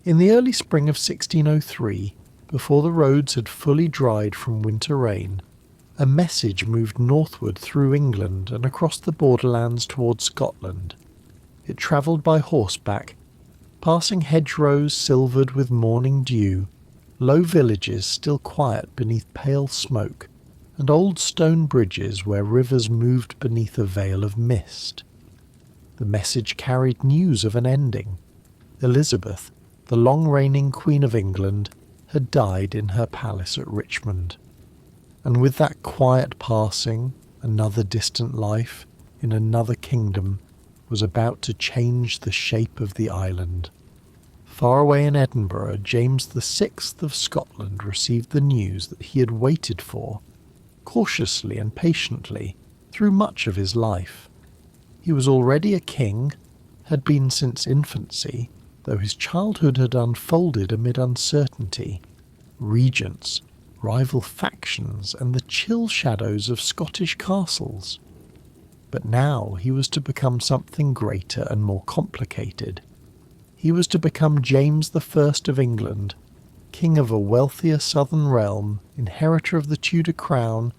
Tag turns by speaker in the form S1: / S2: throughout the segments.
S1: In the early spring of 1603, before the roads had fully dried from winter rain, a message moved northward through England and across the borderlands towards Scotland. It travelled by horseback, passing hedgerows silvered with morning dew, low villages still quiet beneath pale smoke, and old stone bridges where rivers moved beneath a veil of mist. The message carried news of an ending. Elizabeth, the long-reigning Queen of England, had died in her palace at Richmond. And with that quiet passing, another distant life, in another kingdom, was about to change the shape of the island. Far away in Edinburgh, James VI of Scotland received the news that he had waited for, cautiously and patiently, through much of his life. He was already a king, had been since infancy, though his childhood had unfolded amid uncertainty, regents, rival factions, and the chill shadows of Scottish castles. But now he was to become something greater and more complicated. He was to become James I of England, king of a wealthier southern realm, inheritor of the Tudor crown,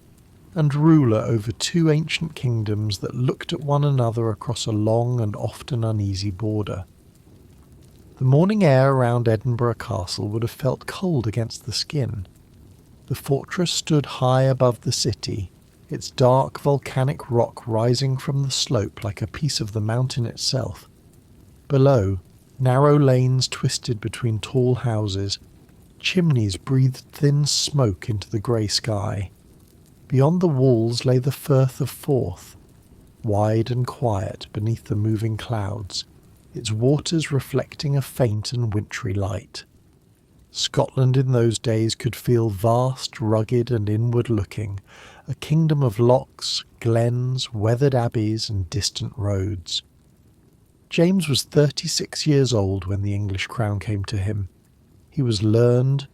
S1: and ruler over two ancient kingdoms that looked at one another across a long and often uneasy border. The morning air around Edinburgh Castle would have felt cold against the skin. The fortress stood high above the city, its dark volcanic rock rising from the slope like a piece of the mountain itself. Below, narrow lanes twisted between tall houses, chimneys breathed thin smoke into the grey sky. Beyond the walls lay the Firth of Forth, wide and quiet beneath the moving clouds, its waters reflecting a faint and wintry light. Scotland in those days could feel vast, rugged and inward-looking, a kingdom of lochs, glens, weathered abbeys and distant roads. James was 36 years old when the English crown came to him. He was learned,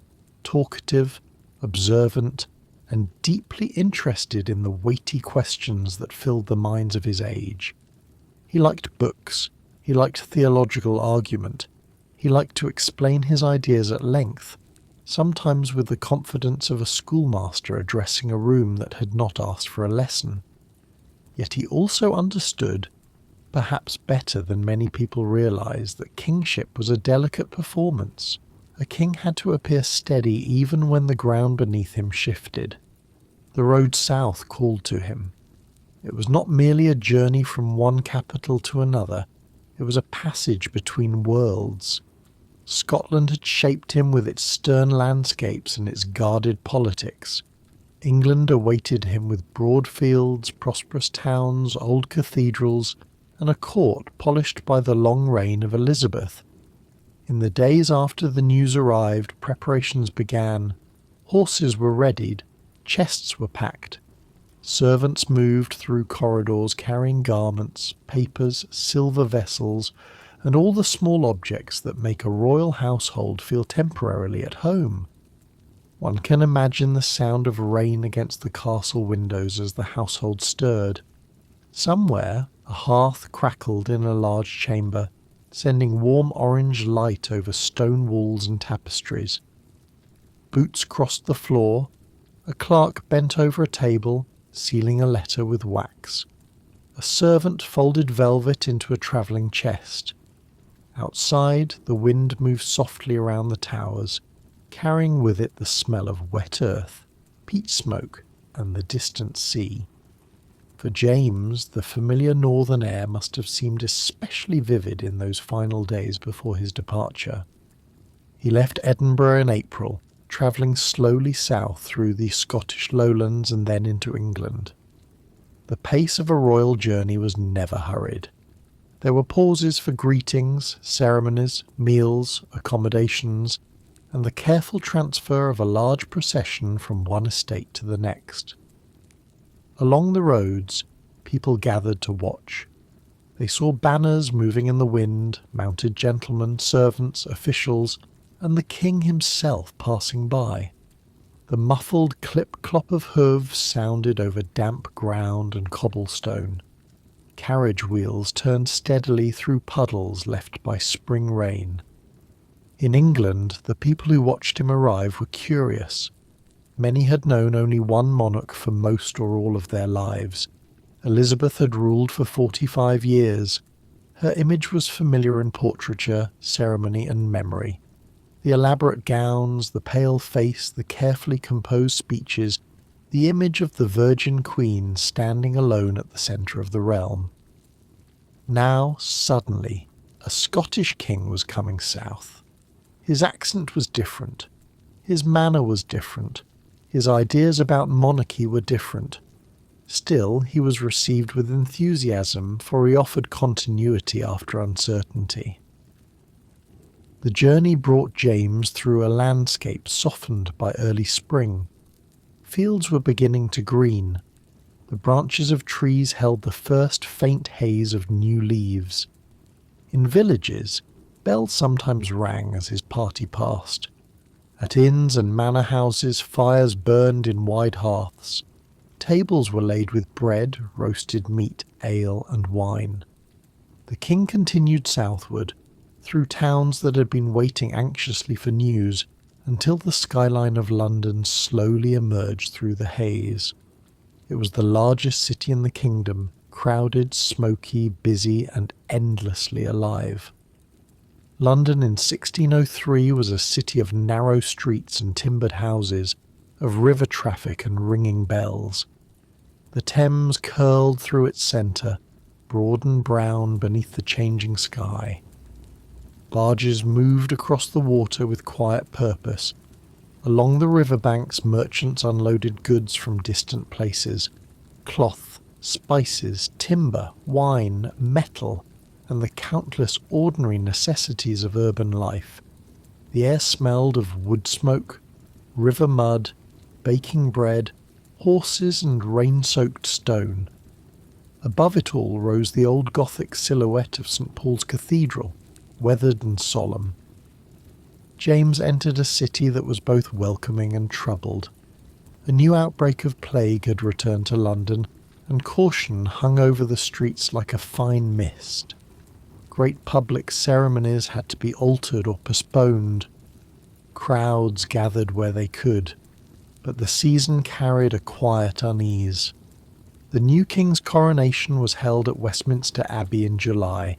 S1: talkative, observant, and deeply interested in the weighty questions that filled the minds of his age. He liked books, he liked theological argument, he liked to explain his ideas at length, sometimes with the confidence of a schoolmaster addressing a room that had not asked for a lesson. Yet he also understood, perhaps better than many people realize, that kingship was a delicate performance. A king had to appear steady even when the ground beneath him shifted. The road south called to him. It was not merely a journey from one capital to another, it was a passage between worlds. Scotland had shaped him with its stern landscapes and its guarded politics. England awaited him with broad fields, prosperous towns, old cathedrals, and a court polished by the long reign of Elizabeth. In the days after the news arrived, preparations began. Horses were readied, chests were packed. Servants moved through corridors carrying garments, papers, silver vessels, and all the small objects that make a royal household feel temporarily at home. One can imagine the sound of rain against the castle windows as the household stirred. Somewhere a hearth crackled in a large chamber, sending warm orange light over stone walls and tapestries. Boots crossed the floor. A clerk bent over a table, sealing a letter with wax. A servant folded velvet into a travelling chest. Outside, the wind moved softly around the towers, carrying with it the smell of wet earth, peat smoke, and the distant sea. For James, the familiar northern air must have seemed especially vivid in those final days before his departure. He left Edinburgh in April, travelling slowly south through the Scottish lowlands and then into England. The pace of a royal journey was never hurried. There were pauses for greetings, ceremonies, meals, accommodations, and the careful transfer of a large procession from one estate to the next. Along the roads, people gathered to watch. They saw banners moving in the wind, mounted gentlemen, servants, officials, and the king himself passing by. The muffled clip-clop of hooves sounded over damp ground and cobblestone. Carriage wheels turned steadily through puddles left by spring rain. In England, the people who watched him arrive were curious. Many had known only one monarch for most or all of their lives. Elizabeth had ruled for 45 years. Her image was familiar in portraiture, ceremony and memory. The elaborate gowns, the pale face, the carefully composed speeches, the image of the Virgin Queen standing alone at the centre of the realm. Now, suddenly, a Scottish king was coming south. His accent was different. His manner was different. His ideas about monarchy were different. Still, he was received with enthusiasm, for he offered continuity after uncertainty. The journey brought James through a landscape softened by early spring. Fields were beginning to green. The branches of trees held the first faint haze of new leaves. In villages, bells sometimes rang as his party passed. At inns and manor houses, fires burned in wide hearths. Tables were laid with bread, roasted meat, ale and wine. The king continued southward, through towns that had been waiting anxiously for news, until the skyline of London slowly emerged through the haze. It was the largest city in the kingdom, crowded, smoky, busy and endlessly alive. London in 1603 was a city of narrow streets and timbered houses, of river traffic and ringing bells. The Thames curled through its centre, broad and brown beneath the changing sky. Barges moved across the water with quiet purpose. Along the riverbanks, merchants unloaded goods from distant places: cloth, spices, timber, wine, metal, and the countless ordinary necessities of urban life. The air smelled of wood smoke, river mud, baking bread, horses and rain-soaked stone. Above it all rose the old Gothic silhouette of St. Paul's Cathedral, weathered and solemn. James entered a city that was both welcoming and troubled. A new outbreak of plague had returned to London, and caution hung over the streets like a fine mist. Great public ceremonies had to be altered or postponed. Crowds gathered where they could, but the season carried a quiet unease. The new king's coronation was held at Westminster Abbey in July,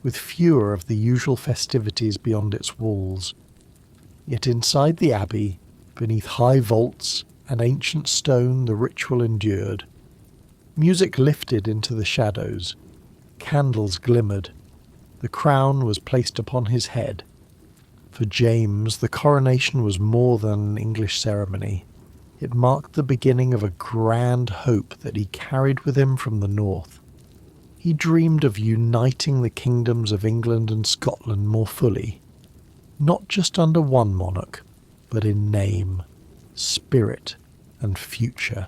S1: with fewer of the usual festivities beyond its walls. Yet inside the abbey, beneath high vaults and ancient stone, the ritual endured. Music lifted into the shadows. Candles glimmered. The crown was placed upon his head. For James, the coronation was more than an English ceremony. It marked the beginning of a grand hope that he carried with him from the north. He dreamed of uniting the kingdoms of England and Scotland more fully, not just under one monarch, but in name, spirit, and future.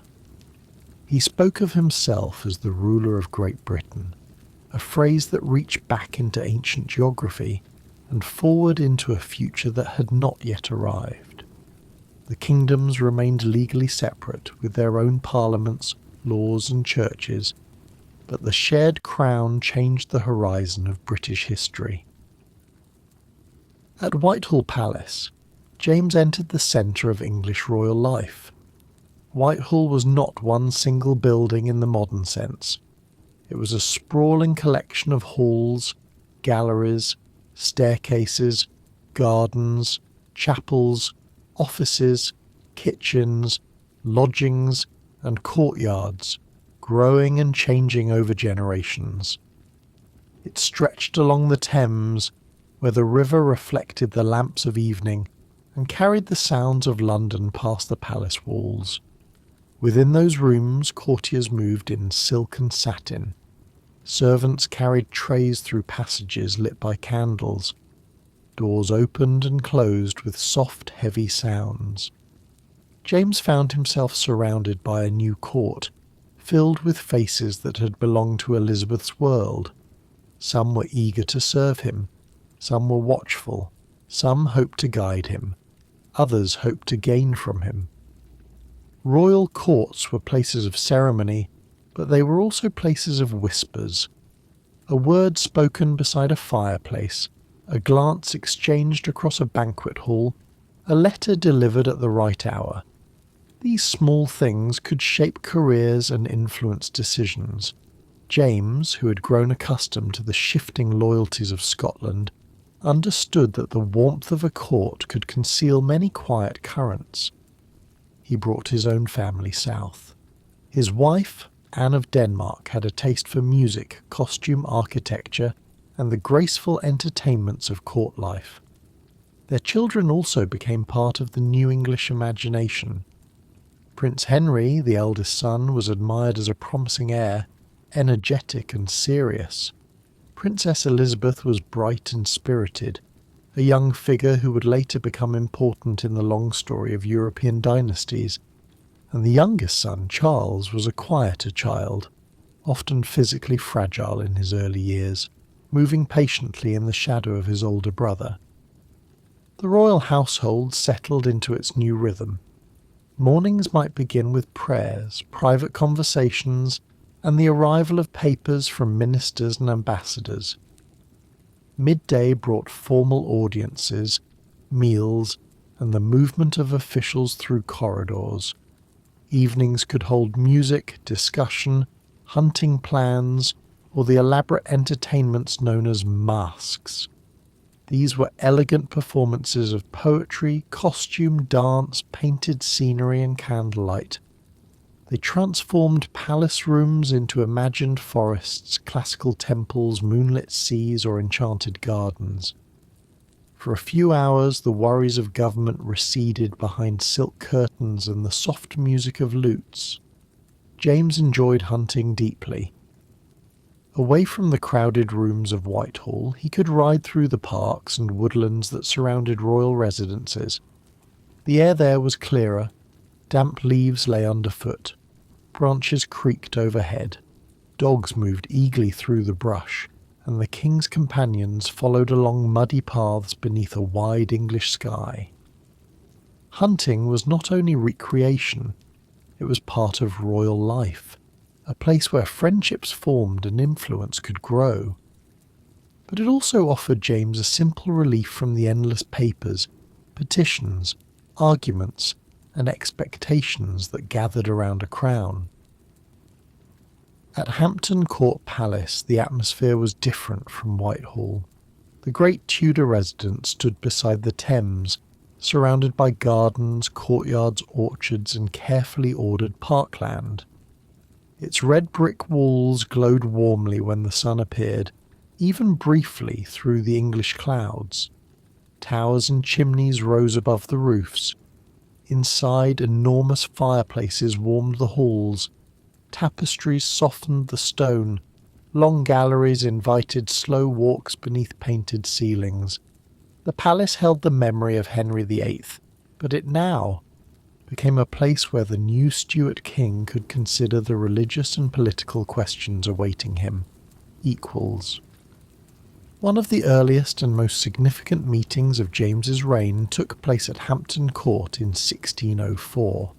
S1: He spoke of himself as the ruler of Great Britain, a phrase that reached back into ancient geography and forward into a future that had not yet arrived. The kingdoms remained legally separate, with their own parliaments, laws and churches, but the shared crown changed the horizon of British history. At Whitehall Palace, James entered the centre of English royal life. Whitehall was not one single building in the modern sense. It was a sprawling collection of halls, galleries, staircases, gardens, chapels, offices, kitchens, lodgings, and courtyards, growing and changing over generations. It stretched along the Thames, where the river reflected the lamps of evening and carried the sounds of London past the palace walls. Within those rooms, courtiers moved in silk and satin. Servants carried trays through passages lit by candles. Doors opened and closed with soft, heavy sounds. James found himself surrounded by a new court, filled with faces that had belonged to Elizabeth's world. Some were eager to serve him, some were watchful, some hoped to guide him, others hoped to gain from him. Royal courts were places of ceremony, but they were also places of whispers. A word spoken beside a fireplace, a glance exchanged across a banquet hall, a letter delivered at the right hour. These small things could shape careers and influence decisions. James, who had grown accustomed to the shifting loyalties of Scotland, understood that the warmth of a court could conceal many quiet currents. He brought his own family south. His wife, Anne of Denmark, had a taste for music, costume architecture, and the graceful entertainments of court life. Their children also became part of the New English imagination. Prince Henry, the eldest son, was admired as a promising heir, energetic and serious. Princess Elizabeth was bright and spirited, a young figure who would later become important in the long story of European dynasties, and the youngest son, Charles, was a quieter child, often physically fragile in his early years, moving patiently in the shadow of his older brother. The royal household settled into its new rhythm. Mornings might begin with prayers, private conversations, and the arrival of papers from ministers and ambassadors. Midday brought formal audiences, meals, and the movement of officials through corridors. Evenings could hold music, discussion, hunting plans, or the elaborate entertainments known as masques. These were elegant performances of poetry, costume, dance, painted scenery, and candlelight. They transformed palace rooms into imagined forests, classical temples, moonlit seas, or enchanted gardens. For a few hours the worries of government receded behind silk curtains and the soft music of lutes. James enjoyed hunting deeply. Away from the crowded rooms of Whitehall, he could ride through the parks and woodlands that surrounded royal residences. The air there was clearer, damp leaves lay underfoot, branches creaked overhead, dogs moved eagerly through the brush, and the king's companions followed along muddy paths beneath a wide English sky. Hunting was not only recreation, it was part of royal life, a place where friendships formed and influence could grow. But it also offered James a simple relief from the endless papers, petitions, arguments, and expectations that gathered around a crown. At Hampton Court Palace, the atmosphere was different from Whitehall. The great Tudor residence stood beside the Thames, surrounded by gardens, courtyards, orchards, and carefully ordered parkland. Its red brick walls glowed warmly when the sun appeared, even briefly through the English clouds. Towers and chimneys rose above the roofs. Inside, enormous fireplaces warmed the halls. Tapestries softened the stone. Long galleries invited slow walks beneath painted ceilings. The palace held the memory of Henry VIII, but it now became a place where the new Stuart king could consider the religious and political questions awaiting him. Equals. One of the earliest and most significant meetings of James's reign took place at Hampton Court in 1604.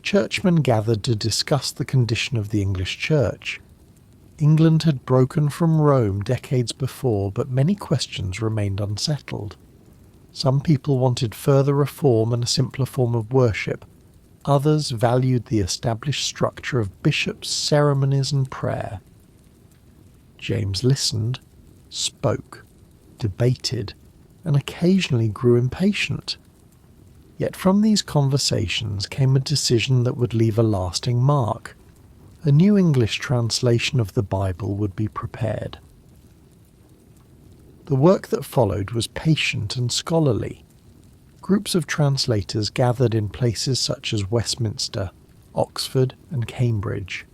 S1: Churchmen gathered to discuss the condition of the English Church. England had broken from Rome decades before, but many questions remained unsettled. Some people wanted further reform and a simpler form of worship. Others valued the established structure of bishops, ceremonies, and prayer. James listened, spoke, debated, and occasionally grew impatient. Yet from these conversations came a decision that would leave a lasting mark. A new English translation of the Bible would be prepared. The work that followed was patient and scholarly. Groups of translators gathered in places such as Westminster, Oxford, and Cambridge.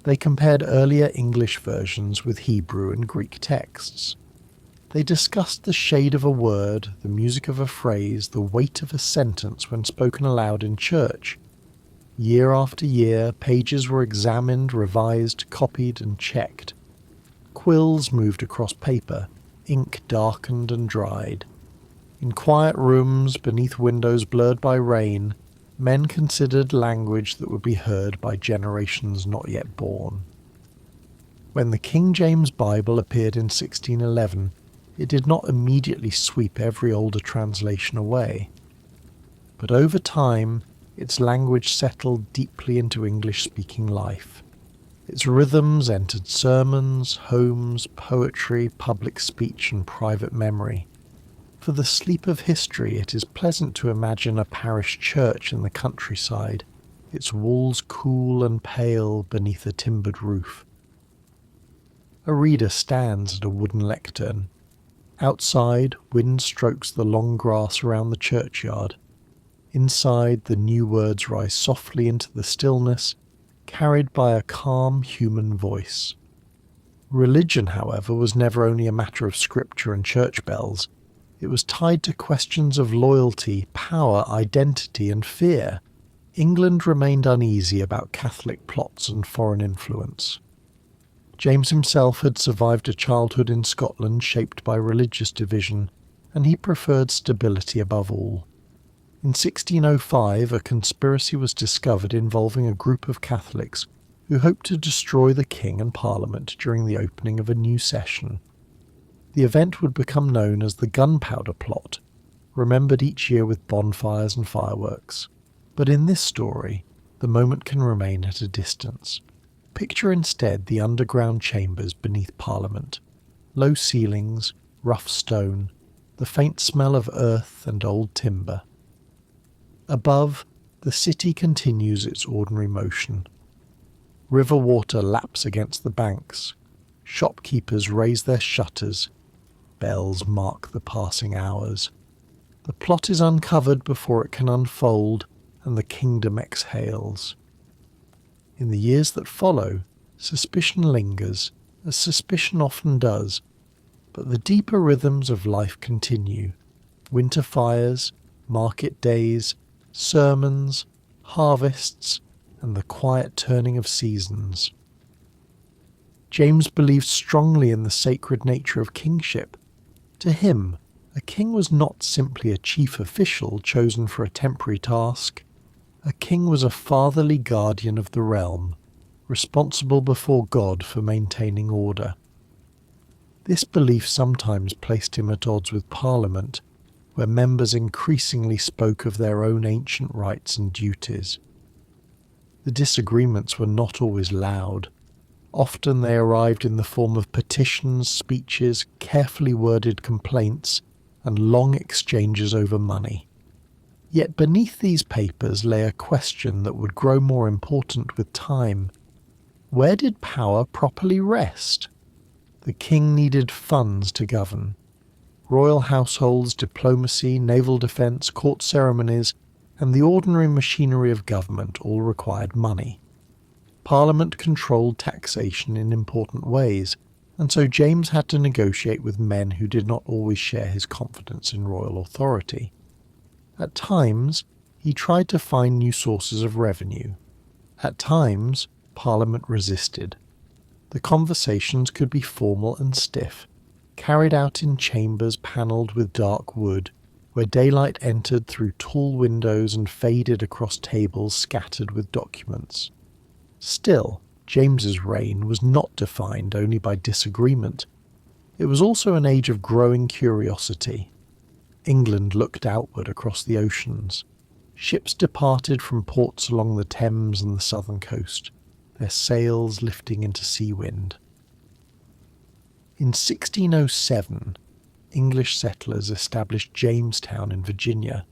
S1: They compared earlier English versions with Hebrew and Greek texts. They discussed the shade of a word, the music of a phrase, the weight of a sentence when spoken aloud in church. Year after year, pages were examined, revised, copied, and checked. Quills moved across paper, ink darkened and dried. In quiet rooms, beneath windows blurred by rain, men considered language that would be heard by generations not yet born. When the King James Bible appeared in 1611, it did not immediately sweep every older translation away. But over time, its language settled deeply into English-speaking life. Its rhythms entered sermons, homes, poetry, public speech and private memory. For the sleep of history, it is pleasant to imagine a parish church in the countryside, its walls cool and pale beneath a timbered roof. A reader stands at a wooden lectern. Outside, wind strokes the long grass around the churchyard. Inside, the new words rise softly into the stillness, carried by a calm human voice. Religion, however, was never only a matter of scripture and church bells. It was tied to questions of loyalty, power, identity and fear. England remained uneasy about Catholic plots and foreign influence. James himself had survived a childhood in Scotland shaped by religious division, and he preferred stability above all. In 1605, a conspiracy was discovered involving a group of Catholics who hoped to destroy the king and parliament during the opening of a new session. The event would become known as the Gunpowder Plot, remembered each year with bonfires and fireworks. But in this story, the moment can remain at a distance. Picture instead the underground chambers beneath Parliament. Low ceilings, rough stone, the faint smell of earth and old timber. Above, the city continues its ordinary motion. River water laps against the banks. Shopkeepers raise their shutters. Bells mark the passing hours. The plot is uncovered before it can unfold, and the kingdom exhales. In the years that follow, suspicion lingers, as suspicion often does, but the deeper rhythms of life continue. Winter fires, market days, sermons, harvests, and the quiet turning of seasons. James believed strongly in the sacred nature of kingship. To him, a king was not simply a chief official chosen for a temporary task. A king was a fatherly guardian of the realm, responsible before God for maintaining order. This belief sometimes placed him at odds with Parliament, where members increasingly spoke of their own ancient rights and duties. The disagreements were not always loud. Often they arrived in the form of petitions, speeches, carefully worded complaints, and long exchanges over money. Yet beneath these papers lay a question that would grow more important with time. Where did power properly rest? The king needed funds to govern. Royal households, diplomacy, naval defence, court ceremonies, and the ordinary machinery of government all required money. Parliament controlled taxation in important ways, and so James had to negotiate with men who did not always share his confidence in royal authority. At times, he tried to find new sources of revenue. At times, Parliament resisted. The conversations could be formal and stiff, carried out in chambers panelled with dark wood, where daylight entered through tall windows and faded across tables scattered with documents. Still, James's reign was not defined only by disagreement. It was also an age of growing curiosity. England looked outward across the oceans. Ships departed from ports along the Thames and the southern coast, their sails lifting into sea wind. In 1607, English settlers established Jamestown in Virginia,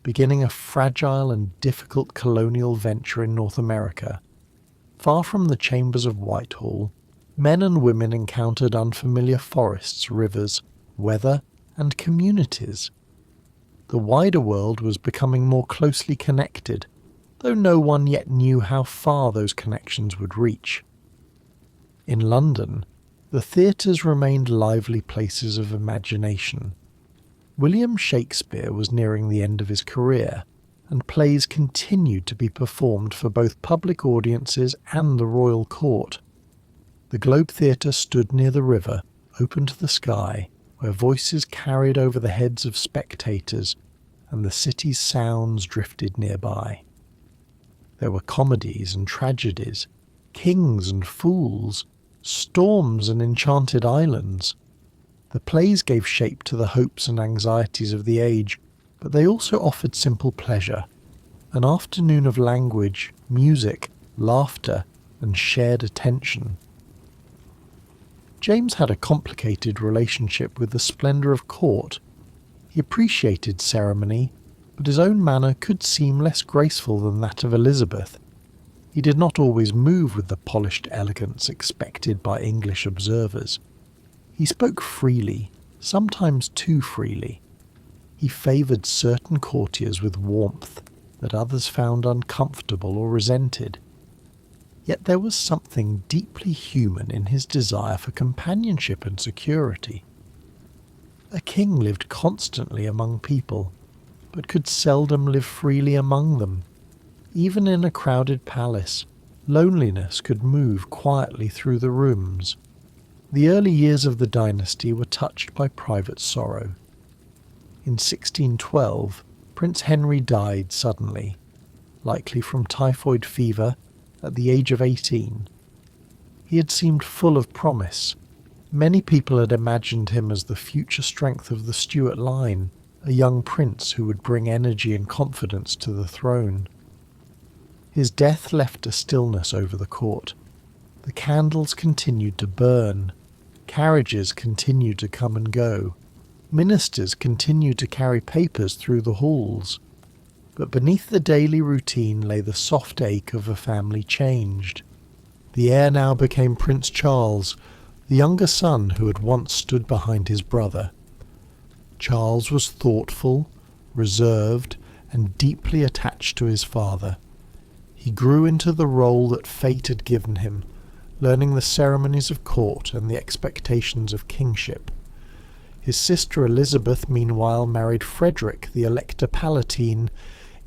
S1: beginning a fragile and difficult colonial venture in North America. Far from the chambers of Whitehall, men and women encountered unfamiliar forests, rivers, weather, and communities. The wider world was becoming more closely connected, though no one yet knew how far those connections would reach. In London, the theatres remained lively places of imagination. William Shakespeare was nearing the end of his career, and plays continued to be performed for both public audiences and the royal court. The Globe Theatre stood near the river, open to the sky, where voices carried over the heads of spectators, and the city's sounds drifted nearby. There were comedies and tragedies, kings and fools, storms and enchanted islands. The plays gave shape to the hopes and anxieties of the age, but they also offered simple pleasure, an afternoon of language, music, laughter, and shared attention. James had a complicated relationship with the splendour of court. He appreciated ceremony, but his own manner could seem less graceful than that of Elizabeth. He did not always move with the polished elegance expected by English observers. He spoke freely, sometimes too freely. He favoured certain courtiers with warmth that others found uncomfortable or resented. Yet there was something deeply human in his desire for companionship and security. A king lived constantly among people, but could seldom live freely among them. Even in a crowded palace, loneliness could move quietly through the rooms. The early years of the dynasty were touched by private sorrow. In 1612, Prince Henry died suddenly, likely from typhoid fever, at the age of 18. He had seemed full of promise. Many people had imagined him as the future strength of the Stuart line, a young prince who would bring energy and confidence to the throne. His death left a stillness over the court. The candles continued to burn. Carriages continued to come and go. Ministers continued to carry papers through the halls. But beneath the daily routine lay the soft ache of a family changed. The heir now became Prince Charles, the younger son who had once stood behind his brother. Charles was thoughtful, reserved, and deeply attached to his father. He grew into the role that fate had given him, learning the ceremonies of court and the expectations of kingship. His sister Elizabeth, meanwhile, married Frederick, the Elector Palatine,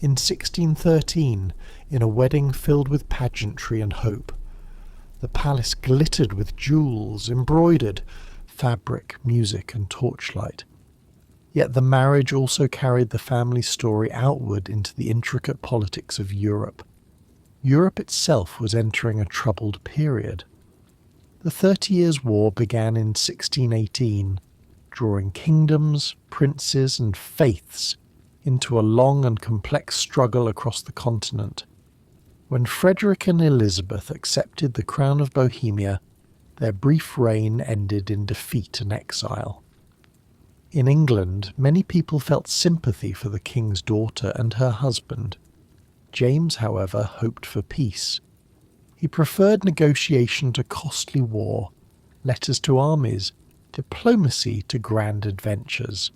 S1: in 1613, in a wedding filled with pageantry and hope. The palace glittered with jewels, embroidered, fabric, music, and torchlight. Yet the marriage also carried the family story outward into the intricate politics of Europe. Europe itself was entering a troubled period. The 30 Years' War began in 1618, drawing kingdoms, princes, and faiths into a long and complex struggle across the continent. When Frederick and Elizabeth accepted the crown of Bohemia, their brief reign ended in defeat and exile. In England, many people felt sympathy for the king's daughter and her husband. James, however, hoped for peace. He preferred negotiation to costly war, letters to armies, diplomacy to grand adventures.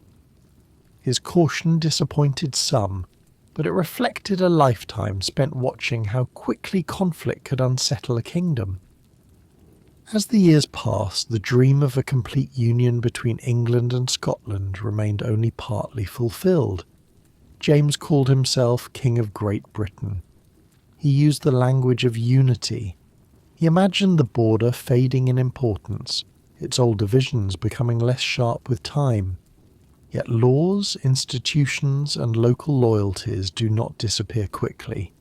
S1: His caution disappointed some, but it reflected a lifetime spent watching how quickly conflict could unsettle a kingdom. As the years passed, the dream of a complete union between England and Scotland remained only partly fulfilled. James called himself King of Great Britain. He used the language of unity. He imagined the border fading in importance, its old divisions becoming less sharp with time. Yet laws, institutions, and local loyalties do not disappear quickly.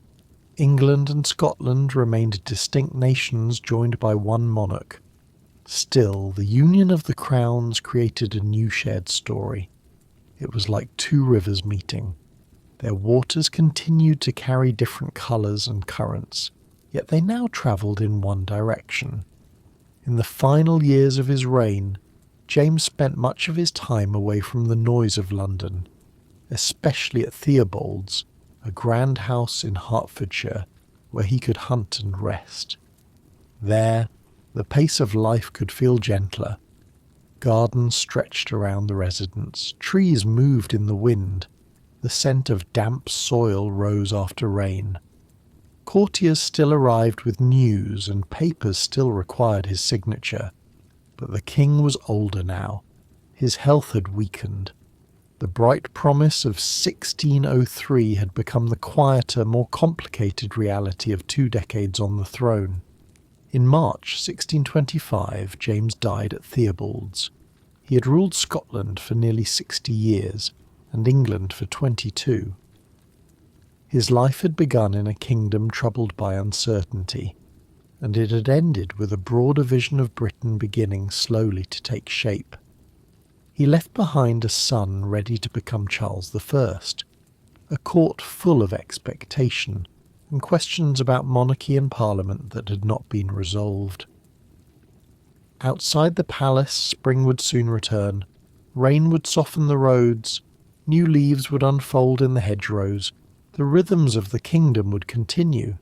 S1: England and Scotland remained distinct nations joined by one monarch. Still, the union of the crowns created a new shared story. It was like two rivers meeting. Their waters continued to carry different colours and currents, yet they now travelled in one direction. In the final years of his reign, James spent much of his time away from the noise of London, especially at Theobald's, a grand house in Hertfordshire where he could hunt and rest. There, the pace of life could feel gentler. Gardens stretched around the residence, trees moved in the wind, the scent of damp soil rose after rain. Courtiers still arrived with news, and papers still required his signature. But the king was older now. His health had weakened. The bright promise of 1603 had become the quieter, more complicated reality of 2 decades on the throne. In March 1625, James died at Theobald's. He had ruled Scotland for nearly 60 years, and England for 22. His life had begun in a kingdom troubled by uncertainty, and it had ended with a broader vision of Britain beginning slowly to take shape. He left behind a son ready to become Charles I, a court full of expectation and questions about monarchy and parliament that had not been resolved. Outside the palace, spring would soon return. Rain would soften the roads, new leaves would unfold in the hedgerows, the rhythms of the kingdom would continue,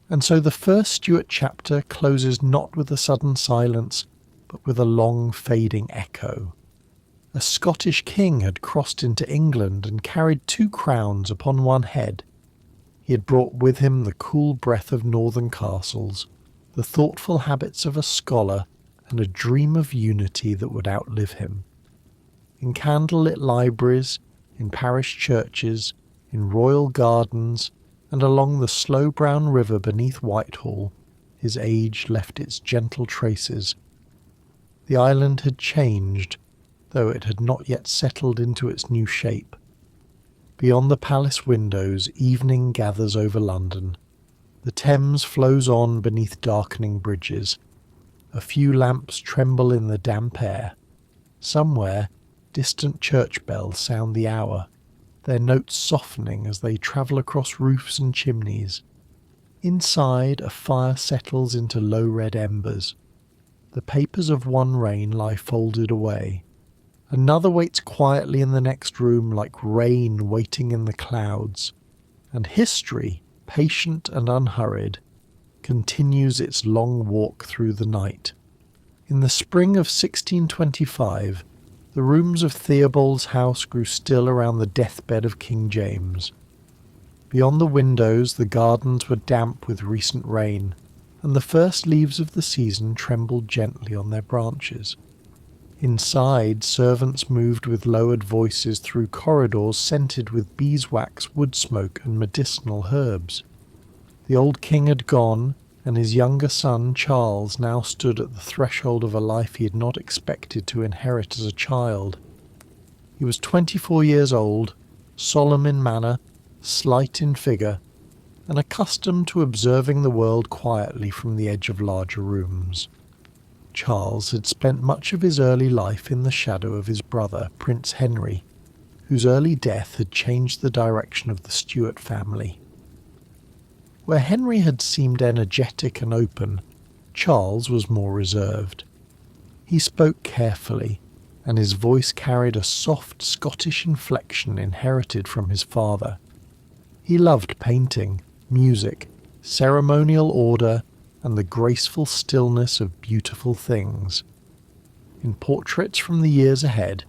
S1: and so the first Stuart chapter closes not with a sudden silence, but with a long fading echo. A Scottish king had crossed into England and carried 2 crowns upon one head. He had brought with him the cool breath of northern castles, the thoughtful habits of a scholar, and a dream of unity that would outlive him. In candlelit libraries, in parish churches, in royal gardens, and along the slow brown river beneath Whitehall, his age left its gentle traces. The island had changed, though it had not yet settled into its new shape. Beyond the palace windows, evening gathers over London. The Thames flows on beneath darkening bridges. A few lamps tremble in the damp air. Somewhere, distant church bells sound the hour, their notes softening as they travel across roofs and chimneys. Inside, a fire settles into low red embers. The papers of one reign lie folded away. Another waits quietly in the next room like rain waiting in the clouds. And history, patient and unhurried, continues its long walk through the night. In the spring of 1625, the rooms of Theobald's house grew still around the deathbed of King James. Beyond the windows, the gardens were damp with recent rain, and the first leaves of the season trembled gently on their branches. Inside, servants moved with lowered voices through corridors scented with beeswax, wood smoke, and medicinal herbs. The old king had gone, and his younger son, Charles, now stood at the threshold of a life he had not expected to inherit as a child. He was 24 years old, solemn in manner, slight in figure, and accustomed to observing the world quietly from the edge of larger rooms. Charles had spent much of his early life in the shadow of his brother, Prince Henry, whose early death had changed the direction of the Stuart family. Where Henry had seemed energetic and open, Charles was more reserved. He spoke carefully, and his voice carried a soft Scottish inflection inherited from his father. He loved painting, music, ceremonial order, and the graceful stillness of beautiful things. In portraits from the years ahead,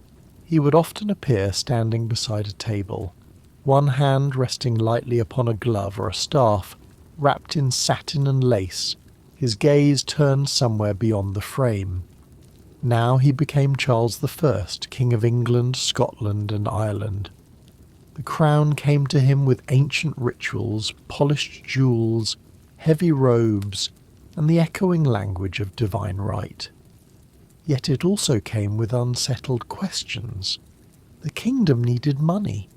S1: he would often appear standing beside a table, one hand resting lightly upon a glove or a staff, wrapped in satin and lace, his gaze turned somewhere beyond the frame. Now he became Charles I, King of England, Scotland, and Ireland. The crown came to him with ancient rituals, polished jewels, heavy robes, and the echoing language of divine right. Yet it also came with unsettled questions. The kingdom needed money.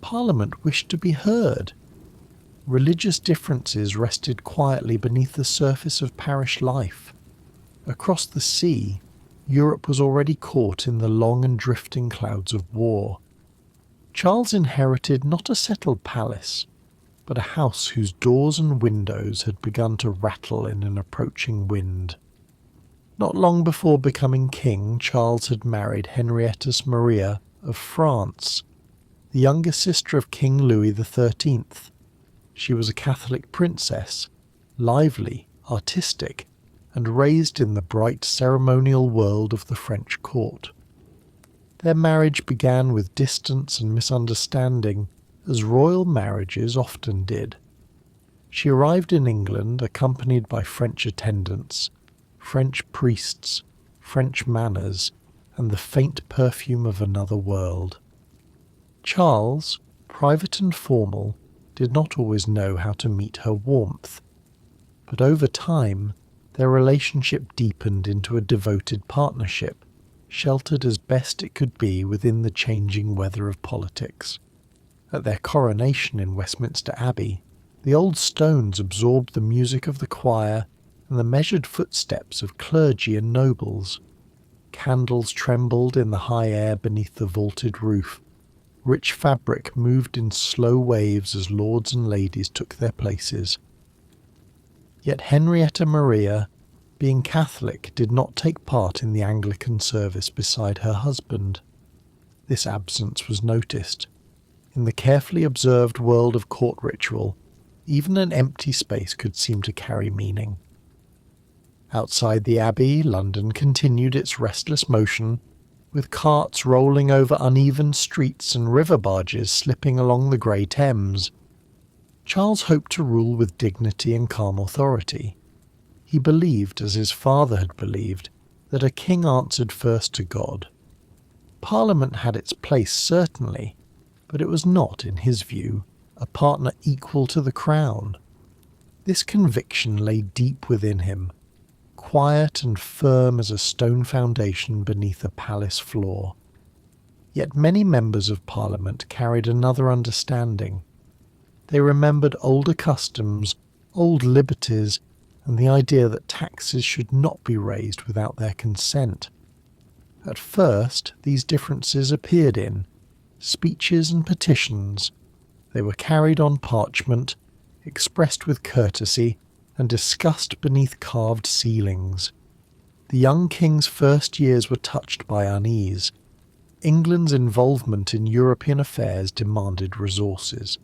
S1: Parliament wished to be heard. Religious differences rested quietly beneath the surface of parish life. Across the sea, Europe was already caught in the long and drifting clouds of war. Charles inherited not a settled palace, but a house whose doors and windows had begun to rattle in an approaching wind. Not long before becoming king, Charles had married Henrietta's Maria of France, the younger sister of King Louis XIII. She was a Catholic princess, lively, artistic, and raised in the bright ceremonial world of the French court. Their marriage began with distance and misunderstanding, as royal marriages often did. She arrived in England accompanied by French attendants, French priests, French manners, and the faint perfume of another world. Charles, private and formal, did not always know how to meet her warmth, but over time their relationship deepened into a devoted partnership, sheltered as best it could be within the changing weather of politics. At their coronation in Westminster Abbey, the old stones absorbed the music of the choir and the measured footsteps of clergy and nobles. Candles trembled in the high air beneath the vaulted roof. Rich fabric moved in slow waves as lords and ladies took their places. Yet Henrietta Maria, being Catholic, did not take part in the Anglican service beside her husband. This absence was noticed. In the carefully observed world of court ritual, even an empty space could seem to carry meaning. Outside the Abbey, London continued its restless motion, with carts rolling over uneven streets and river barges slipping along the grey Thames. Charles hoped to rule with dignity and calm authority. He believed, as his father had believed, that a king answered first to God. Parliament had its place, certainly, but it was not, in his view, a partner equal to the crown. This conviction lay deep within him, quiet and firm as a stone foundation beneath a palace floor. Yet many members of Parliament carried another understanding. They remembered older customs, old liberties, and the idea that taxes should not be raised without their consent. At first, these differences appeared in speeches and petitions. They were carried on parchment, expressed with courtesy, and discussed beneath carved ceilings. The young king's first years were touched by unease. England's involvement in European affairs demanded resources.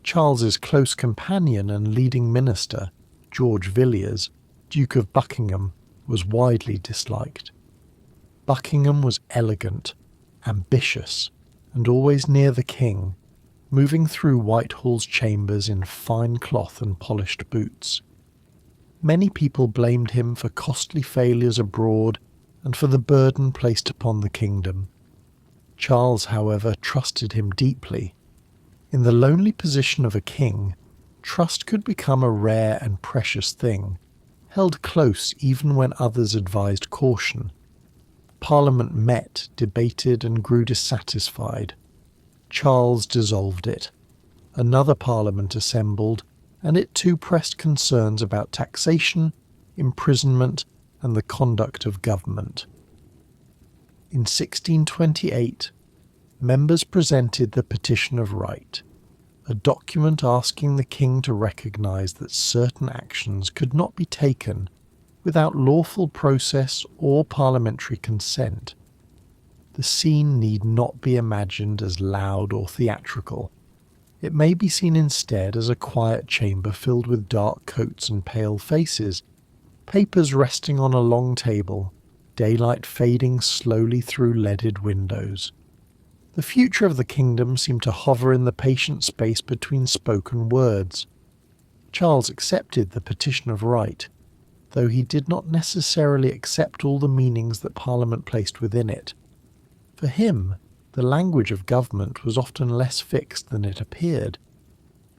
S1: Charles's close companion and leading minister, George Villiers, Duke of Buckingham, was widely disliked. Buckingham was elegant, ambitious, and always near the king, moving through Whitehall's chambers in fine cloth and polished boots. Many people blamed him for costly failures abroad and for the burden placed upon the kingdom. Charles, however, trusted him deeply. In the lonely position of a king, trust could become a rare and precious thing, held close even when others advised caution. Parliament met, debated, and grew dissatisfied. Charles dissolved it. Another Parliament assembled, and it too pressed concerns about taxation, imprisonment, and the conduct of government. In 1628, members presented the Petition of Right, a document asking the king to recognise that certain actions could not be taken without lawful process or parliamentary consent. The scene need not be imagined as loud or theatrical. It may be seen instead as a quiet chamber filled with dark coats and pale faces, papers resting on a long table, daylight fading slowly through leaded windows. The future of the kingdom seemed to hover in the patient space between spoken words. Charles accepted the Petition of Right, though he did not necessarily accept all the meanings that Parliament placed within it. For him, the language of government was often less fixed than it appeared.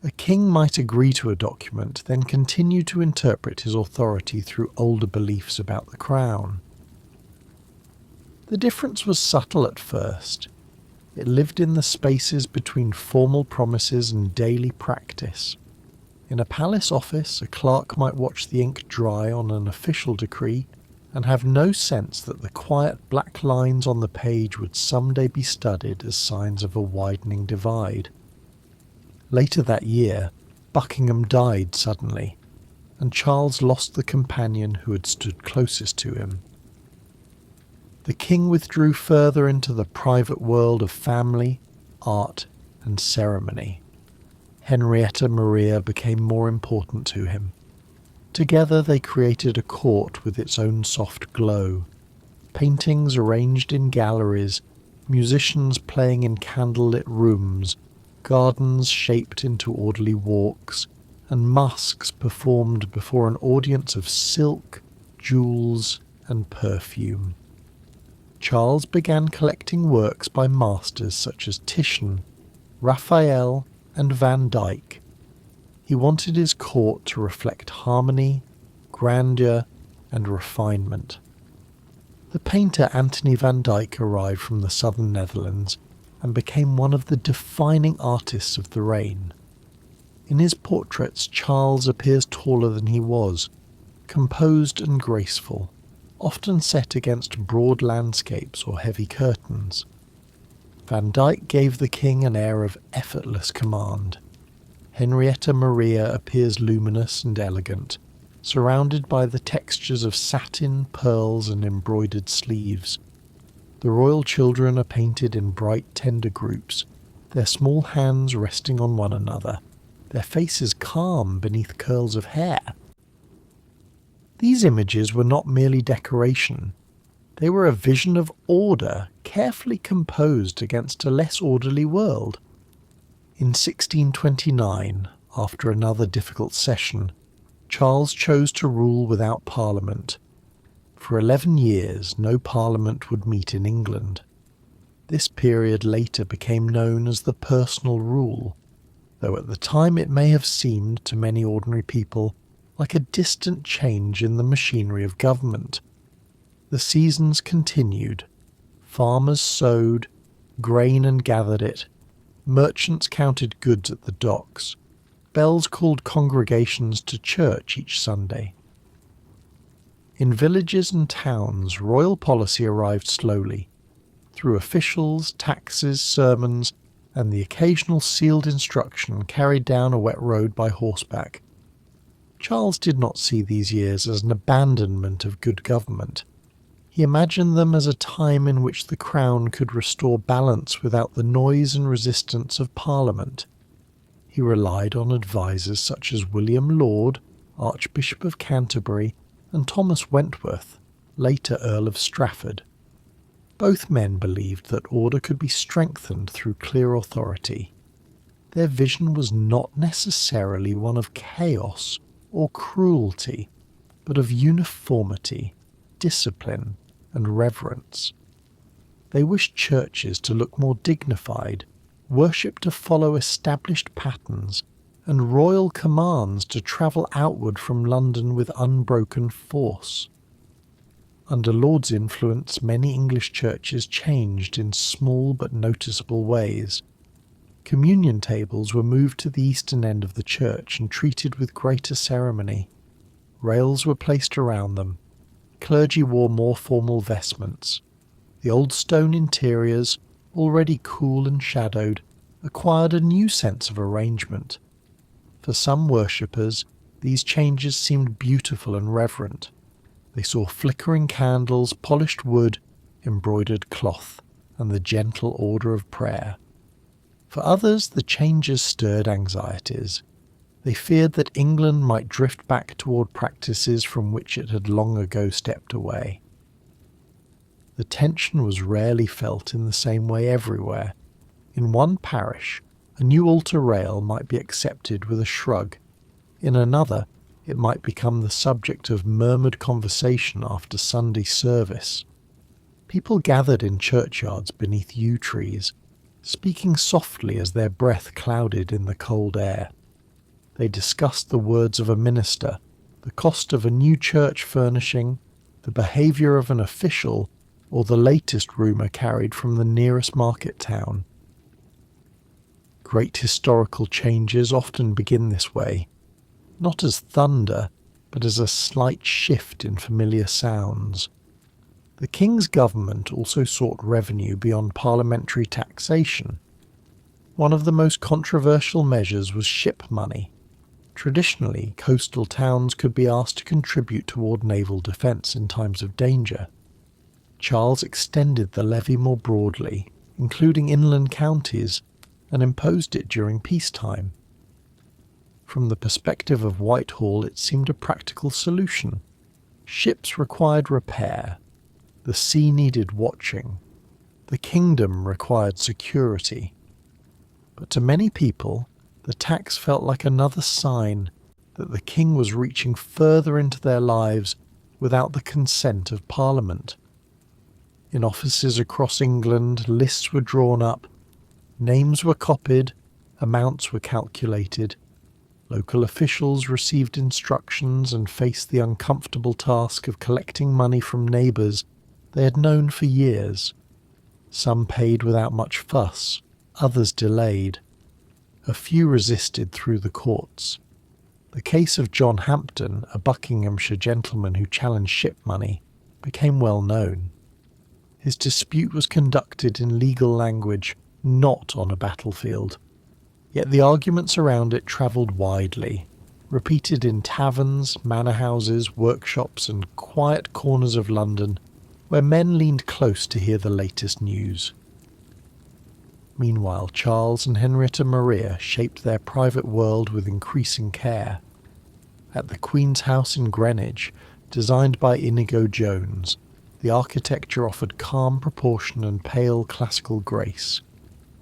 S1: A king might agree to a document, then continue to interpret his authority through older beliefs about the crown. The difference was subtle at first. It lived in the spaces between formal promises and daily practice. In a palace office, a clerk might watch the ink dry on an official decree and have no sense that the quiet black lines on the page would someday be studied as signs of a widening divide. Later that year, Buckingham died suddenly, and Charles lost the companion who had stood closest to him. The king withdrew further into the private world of family, art, and ceremony. Henrietta Maria became more important to him. Together they created a court with its own soft glow. Paintings arranged in galleries, musicians playing in candlelit rooms, gardens shaped into orderly walks, and masques performed before an audience of silk, jewels, and perfume. Charles began collecting works by masters such as Titian, Raphael, and Van Dyck. He wanted his court to reflect harmony, grandeur, and refinement. The painter Anthony van Dyck arrived from the southern Netherlands and became one of the defining artists of the reign. In his portraits, Charles appears taller than he was, composed and graceful. often set against broad landscapes or heavy curtains. Van Dyck gave the king an air of effortless command. Henrietta Maria appears luminous and elegant, surrounded by the textures of satin, pearls, and embroidered sleeves. The royal children are painted in bright, tender groups, their small hands resting on one another, their faces calm beneath curls of hair. These images were not merely decoration. They were a vision of order, carefully composed against a less orderly world. In 1629, after another difficult session, Charles chose to rule without Parliament. For 11 years, no Parliament would meet in England. This period later became known as the personal rule, though at the time it may have seemed to many ordinary people like a distant change in the machinery of government. The seasons continued. Farmers sowed, grain and gathered it. Merchants counted goods at the docks. Bells called congregations to church each Sunday. In villages and towns, royal policy arrived slowly, through officials, taxes, sermons, and the occasional sealed instruction carried down a wet road by horseback. Charles did not see these years as an abandonment of good government. He imagined them as a time in which the crown could restore balance without the noise and resistance of Parliament. He relied on advisers such as William Laud, Archbishop of Canterbury, and Thomas Wentworth, later Earl of Strafford. Both men believed that order could be strengthened through clear authority. Their vision was not necessarily one of chaos or cruelty, but of uniformity, discipline, and reverence. They wished churches to look more dignified, worship to follow established patterns, and royal commands to travel outward from London with unbroken force. Under Laud's influence, many English churches changed in small but noticeable ways. Communion tables were moved to the eastern end of the church and treated with greater ceremony. Rails were placed around them. Clergy wore more formal vestments. The old stone interiors, already cool and shadowed, acquired a new sense of arrangement. For some worshippers, these changes seemed beautiful and reverent. They saw flickering candles, polished wood, embroidered cloth, and the gentle order of prayer. For others, the changes stirred anxieties. They feared that England might drift back toward practices from which it had long ago stepped away. The tension was rarely felt in the same way everywhere. In one parish, a new altar rail might be accepted with a shrug. In another, it might become the subject of murmured conversation after Sunday service. People gathered in churchyards beneath yew trees, speaking softly as their breath clouded in the cold air. They discussed the words of a minister, the cost of a new church furnishing, the behaviour of an official, or the latest rumour carried from the nearest market town. Great historical changes often begin this way, not as thunder, but as a slight shift in familiar sounds. The king's government also sought revenue beyond parliamentary taxation. One of the most controversial measures was ship money. Traditionally, coastal towns could be asked to contribute toward naval defence in times of danger. Charles extended the levy more broadly, including inland counties, and imposed it during peacetime. From the perspective of Whitehall, it seemed a practical solution. Ships required repair. The sea needed watching. The kingdom required security. But to many people, the tax felt like another sign that the king was reaching further into their lives without the consent of Parliament. In offices across England, lists were drawn up, names were copied, amounts were calculated. Local officials received instructions and faced the uncomfortable task of collecting money from neighbours they had known for years. Some paid without much fuss, others delayed. A few resisted through the courts. The case of John Hampden, a Buckinghamshire gentleman who challenged ship money, became well known. His dispute was conducted in legal language, not on a battlefield. Yet the arguments around it travelled widely, repeated in taverns, manor houses, workshops and quiet corners of London, where men leaned close to hear the latest news. Meanwhile, Charles and Henrietta Maria shaped their private world with increasing care. At the Queen's house in Greenwich, designed by Inigo Jones, the architecture offered calm proportion and pale classical grace.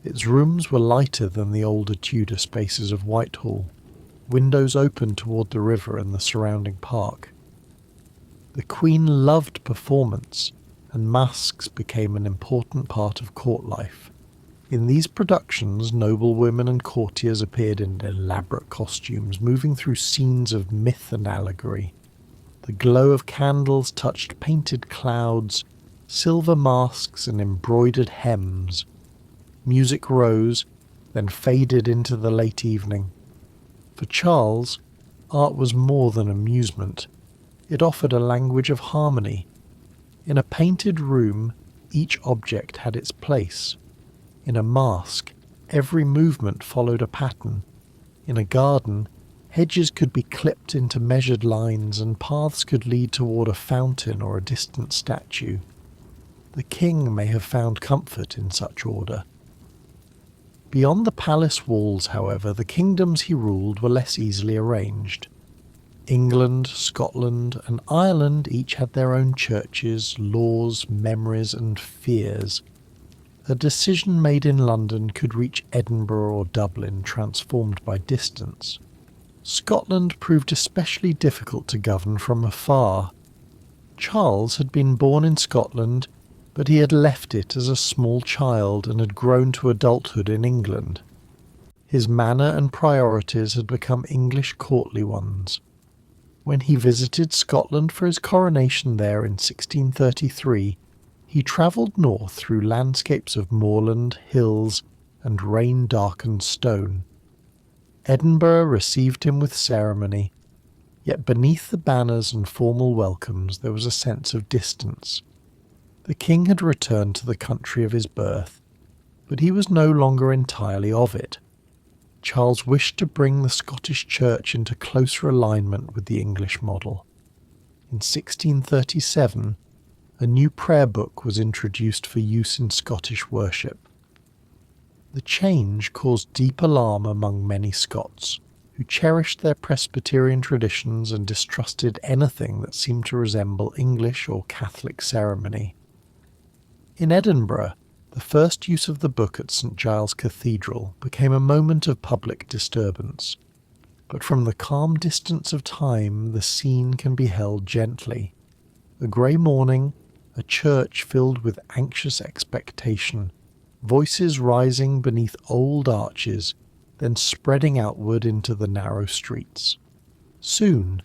S1: Its rooms were lighter than the older Tudor spaces of Whitehall, windows open toward the river and the surrounding park. The Queen loved performance, and masks became an important part of court life. In these productions, noblewomen and courtiers appeared in elaborate costumes, moving through scenes of myth and allegory. The glow of candles touched painted clouds, silver masks and embroidered hems. Music rose, then faded into the late evening. For Charles, art was more than amusement. It offered a language of harmony. In a painted room, each object had its place. In a mask, every movement followed a pattern. In a garden, hedges could be clipped into measured lines and paths could lead toward a fountain or a distant statue. The king may have found comfort in such order. Beyond the palace walls, however, the kingdoms he ruled were less easily arranged. England, Scotland, and Ireland each had their own churches, laws, memories, and fears. A decision made in London could reach Edinburgh or Dublin, transformed by distance. Scotland proved especially difficult to govern from afar. Charles had been born in Scotland, but he had left it as a small child and had grown to adulthood in England. His manner and priorities had become English courtly ones. When he visited Scotland for his coronation there in 1633, he travelled north through landscapes of moorland, hills, and rain-darkened stone. Edinburgh received him with ceremony, yet beneath the banners and formal welcomes there was a sense of distance. The king had returned to the country of his birth, but he was no longer entirely of it. Charles wished to bring the Scottish Church into closer alignment with the English model. In 1637, a new prayer book was introduced for use in Scottish worship. The change caused deep alarm among many Scots, who cherished their Presbyterian traditions and distrusted anything that seemed to resemble English or Catholic ceremony. In Edinburgh, the first use of the book at St Giles Cathedral became a moment of public disturbance, but from the calm distance of time the scene can be held gently. A grey morning, a church filled with anxious expectation, voices rising beneath old arches, then spreading outward into the narrow streets. Soon,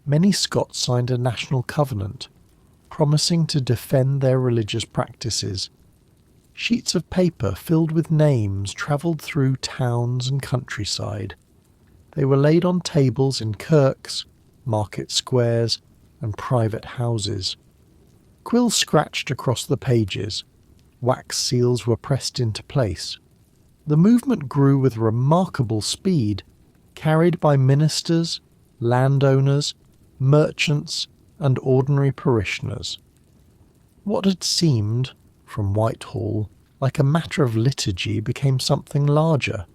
S1: many Scots signed a national covenant, promising to defend their religious practices. Sheets of paper filled with names travelled through towns and countryside. They were laid on tables in kirks, market squares, and private houses. Quills scratched across the pages. Wax seals were pressed into place. The movement grew with remarkable speed, carried by ministers, landowners, merchants, and ordinary parishioners. What had seemed, from Whitehall, like a matter of liturgy became something larger,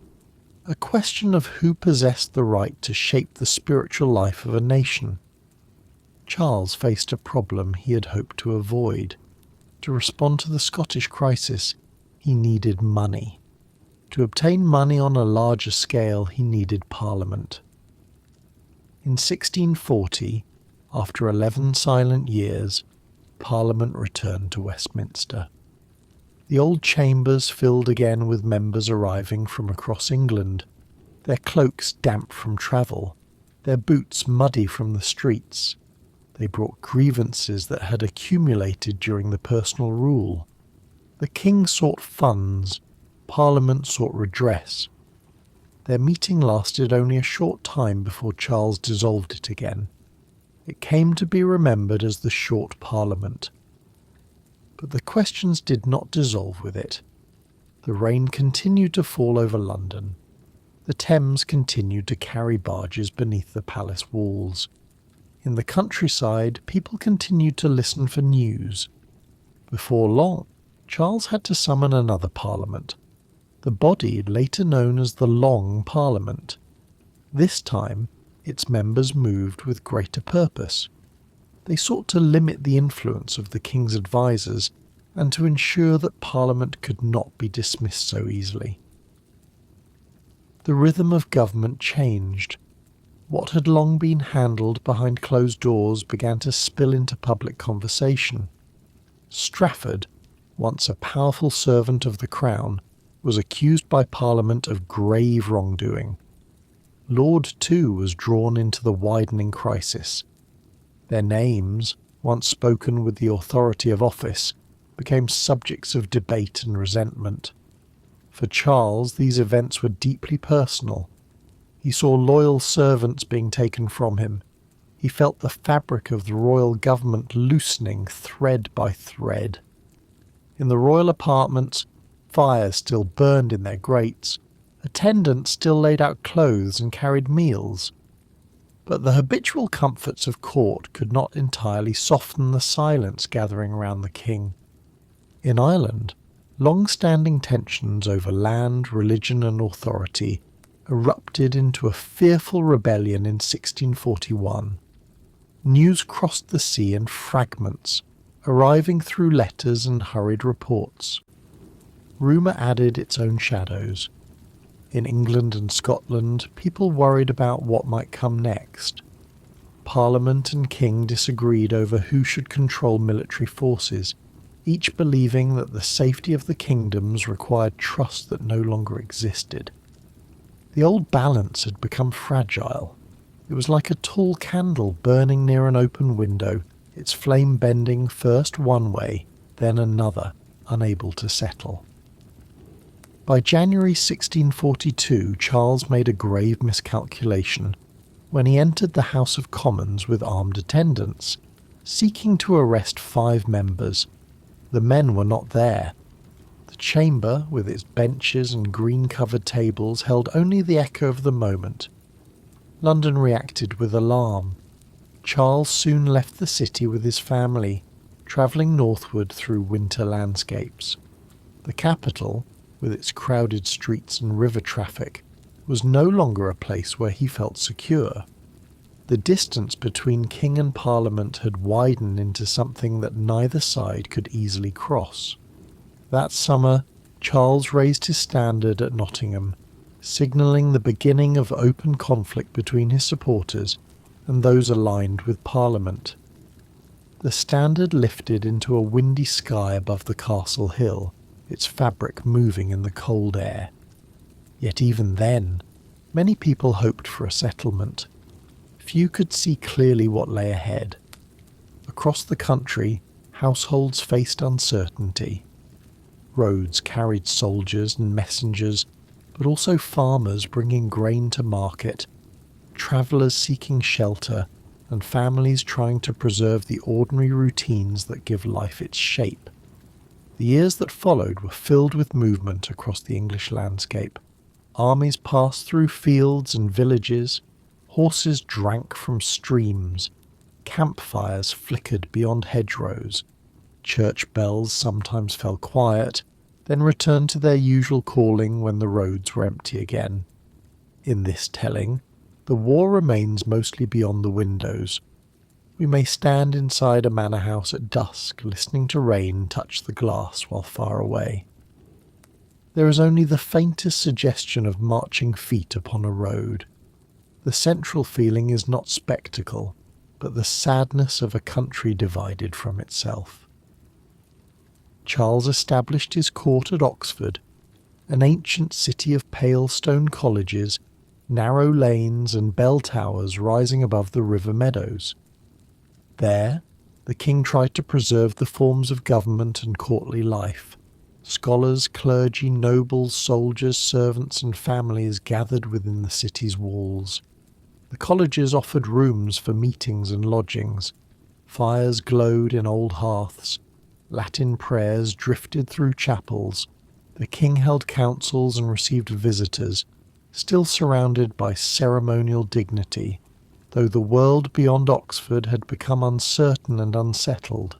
S1: a question of who possessed the right to shape the spiritual life of a nation. Charles faced a problem he had hoped to avoid. To respond to the Scottish crisis, he needed money. To obtain money on a larger scale, he needed Parliament. In 1640, after 11 silent years, Parliament returned to Westminster. The old chambers filled again with members arriving from across England, their cloaks damp from travel, their boots muddy from the streets. They brought grievances that had accumulated during the personal rule. The king sought funds, Parliament sought redress. Their meeting lasted only a short time before Charles dissolved it again. It came to be remembered as the Short Parliament. But the questions did not dissolve with it. The rain continued to fall over London. The Thames continued to carry barges beneath the palace walls. In the countryside, people continued to listen for news. Before long, Charles had to summon another parliament, the body later known as the Long Parliament. This time, its members moved with greater purpose. They sought to limit the influence of the king's advisers and to ensure that Parliament could not be dismissed so easily. The rhythm of government changed. What had long been handled behind closed doors began to spill into public conversation. Strafford, once a powerful servant of the Crown, was accused by Parliament of grave wrongdoing. Laud, too, was drawn into the widening crisis. Their names, once spoken with the authority of office, became subjects of debate and resentment. For Charles, these events were deeply personal. He saw loyal servants being taken from him. He felt the fabric of the royal government loosening thread by thread. In the royal apartments, fires still burned in their grates. Attendants still laid out clothes and carried meals. But the habitual comforts of court could not entirely soften the silence gathering around the king. In Ireland, long-standing tensions over land, religion and authority erupted into a fearful rebellion in 1641. News crossed the sea in fragments, arriving through letters and hurried reports. Rumour added its own shadows. In England and Scotland, people worried about what might come next. Parliament and king disagreed over who should control military forces, each believing that the safety of the kingdoms required trust that no longer existed. The old balance had become fragile. It was like a tall candle burning near an open window, its flame bending first one way, then another, unable to settle. By January 1642, Charles made a grave miscalculation when he entered the House of Commons with armed attendants, seeking to arrest 5 members. The men were not there. The chamber, with its benches and green-covered tables, held only the echo of the moment. London reacted with alarm. Charles soon left the city with his family, travelling northward through winter landscapes. The capital, with its crowded streets and river traffic, was no longer a place where he felt secure. The distance between king and parliament had widened into something that neither side could easily cross. That summer, Charles raised his standard at Nottingham, signalling the beginning of open conflict between his supporters and those aligned with Parliament. The standard lifted into a windy sky above the castle hill, its fabric moving in the cold air. Yet even then, many people hoped for a settlement. Few could see clearly what lay ahead. Across the country, households faced uncertainty. Roads carried soldiers and messengers, but also farmers bringing grain to market, travellers seeking shelter, and families trying to preserve the ordinary routines that give life its shape. The years that followed were filled with movement across the English landscape. Armies passed through fields and villages, horses drank from streams, campfires flickered beyond hedgerows, church bells sometimes fell quiet, then returned to their usual calling when the roads were empty again. In this telling, the war remains mostly beyond the windows. We may stand inside a manor house at dusk, listening to rain touch the glass while far away. There is only the faintest suggestion of marching feet upon a road. The central feeling is not spectacle, but the sadness of a country divided from itself. Charles established his court at Oxford, an ancient city of pale stone colleges, narrow lanes and bell towers rising above the river meadows. There, the king tried to preserve the forms of government and courtly life. Scholars, clergy, nobles, soldiers, servants and families gathered within the city's walls. The colleges offered rooms for meetings and lodgings. Fires glowed in old hearths. Latin prayers drifted through chapels. The king held councils and received visitors, still surrounded by ceremonial dignity, though the world beyond Oxford had become uncertain and unsettled.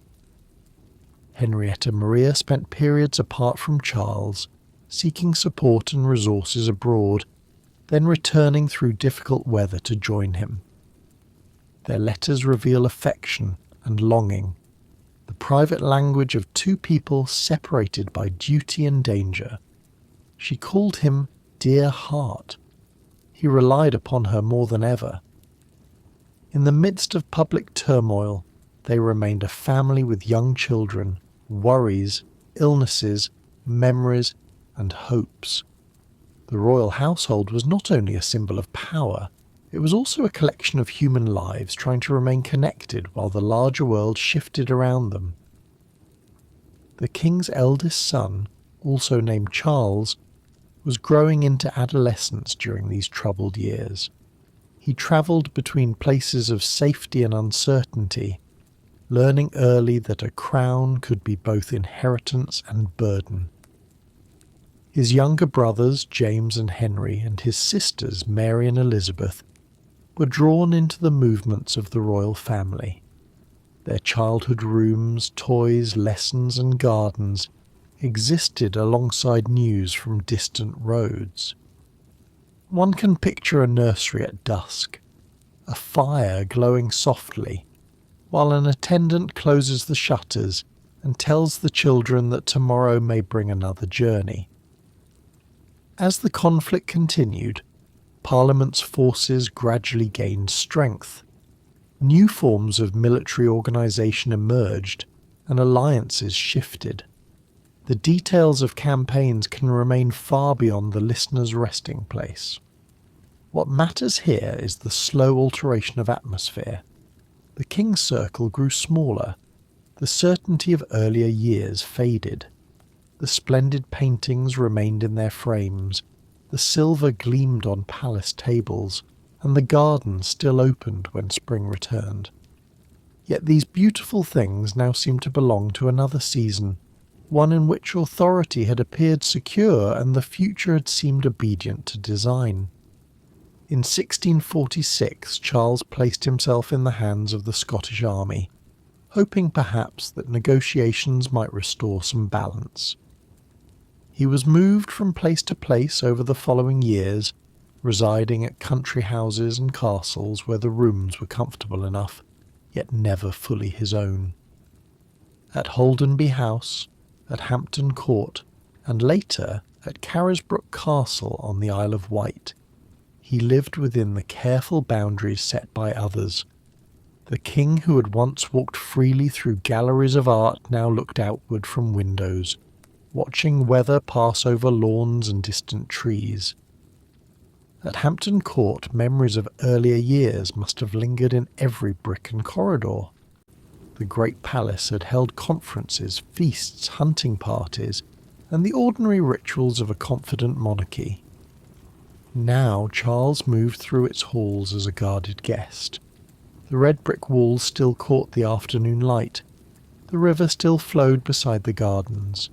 S1: Henrietta Maria spent periods apart from Charles, seeking support and resources abroad, then returning through difficult weather to join him. Their letters reveal affection and longing, the private language of two people separated by duty and danger. She called him dear heart. He relied upon her more than ever. In the midst of public turmoil, they remained a family with young children, worries, illnesses, memories, and hopes. The royal household was not only a symbol of power, it was also a collection of human lives trying to remain connected while the larger world shifted around them. The king's eldest son, also named Charles, was growing into adolescence during these troubled years. He travelled between places of safety and uncertainty, learning early that a crown could be both inheritance and burden. His younger brothers, James and Henry, and his sisters, Mary and Elizabeth, were drawn into the movements of the royal family. Their childhood rooms, toys, lessons and gardens existed alongside news from distant roads. One can picture a nursery at dusk, a fire glowing softly, while an attendant closes the shutters and tells the children that tomorrow may bring another journey. As the conflict continued, Parliament's forces gradually gained strength. New forms of military organisation emerged, and alliances shifted. The details of campaigns can remain far beyond the listener's resting place. What matters here is the slow alteration of atmosphere. The king's circle grew smaller. The certainty of earlier years faded. The splendid paintings remained in their frames. The silver gleamed on palace tables, and the garden still opened when spring returned. Yet these beautiful things now seemed to belong to another season, one in which authority had appeared secure and the future had seemed obedient to design. In 1646, Charles placed himself in the hands of the Scottish army, hoping perhaps that negotiations might restore some balance. He was moved from place to place over the following years, residing at country houses and castles where the rooms were comfortable enough, yet never fully his own. At Holdenby House, at Hampton Court, and later at Carisbrooke Castle on the Isle of Wight, he lived within the careful boundaries set by others. The king who had once walked freely through galleries of art now looked outward from windows, watching weather pass over lawns and distant trees. At Hampton Court, memories of earlier years must have lingered in every brick and corridor. The great palace had held conferences, feasts, hunting parties, and the ordinary rituals of a confident monarchy. Now Charles moved through its halls as a guarded guest. The red brick walls still caught the afternoon light. The river still flowed beside the gardens.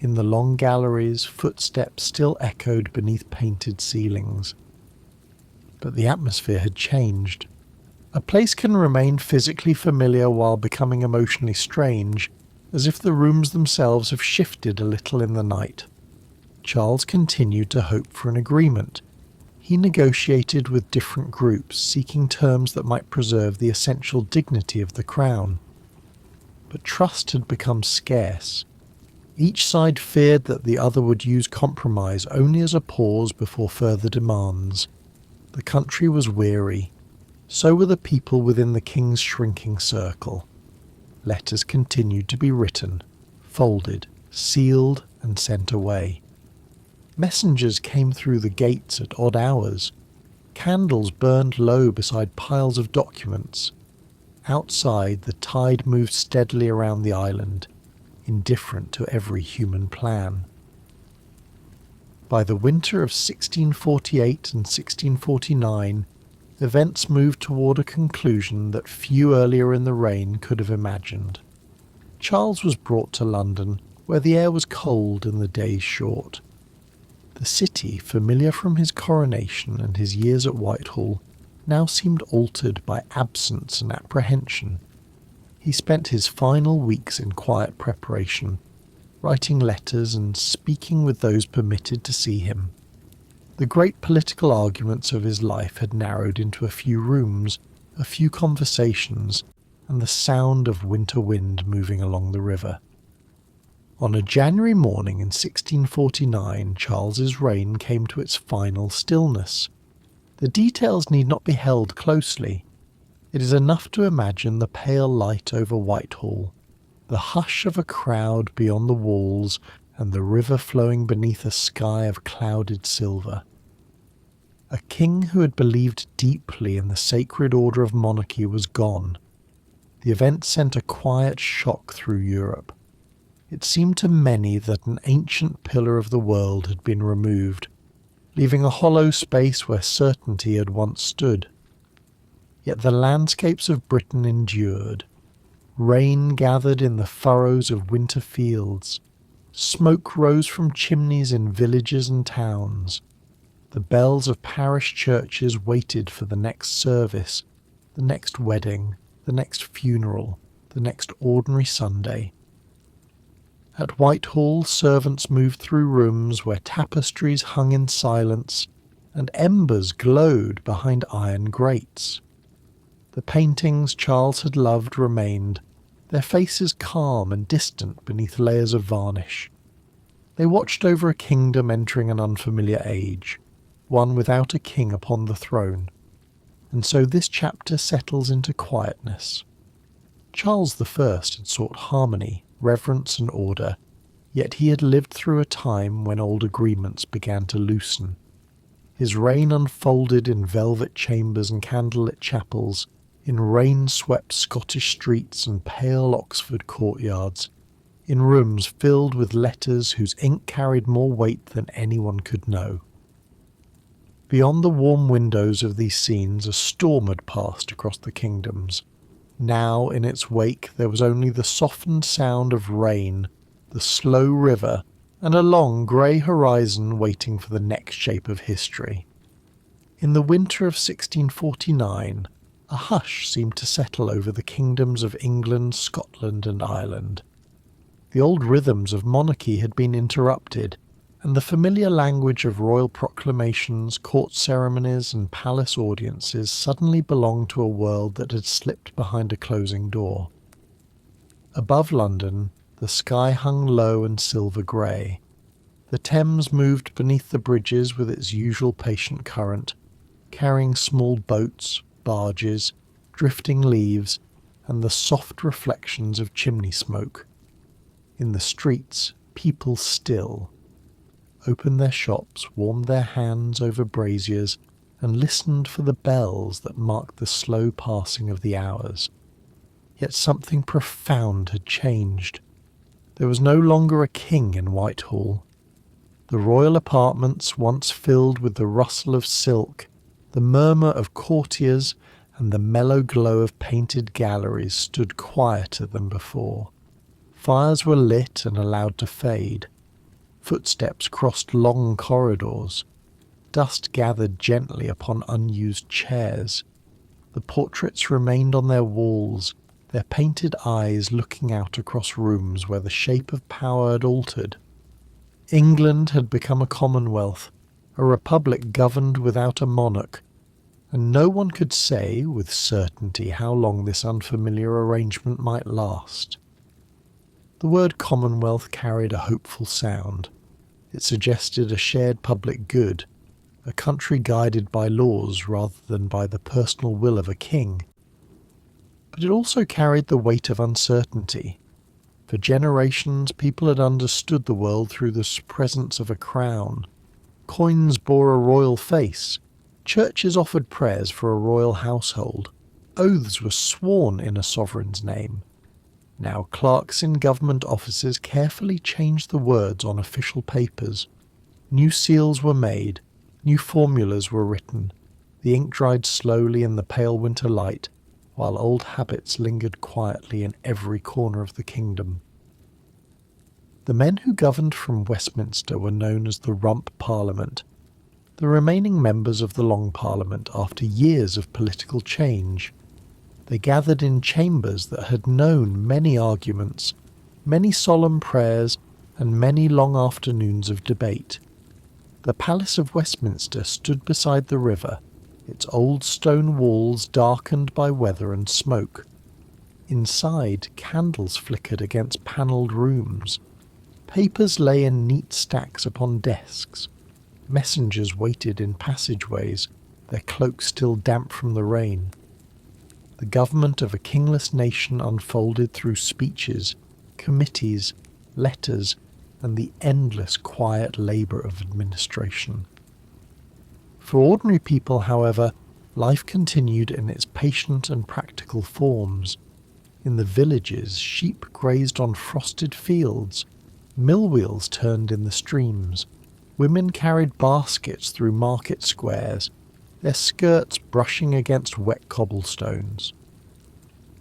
S1: In the long galleries, footsteps still echoed beneath painted ceilings. But the atmosphere had changed. A place can remain physically familiar while becoming emotionally strange, as if the rooms themselves have shifted a little in the night. Charles continued to hope for an agreement. He negotiated with different groups, seeking terms that might preserve the essential dignity of the crown. But trust had become scarce. Each side feared that the other would use compromise only as a pause before further demands. The country was weary. So were the people within the king's shrinking circle. Letters continued to be written, folded, sealed, and sent away. Messengers came through the gates at odd hours. Candles burned low beside piles of documents. Outside, the tide moved steadily around the island, indifferent to every human plan. By the winter of 1648 and 1649, events moved toward a conclusion that few earlier in the reign could have imagined. Charles was brought to London, where the air was cold and the days short. The city, familiar from his coronation and his years at Whitehall, now seemed altered by absence and apprehension. He spent his final weeks in quiet preparation, writing letters and speaking with those permitted to see him. The great political arguments of his life had narrowed into a few rooms, a few conversations, and the sound of winter wind moving along the river. On a January morning in 1649, Charles's reign came to its final stillness. The details need not be held closely. It is enough to imagine the pale light over Whitehall, the hush of a crowd beyond the walls, and the river flowing beneath a sky of clouded silver. A king who had believed deeply in the sacred order of monarchy was gone. The event sent a quiet shock through Europe. It seemed to many that an ancient pillar of the world had been removed, leaving a hollow space where certainty had once stood. Yet the landscapes of Britain endured. Rain gathered in the furrows of winter fields. Smoke rose from chimneys in villages and towns. The bells of parish churches waited for the next service, the next wedding, the next funeral, the next ordinary Sunday. At Whitehall, servants moved through rooms where tapestries hung in silence and embers glowed behind iron grates. The paintings Charles had loved remained, their faces calm and distant beneath layers of varnish. They watched over a kingdom entering an unfamiliar age, one without a king upon the throne. And so this chapter settles into quietness. Charles I had sought harmony, reverence and order, yet he had lived through a time when old agreements began to loosen. His reign unfolded in velvet chambers and candlelit chapels, in rain-swept Scottish streets and pale Oxford courtyards, in rooms filled with letters whose ink carried more weight than anyone could know. Beyond the warm windows of these scenes a storm had passed across the kingdoms. Now in its wake there was only the softened sound of rain, the slow river, and a long grey horizon waiting for the next shape of history. In the winter of 1649, a hush seemed to settle over the kingdoms of England, Scotland and Ireland. The old rhythms of monarchy had been interrupted, and the familiar language of royal proclamations, court ceremonies and palace audiences suddenly belonged to a world that had slipped behind a closing door. Above London, the sky hung low and silver-grey. The Thames moved beneath the bridges with its usual patient current, carrying small boats, barges, drifting leaves, and the soft reflections of chimney smoke. In the streets, people still opened their shops, warmed their hands over braziers, and listened for the bells that marked the slow passing of the hours. Yet something profound had changed. There was no longer a king in Whitehall. The royal apartments, once filled with the rustle of silk, the murmur of courtiers, and the mellow glow of painted galleries, stood quieter than before. Fires were lit and allowed to fade. Footsteps crossed long corridors. Dust gathered gently upon unused chairs. The portraits remained on their walls, their painted eyes looking out across rooms where the shape of power had altered. England had become a commonwealth, a republic governed without a monarch, and no one could say with certainty how long this unfamiliar arrangement might last. The word Commonwealth carried a hopeful sound. It suggested a shared public good, a country guided by laws rather than by the personal will of a king. But it also carried the weight of uncertainty. For generations, people had understood the world through the presence of a crown. Coins bore a royal face. Churches offered prayers for a royal household. Oaths were sworn in a sovereign's name. Now clerks in government offices carefully changed the words on official papers. New seals were made, new formulas were written, The ink dried slowly in the pale winter light, while old habits lingered quietly in every corner of the kingdom. The men who governed from Westminster were known as the Rump Parliament, the remaining members of the Long Parliament after years of political change. They gathered in chambers that had known many arguments, many solemn prayers, and many long afternoons of debate. The Palace of Westminster stood beside the river, its old stone walls darkened by weather and smoke. Inside, candles flickered against panelled rooms. Papers lay in neat stacks upon desks. Messengers waited in passageways, their cloaks still damp from the rain. The government of a kingless nation unfolded through speeches, committees, letters, and the endless quiet labour of administration. For ordinary people, however, life continued in its patient and practical forms. In the villages, sheep grazed on frosted fields, mill wheels turned in the streams, women carried baskets through market squares, their skirts brushing against wet cobblestones.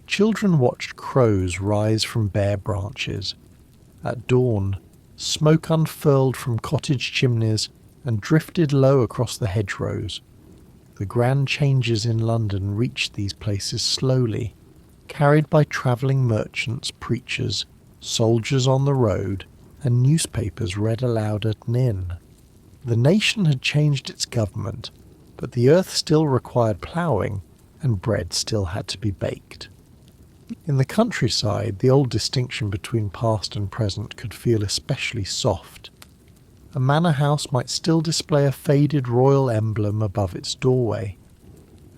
S1: Children watched crows rise from bare branches. At dawn, smoke unfurled from cottage chimneys and drifted low across the hedgerows. The grand changes in London reached these places slowly, carried by travelling merchants, preachers, soldiers on the road, and newspapers read aloud at an inn. The nation had changed its government, but the earth still required ploughing, and bread still had to be baked. In the countryside, the old distinction between past and present could feel especially soft. A manor house might still display a faded royal emblem above its doorway.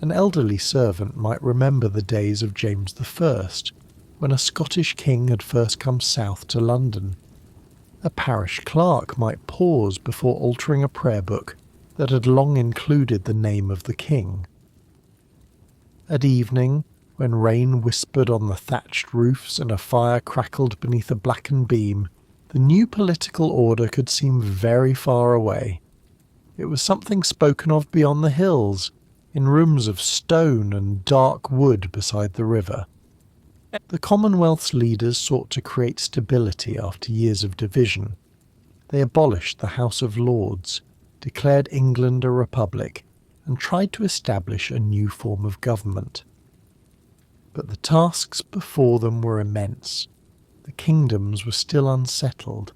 S1: An elderly servant might remember the days of James I, when a Scottish king had first come south to London. A parish clerk might pause before altering a prayer book that had long included the name of the king. At evening, when rain whispered on the thatched roofs and a fire crackled beneath a blackened beam, the new political order could seem very far away. It was something spoken of beyond the hills, in rooms of stone and dark wood beside the river. The Commonwealth's leaders sought to create stability after years of division. They abolished the House of Lords, declared England a republic, and tried to establish a new form of government. But the tasks before them were immense. The kingdoms were still unsettled.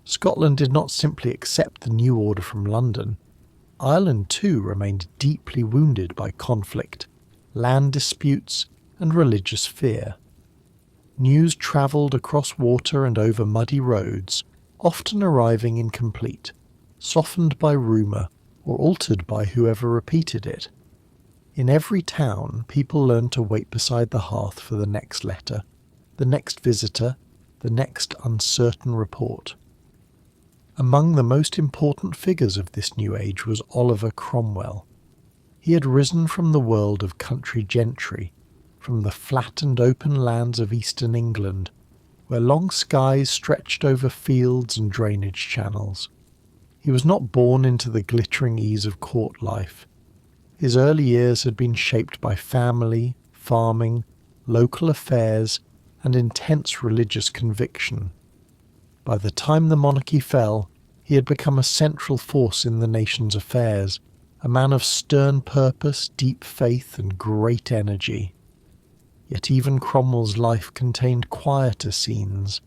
S1: Scotland did not simply accept the new order from London. Ireland too remained deeply wounded by conflict, land disputes, and religious fear. News travelled across water and over muddy roads, often arriving incomplete, softened by rumour or altered by whoever repeated it. In every town, people learned to wait beside the hearth for the next letter, the next visitor, the next uncertain report. Among the most important figures of this new age was Oliver Cromwell. He had risen from the world of country gentry, from the flat and open lands of eastern England, where long skies stretched over fields and drainage channels. He was not born into the glittering ease of court life. His early years had been shaped by family, farming, local affairs, and intense religious conviction. By the time the monarchy fell, he had become a central force in the nation's affairs, a man of stern purpose, deep faith, and great energy. Yet even Cromwell's life contained quieter scenes,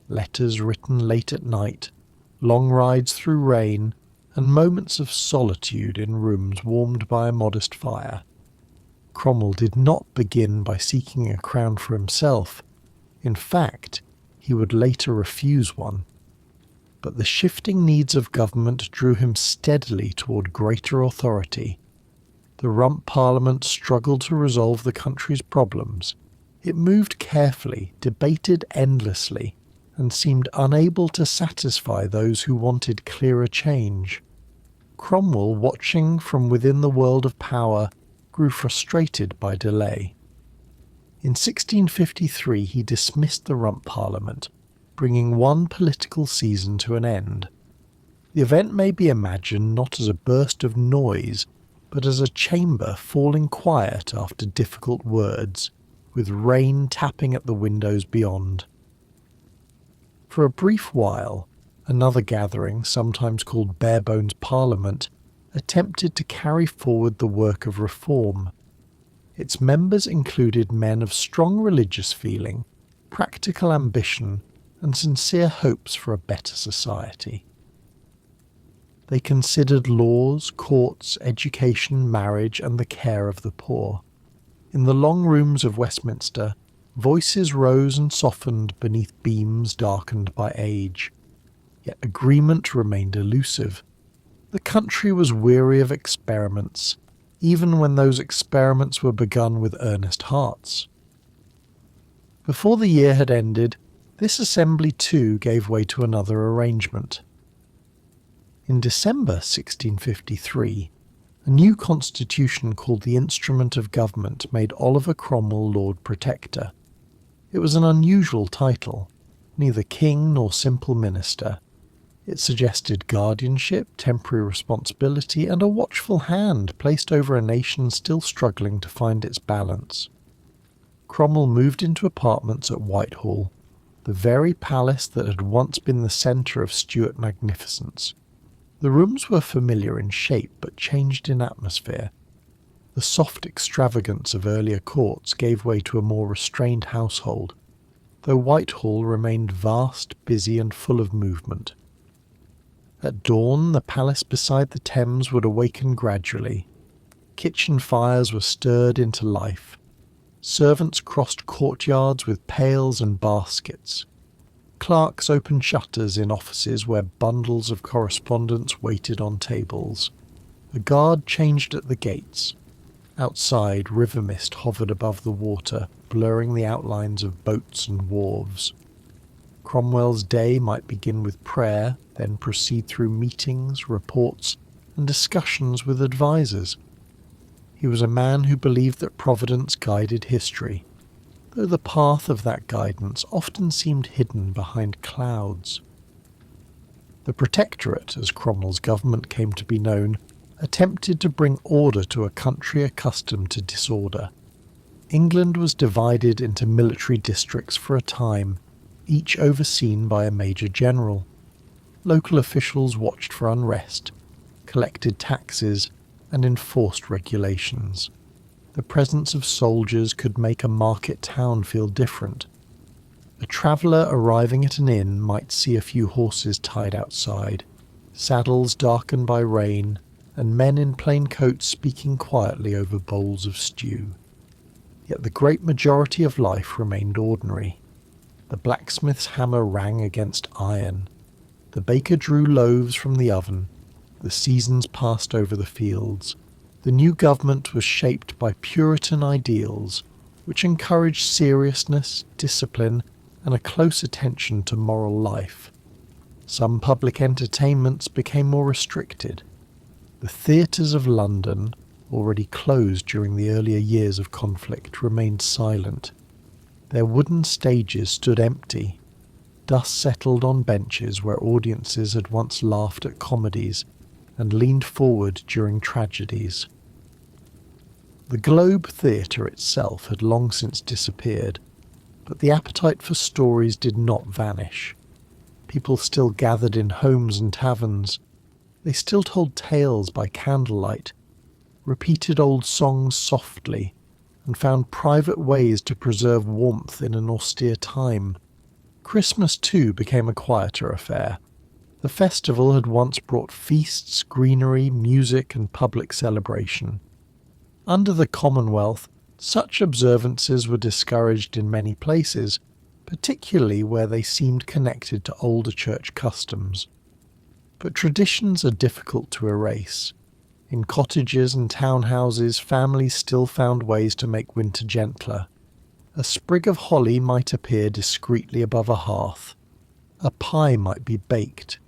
S1: letters written late at night, long rides through rain, and moments of solitude in rooms warmed by a modest fire. Cromwell did not begin by seeking a crown for himself. In fact, he would later refuse one. But the shifting needs of government drew him steadily toward greater authority. The Rump Parliament struggled to resolve the country's problems. It moved carefully, debated endlessly, and seemed unable to satisfy those who wanted clearer change. Cromwell, watching from within the world of power, grew frustrated by delay. In 1653 he dismissed the Rump Parliament, bringing one political season to an end. The event may be imagined not as a burst of noise, but as a chamber falling quiet after difficult words, with rain tapping at the windows beyond. For a brief while, another gathering, sometimes called Barebones Parliament, attempted to carry forward the work of reform. Its members included men of strong religious feeling, practical ambition, and sincere hopes for a better society. They considered laws, courts, education, marriage, and the care of the poor. In the long rooms of Westminster, voices rose and softened beneath beams darkened by age. Yet agreement remained elusive. The country was weary of experiments, even when those experiments were begun with earnest hearts. Before the year had ended, this assembly too gave way to another arrangement. In December 1653, a new constitution called the Instrument of Government made Oliver Cromwell Lord Protector. It was an unusual title, neither king nor simple minister. It suggested guardianship, temporary responsibility, and a watchful hand placed over a nation still struggling to find its balance. Cromwell moved into apartments at Whitehall, the very palace that had once been the centre of Stuart magnificence. The rooms were familiar in shape but changed in atmosphere. The soft extravagance of earlier courts gave way to a more restrained household, though Whitehall remained vast, busy, and full of movement. At dawn, the palace beside the Thames would awaken gradually. Kitchen fires were stirred into life. Servants crossed courtyards with pails and baskets. Clerks opened shutters in offices where bundles of correspondence waited on tables. A guard changed at the gates. Outside, river mist hovered above the water, blurring the outlines of boats and wharves. Cromwell's day might begin with prayer, then proceed through meetings, reports, and discussions with advisers. He was a man who believed that Providence guided history, though the path of that guidance often seemed hidden behind clouds. The Protectorate, as Cromwell's government came to be known, attempted to bring order to a country accustomed to disorder. England was divided into military districts for a time, each overseen by a major general. Local officials watched for unrest, collected taxes, and enforced regulations. The presence of soldiers could make a market town feel different. A traveller arriving at an inn might see a few horses tied outside, saddles darkened by rain, and men in plain coats speaking quietly over bowls of stew. Yet the great majority of life remained ordinary. The blacksmith's hammer rang against iron. The baker drew loaves from the oven. The seasons passed over the fields. The new government was shaped by Puritan ideals, which encouraged seriousness, discipline, and a close attention to moral life. Some public entertainments became more restricted. The theatres of London, already closed during the earlier years of conflict, remained silent. Their wooden stages stood empty. Dust settled on benches where audiences had once laughed at comedies and leaned forward during tragedies. The Globe Theatre itself had long since disappeared, but the appetite for stories did not vanish. People still gathered in homes and taverns. They still told tales by candlelight, repeated old songs softly, and found private ways to preserve warmth in an austere time. Christmas, too, became a quieter affair. The festival had once brought feasts, greenery, music, and public celebration. Under the Commonwealth, such observances were discouraged in many places, particularly where they seemed connected to older church customs. But traditions are difficult to erase. In cottages and townhouses, families still found ways to make winter gentler. A sprig of holly might appear discreetly above a hearth. A pie might be baked.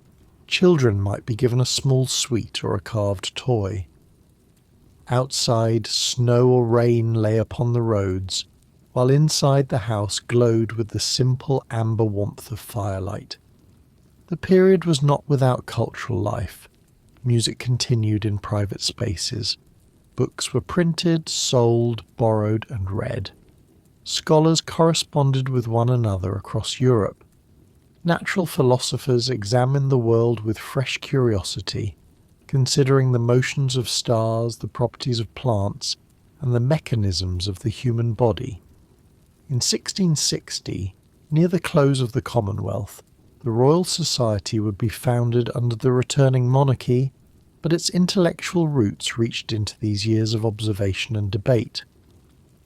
S1: Children might be given a small sweet or a carved toy. Outside, snow or rain lay upon the roads, while inside the house glowed with the simple amber warmth of firelight. The period was not without cultural life. Music continued in private spaces. Books were printed, sold, borrowed, and read. Scholars corresponded with one another across Europe. Natural philosophers examined the world with fresh curiosity, considering the motions of stars, the properties of plants, and the mechanisms of the human body. In 1660, near the close of the Commonwealth, the Royal Society would be founded under the returning monarchy, but its intellectual roots reached into these years of observation and debate.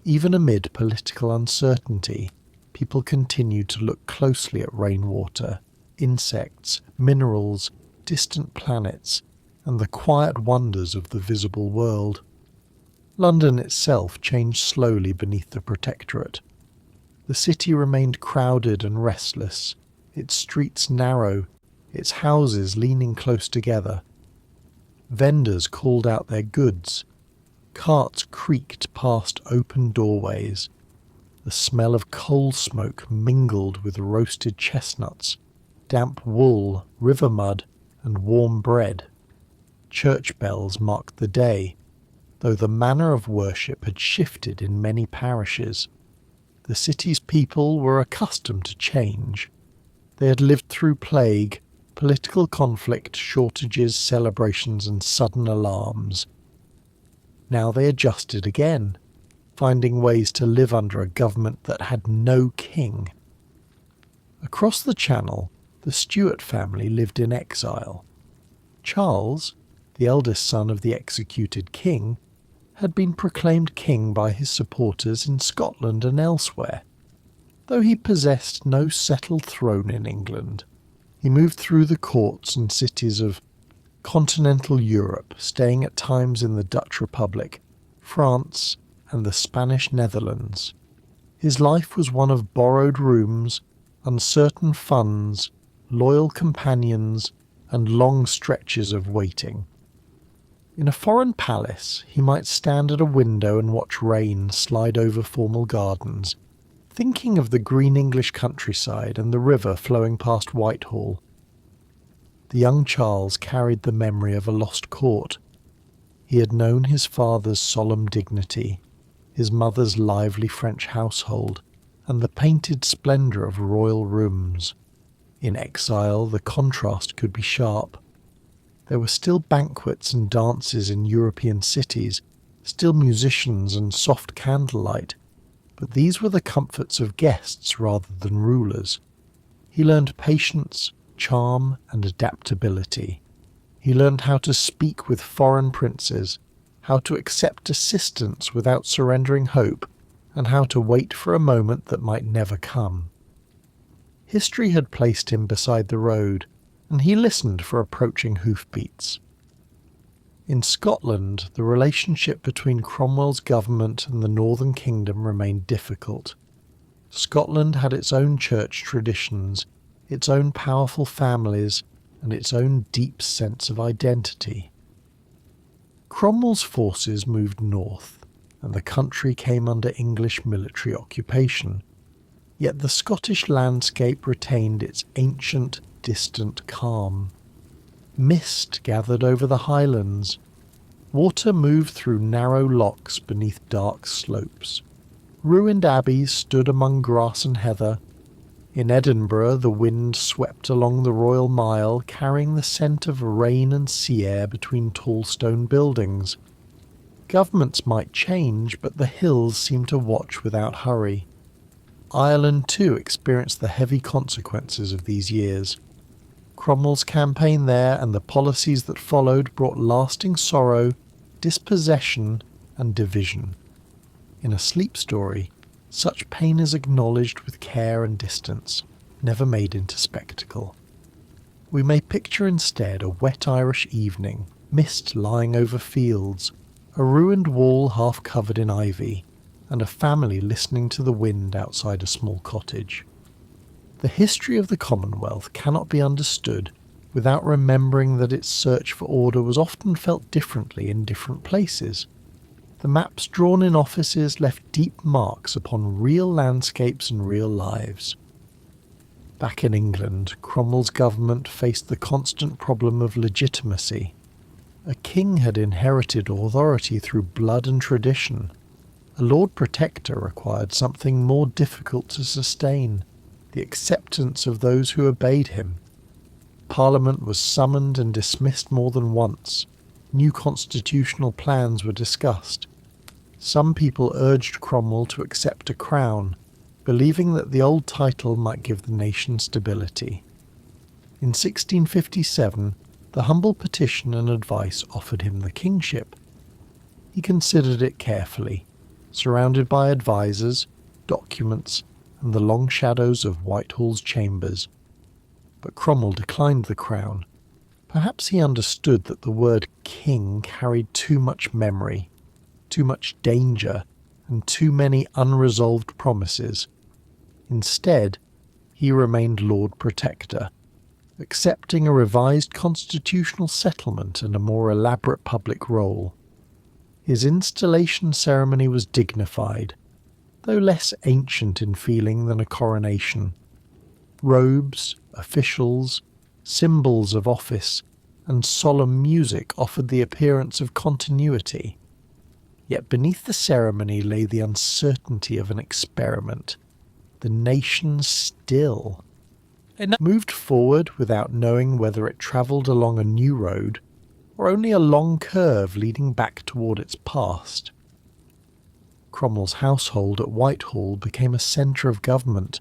S1: Even amid political uncertainty, people continued to look closely at rainwater, insects, minerals, distant planets, and the quiet wonders of the visible world. London itself changed slowly beneath the Protectorate. The city remained crowded and restless, its streets narrow, its houses leaning close together. Vendors called out their goods. Carts creaked past open doorways. The smell of coal smoke mingled with roasted chestnuts, damp wool, river mud, and warm bread. Church bells marked the day, though the manner of worship had shifted in many parishes. The city's people were accustomed to change. They had lived through plague, political conflict, shortages, celebrations, and sudden alarms. Now they adjusted again, finding ways to live under a government that had no king. Across the Channel, the Stuart family lived in exile. Charles, the eldest son of the executed king, had been proclaimed king by his supporters in Scotland and elsewhere. Though he possessed no settled throne in England, he moved through the courts and cities of continental Europe, staying at times in the Dutch Republic, France, and the Spanish Netherlands. His life was one of borrowed rooms, uncertain funds, loyal companions, and long stretches of waiting. In a foreign palace, he might stand at a window and watch rain slide over formal gardens, thinking of the green English countryside and the river flowing past Whitehall. The young Charles carried the memory of a lost court. He had known his father's solemn dignity, his mother's lively French household, and the painted splendour of royal rooms. In exile, the contrast could be sharp. There were still banquets and dances in European cities, still musicians and soft candlelight, but these were the comforts of guests rather than rulers. He learned patience, charm, and adaptability. He learned how to speak with foreign princes, how to accept assistance without surrendering hope, and how to wait for a moment that might never come. History had placed him beside the road, and he listened for approaching hoofbeats. In Scotland, the relationship between Cromwell's government and the Northern Kingdom remained difficult. Scotland had its own church traditions, its own powerful families, and its own deep sense of identity. Cromwell's forces moved north, and the country came under English military occupation. Yet the Scottish landscape retained its ancient, distant calm. Mist gathered over the highlands. Water moved through narrow lochs beneath dark slopes. Ruined abbeys stood among grass and heather. In Edinburgh the wind swept along the Royal Mile, carrying the scent of rain and sea air between tall stone buildings. Governments might change, but the hills seemed to watch without hurry. Ireland too experienced the heavy consequences of these years. Cromwell's campaign there and the policies that followed brought lasting sorrow, dispossession, and division. In a sleep story, such pain is acknowledged with care and distance, never made into spectacle. We may picture instead a wet Irish evening, mist lying over fields, a ruined wall half covered in ivy, and a family listening to the wind outside a small cottage. The history of the Commonwealth cannot be understood without remembering that its search for order was often felt differently in different places. The maps drawn in offices left deep marks upon real landscapes and real lives. Back in England, Cromwell's government faced the constant problem of legitimacy. A king had inherited authority through blood and tradition. A Lord Protector required something more difficult to sustain, the acceptance of those who obeyed him. Parliament was summoned and dismissed more than once. New constitutional plans were discussed. Some people urged Cromwell to accept a crown, believing that the old title might give the nation stability. In 1657, the humble petition and advice offered him the kingship. He considered it carefully, surrounded by advisers, documents, and the long shadows of Whitehall's chambers. But Cromwell declined the crown. Perhaps he understood that the word king carried too much memory, too much danger, and too many unresolved promises. Instead, he remained Lord Protector, accepting a revised constitutional settlement and a more elaborate public role. His installation ceremony was dignified, though less ancient in feeling than a coronation. Robes, officials, symbols of office, and solemn music offered the appearance of continuity. Yet beneath the ceremony lay the uncertainty of an experiment. The nation still moved forward without knowing whether it travelled along a new road or only a long curve leading back toward its past. Cromwell's household at Whitehall became a centre of government,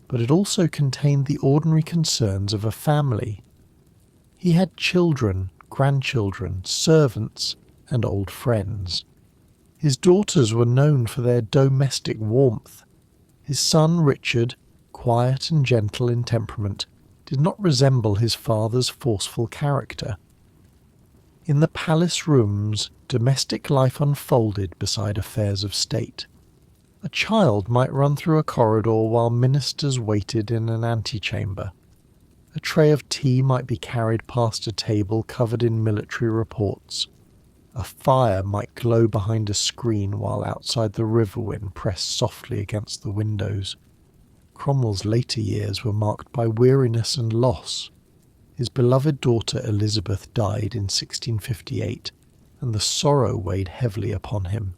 S1: but it also contained the ordinary concerns of a family. He had children, grandchildren, servants, and old friends. His daughters were known for their domestic warmth. His son Richard, quiet and gentle in temperament, did not resemble his father's forceful character. In the palace rooms, domestic life unfolded beside affairs of state. A child might run through a corridor while ministers waited in an antechamber. A tray of tea might be carried past a table covered in military reports. A fire might glow behind a screen while outside the river wind pressed softly against the windows. Cromwell's later years were marked by weariness and loss. His beloved daughter Elizabeth died in 1658, and the sorrow weighed heavily upon him.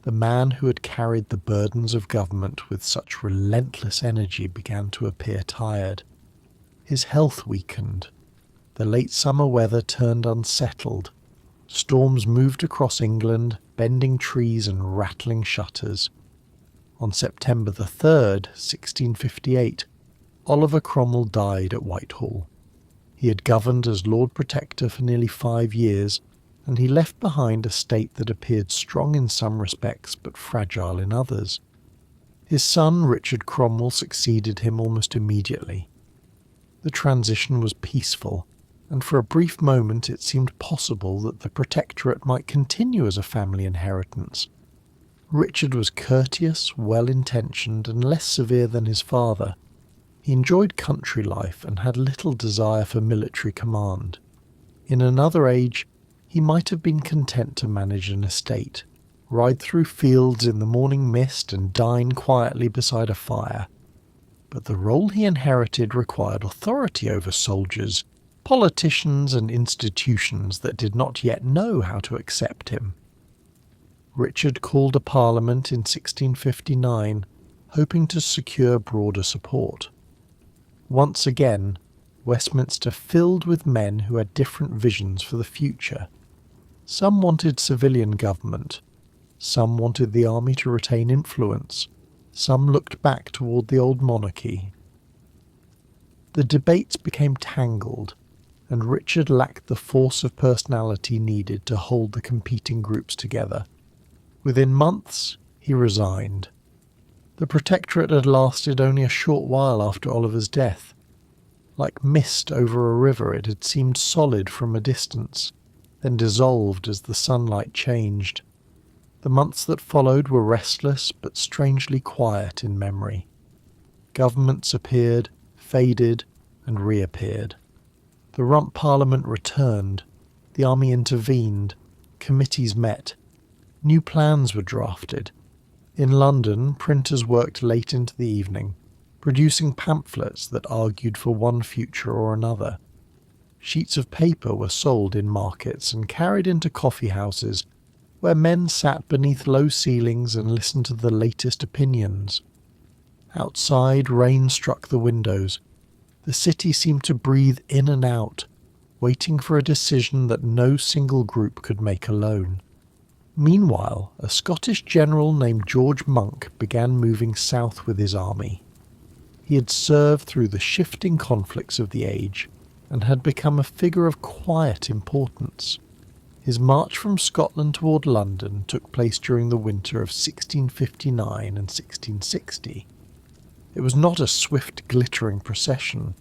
S1: The man who had carried the burdens of government with such relentless energy began to appear tired. His health weakened. The late summer weather turned unsettled. Storms moved across England, bending trees and rattling shutters. On September the 3rd, 1658, Oliver Cromwell died at Whitehall. He had governed as Lord Protector for nearly 5 years, and he left behind a state that appeared strong in some respects but fragile in others. His son Richard Cromwell succeeded him almost immediately. The transition was peaceful, and for a brief moment it seemed possible that the Protectorate might continue as a family inheritance. Richard was courteous, well-intentioned, and less severe than his father. He enjoyed country life and had little desire for military command. In another age, he might have been content to manage an estate, ride through fields in the morning mist and dine quietly beside a fire. But the role he inherited required authority over soldiers, politicians and institutions that did not yet know how to accept him. Richard called a parliament in 1659, hoping to secure broader support. Once again, Westminster filled with men who had different visions for the future. Some wanted civilian government, some wanted the army to retain influence, some looked back toward the old monarchy. The debates became tangled, and Richard lacked the force of personality needed to hold the competing groups together. Within months, he resigned. The Protectorate had lasted only a short while after Oliver's death. Like mist over a river, it had seemed solid from a distance, then dissolved as the sunlight changed. The months that followed were restless but strangely quiet in memory. Governments appeared, faded, and reappeared. The Rump Parliament returned, the army intervened, committees met, new plans were drafted. In London, printers worked late into the evening, producing pamphlets that argued for one future or another. Sheets of paper were sold in markets and carried into coffee houses, where men sat beneath low ceilings and listened to the latest opinions. Outside, rain struck the windows. The city seemed to breathe in and out, waiting for a decision that no single group could make alone. Meanwhile, a Scottish general named George Monk began moving south with his army. He had served through the shifting conflicts of the age and had become a figure of quiet importance. His march from Scotland toward London took place during the winter of 1659 and 1660. It was not a swift, glittering procession.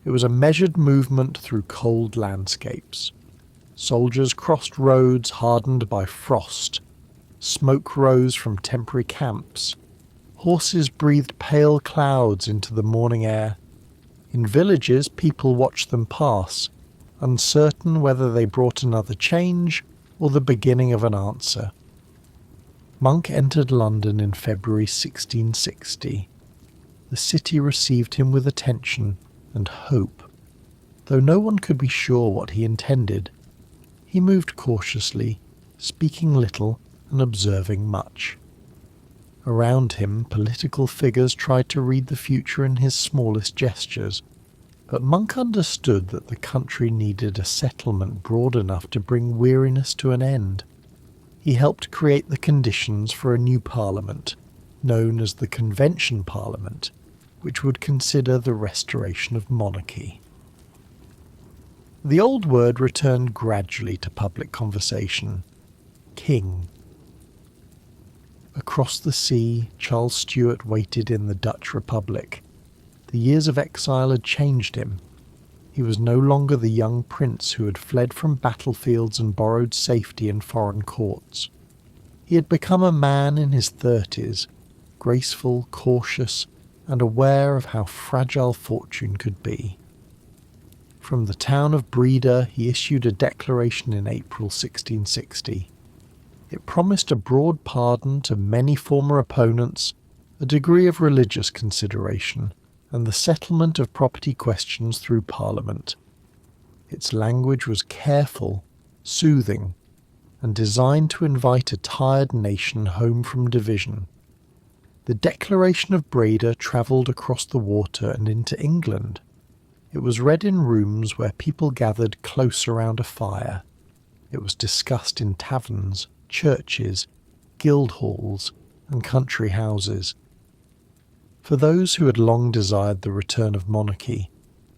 S1: It was a measured movement through cold landscapes. Soldiers crossed roads hardened by frost. Smoke rose from temporary camps. Horses breathed pale clouds into the morning air. In villages, people watched them pass, uncertain whether they brought another change or the beginning of an answer. Monk entered London in February 1660. The city received him with attention and hope. Though no one could be sure what he intended, he moved cautiously, speaking little and observing much. Around him, political figures tried to read the future in his smallest gestures, but Monk understood that the country needed a settlement broad enough to bring weariness to an end. He helped create the conditions for a new parliament, known as the Convention Parliament, which would consider the restoration of monarchy. The old word returned gradually to public conversation: king. Across the sea, Charles Stuart waited in the Dutch Republic. The years of exile had changed him. He was no longer the young prince who had fled from battlefields and borrowed safety in foreign courts. He had become a man in his 30s, graceful, cautious, and aware of how fragile fortune could be. From the town of Breda he issued a declaration in April 1660. It promised a broad pardon to many former opponents, a degree of religious consideration, and the settlement of property questions through Parliament. Its language was careful, soothing, and designed to invite a tired nation home from division. The Declaration of Breda travelled across the water and into England. It was read in rooms where people gathered close around a fire. It was discussed in taverns, churches, guild halls, and country houses. For those who had long desired the return of monarchy,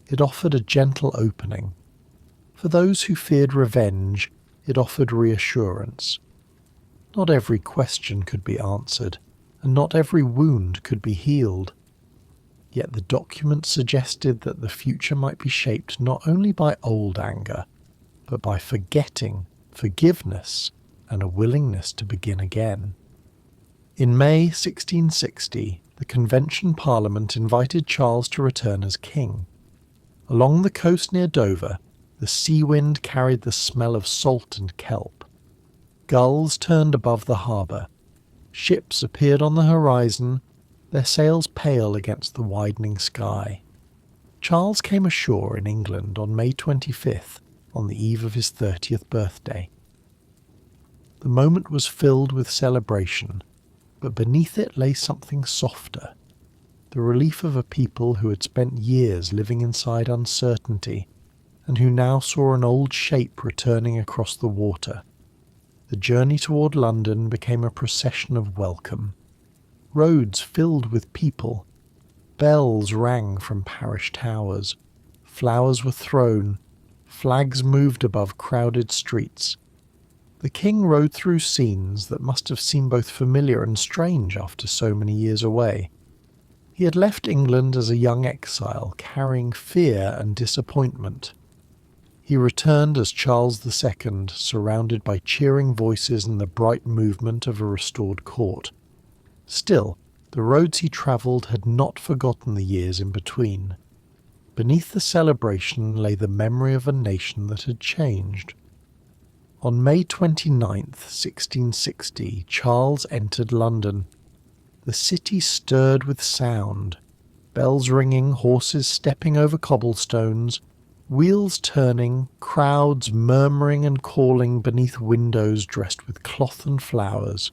S1: it offered a gentle opening. For those who feared revenge, it offered reassurance. Not every question could be answered, and not every wound could be healed. Yet the document suggested that the future might be shaped not only by old anger, but by forgetting, forgiveness, and a willingness to begin again. In May 1660, the Convention Parliament invited Charles to return as king. Along the coast near Dover, the sea wind carried the smell of salt and kelp. Gulls turned above the harbour. Ships appeared on the horizon, their sails pale against the widening sky. Charles came ashore in England on May 25th, on the eve of his 30th birthday. The moment was filled with celebration, but beneath it lay something softer, the relief of a people who had spent years living inside uncertainty, and who now saw an old shape returning across the water. The journey toward London became a procession of welcome. Roads filled with people. Bells rang from parish towers. Flowers were thrown. Flags moved above crowded streets. The king rode through scenes that must have seemed both familiar and strange after so many years away. He had left England as a young exile, carrying fear and disappointment. He returned as Charles II, surrounded by cheering voices and the bright movement of a restored court. Still, the roads he travelled had not forgotten the years in between. Beneath the celebration lay the memory of a nation that had changed. On May 29th, 1660, Charles entered London. The city stirred with sound, bells ringing, horses stepping over cobblestones, Wheels turning, crowds murmuring and calling beneath windows dressed with cloth and flowers.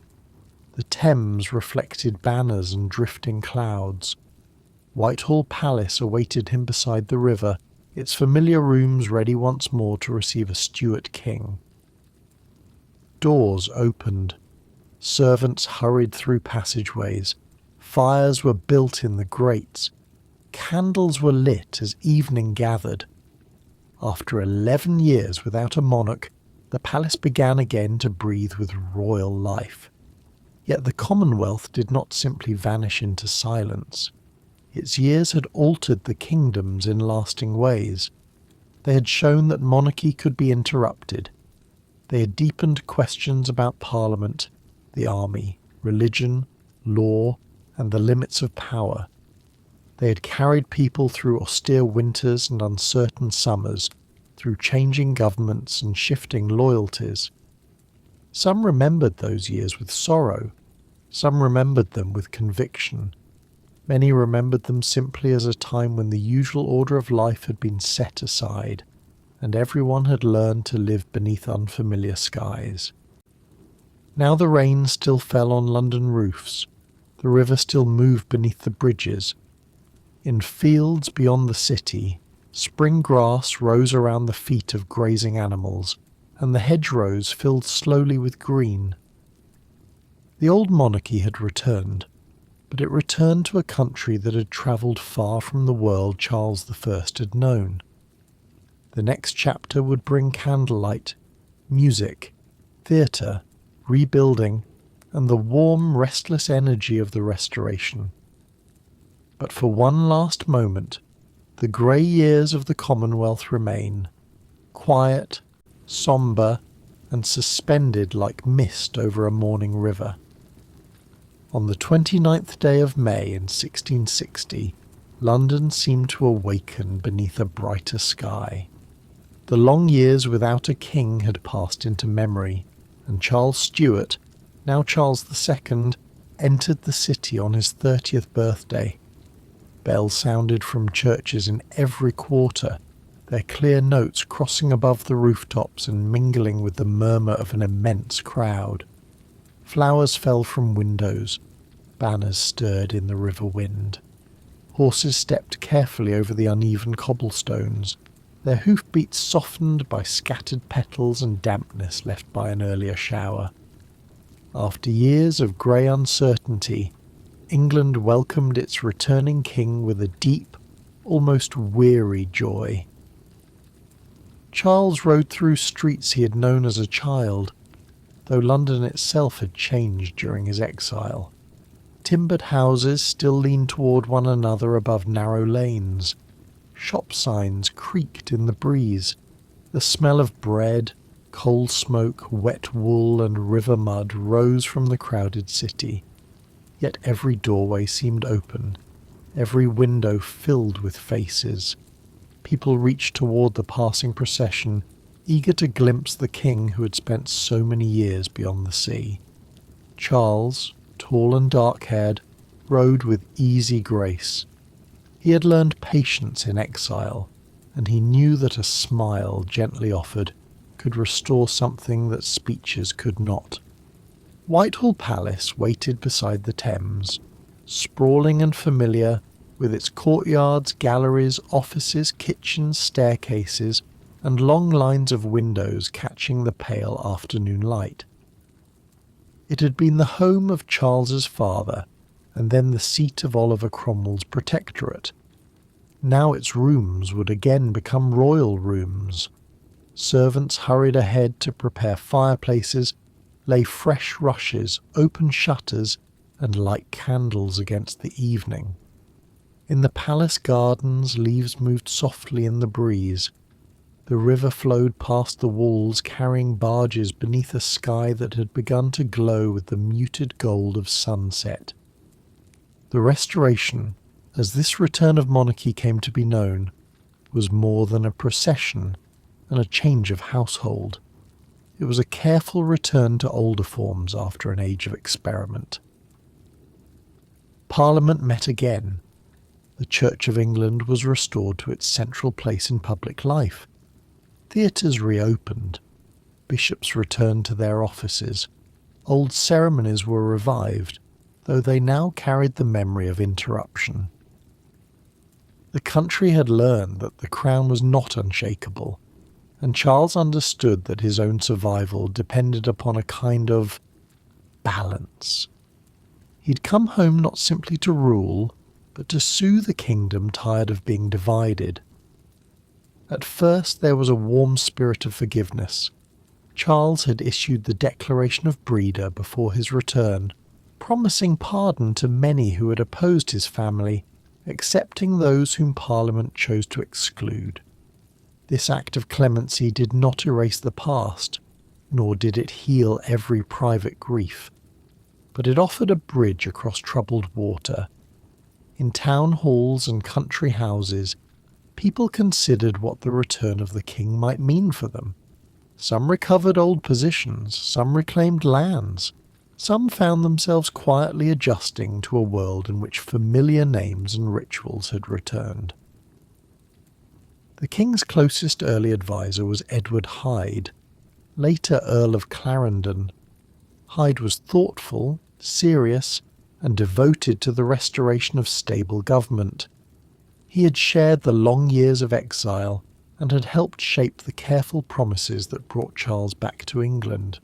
S1: The Thames reflected banners and drifting clouds. Whitehall Palace awaited him beside the river, its familiar rooms ready once more to receive a Stuart king. Doors opened. Servants hurried through passageways. Fires were built in the grates. Candles were lit as evening gathered. After 11 years without a monarch, the palace began again to breathe with royal life. Yet the Commonwealth did not simply vanish into silence. Its years had altered the kingdoms in lasting ways. They had shown that monarchy could be interrupted. They had deepened questions about Parliament, the army, religion, law, and the limits of power. They had carried people through austere winters and uncertain summers, through changing governments and shifting loyalties. Some remembered those years with sorrow. Some remembered them with conviction. Many remembered them simply as a time when the usual order of life had been set aside, and everyone had learned to live beneath unfamiliar skies. Now the rain still fell on London roofs. The river still moved beneath the bridges. In fields beyond the city, spring grass rose around the feet of grazing animals, and the hedgerows filled slowly with green. The old monarchy had returned, but it returned to a country that had travelled far from the world Charles I had known. The next chapter would bring candlelight, music, theatre, rebuilding, and the warm, restless energy of the Restoration. But for one last moment, the grey years of the Commonwealth remain, quiet, sombre, and suspended like mist over a morning river. On the 29th day of May in 1660, London seemed to awaken beneath a brighter sky. The long years without a king had passed into memory, and Charles Stuart, now Charles II, entered the city on his 30th birthday. Bells sounded from churches in every quarter, their clear notes crossing above the rooftops and mingling with the murmur of an immense crowd. Flowers fell from windows, banners stirred in the river wind. Horses stepped carefully over the uneven cobblestones, their hoofbeats softened by scattered petals and dampness left by an earlier shower. After years of grey uncertainty, England welcomed its returning king with a deep, almost weary joy. Charles rode through streets he had known as a child, though London itself had changed during his exile. Timbered houses still leaned toward one another above narrow lanes. Shop signs creaked in the breeze. The smell of bread, coal smoke, wet wool, and river mud rose from the crowded city. Yet every doorway seemed open, every window filled with faces. People reached toward the passing procession, eager to glimpse the king who had spent so many years beyond the sea. Charles, tall and dark-haired, rode with easy grace. He had learned patience in exile, and he knew that a smile gently offered could restore something that speeches could not. Whitehall Palace waited beside the Thames, sprawling and familiar, with its courtyards, galleries, offices, kitchens, staircases, and long lines of windows catching the pale afternoon light. It had been the home of Charles's father, and then the seat of Oliver Cromwell's protectorate. Now its rooms would again become royal rooms. Servants hurried ahead to prepare fireplaces, lay fresh rushes, open shutters, and light candles against the evening. In the palace gardens, leaves moved softly in the breeze. The river flowed past the walls, carrying barges beneath a sky that had begun to glow with the muted gold of sunset. The Restoration, as this return of monarchy came to be known, was more than a procession and a change of household. It was a careful return to older forms after an age of experiment. Parliament met again. The Church of England was restored to its central place in public life. Theatres reopened. Bishops returned to their offices. Old ceremonies were revived, though they now carried the memory of interruption. The country had learned that the crown was not unshakable, and Charles understood that his own survival depended upon a kind of balance. He'd come home not simply to rule, but to soothe a kingdom tired of being divided. At first there was a warm spirit of forgiveness. Charles had issued the Declaration of Breda before his return, promising pardon to many who had opposed his family, excepting those whom Parliament chose to exclude. This act of clemency did not erase the past, nor did it heal every private grief, but it offered a bridge across troubled water. In town halls and country houses, people considered what the return of the king might mean for them. Some recovered old positions, some reclaimed lands, some found themselves quietly adjusting to a world in which familiar names and rituals had returned. The king's closest early adviser was Edward Hyde, later Earl of Clarendon. Hyde was thoughtful, serious, and devoted to the restoration of stable government. He had shared the long years of exile and had helped shape the careful promises that brought Charles back to England.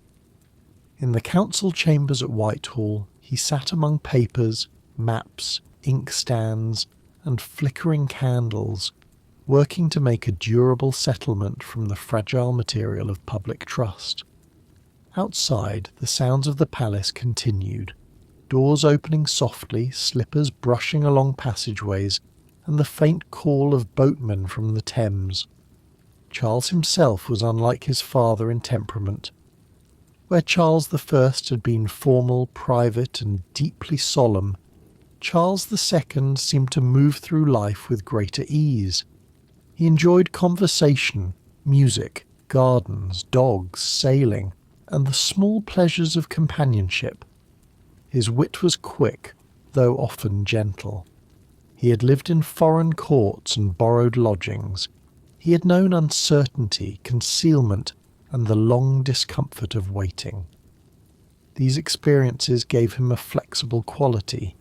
S1: In the council chambers at Whitehall, he sat among papers, maps, inkstands, and flickering candles, working to make a durable settlement from the fragile material of public trust. Outside, the sounds of the palace continued, doors opening softly, slippers brushing along passageways, and the faint call of boatmen from the Thames. Charles himself was unlike his father in temperament. Where Charles I had been formal, private, and deeply solemn, Charles II seemed to move through life with greater ease. He enjoyed conversation, music, gardens, dogs, sailing, and the small pleasures of companionship. His wit was quick, though often gentle. He had lived in foreign courts and borrowed lodgings. He had known uncertainty, concealment, and the long discomfort of waiting. These experiences gave him a flexible quality.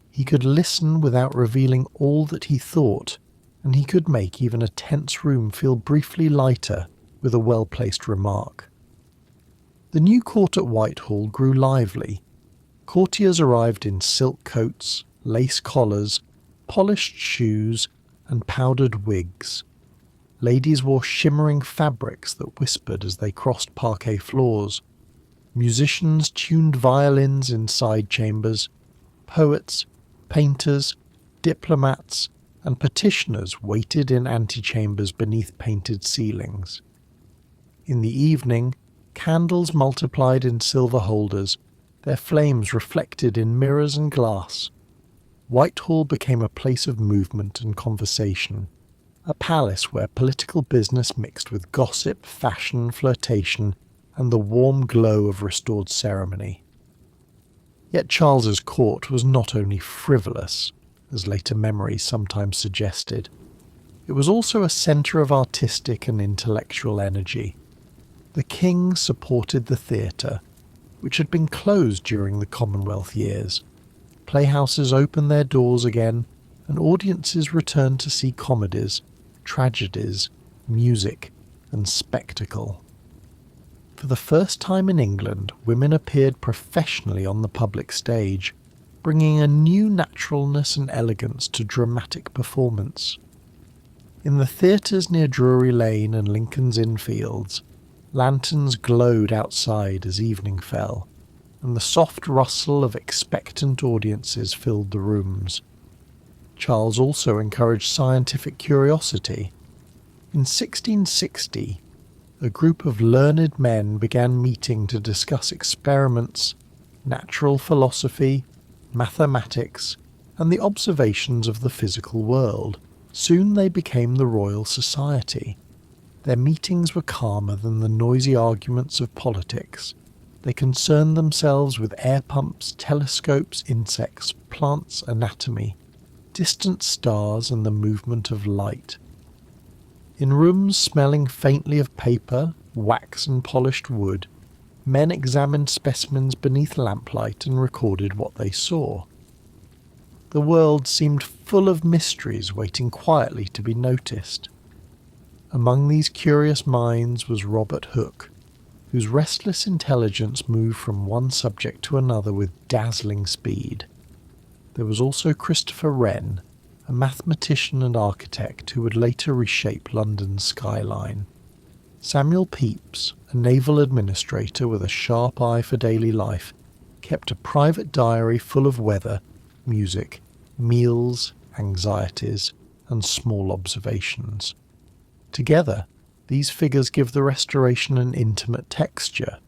S1: He could listen without revealing all that he thought, and he could make even a tense room feel briefly lighter with a well-placed remark. The new court at Whitehall grew lively. Courtiers arrived in silk coats, lace collars, polished shoes, and powdered wigs. Ladies wore shimmering fabrics that whispered as they crossed parquet floors. Musicians tuned violins in side chambers. Poets, painters, diplomats, and petitioners waited in antechambers beneath painted ceilings. In the evening, candles multiplied in silver holders, their flames reflected in mirrors and glass. Whitehall became a place of movement and conversation, a palace where political business mixed with gossip, fashion, flirtation, and the warm glow of restored ceremony. Yet Charles's court was not only frivolous, as later memories sometimes suggested. It was also a centre of artistic and intellectual energy. The king supported the theatre, which had been closed during the Commonwealth years. Playhouses opened their doors again, and audiences returned to see comedies, tragedies, music, and spectacle. For the first time in England, women appeared professionally on the public stage, bringing a new naturalness and elegance to dramatic performance. In the theatres near Drury Lane and Lincoln's Inn Fields, lanterns glowed outside as evening fell, and the soft rustle of expectant audiences filled the rooms. Charles also encouraged scientific curiosity. In 1660, a group of learned men began meeting to discuss experiments, natural philosophy, mathematics, and the observations of the physical world. Soon they became the Royal Society. Their meetings were calmer than the noisy arguments of politics. They concerned themselves with air pumps, telescopes, insects, plants' anatomy. distant stars and the movement of light. In rooms smelling faintly of paper, wax and polished wood, men examined specimens beneath lamplight and recorded what they saw. The world seemed full of mysteries waiting quietly to be noticed. Among these curious minds was Robert Hooke, whose restless intelligence moved from one subject to another with dazzling speed. There was also Christopher Wren, a mathematician and architect who would later reshape London's skyline. Samuel Pepys, a naval administrator with a sharp eye for daily life, kept a private diary full of weather, music, meals, anxieties, and small observations. Together, these figures give the Restoration an intimate texture.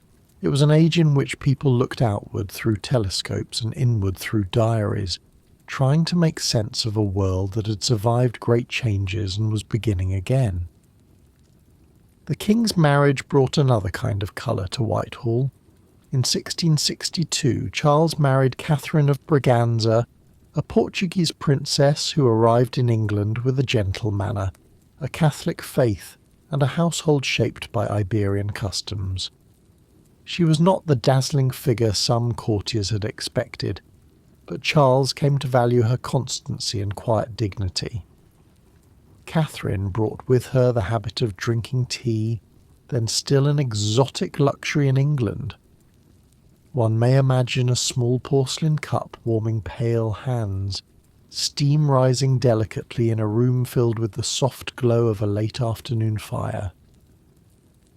S1: It was an age in which people looked outward through telescopes and inward through diaries, trying to make sense of a world that had survived great changes and was beginning again. The King's marriage brought another kind of colour to Whitehall. In 1662, Charles married Catherine of Braganza, a Portuguese princess who arrived in England with a gentle manner, a Catholic faith, and a household shaped by Iberian customs. She was not the dazzling figure some courtiers had expected, but Charles came to value her constancy and quiet dignity. Catherine brought with her the habit of drinking tea, then still an exotic luxury in England. One may imagine a small porcelain cup warming pale hands, steam rising delicately in a room filled with the soft glow of a late afternoon fire.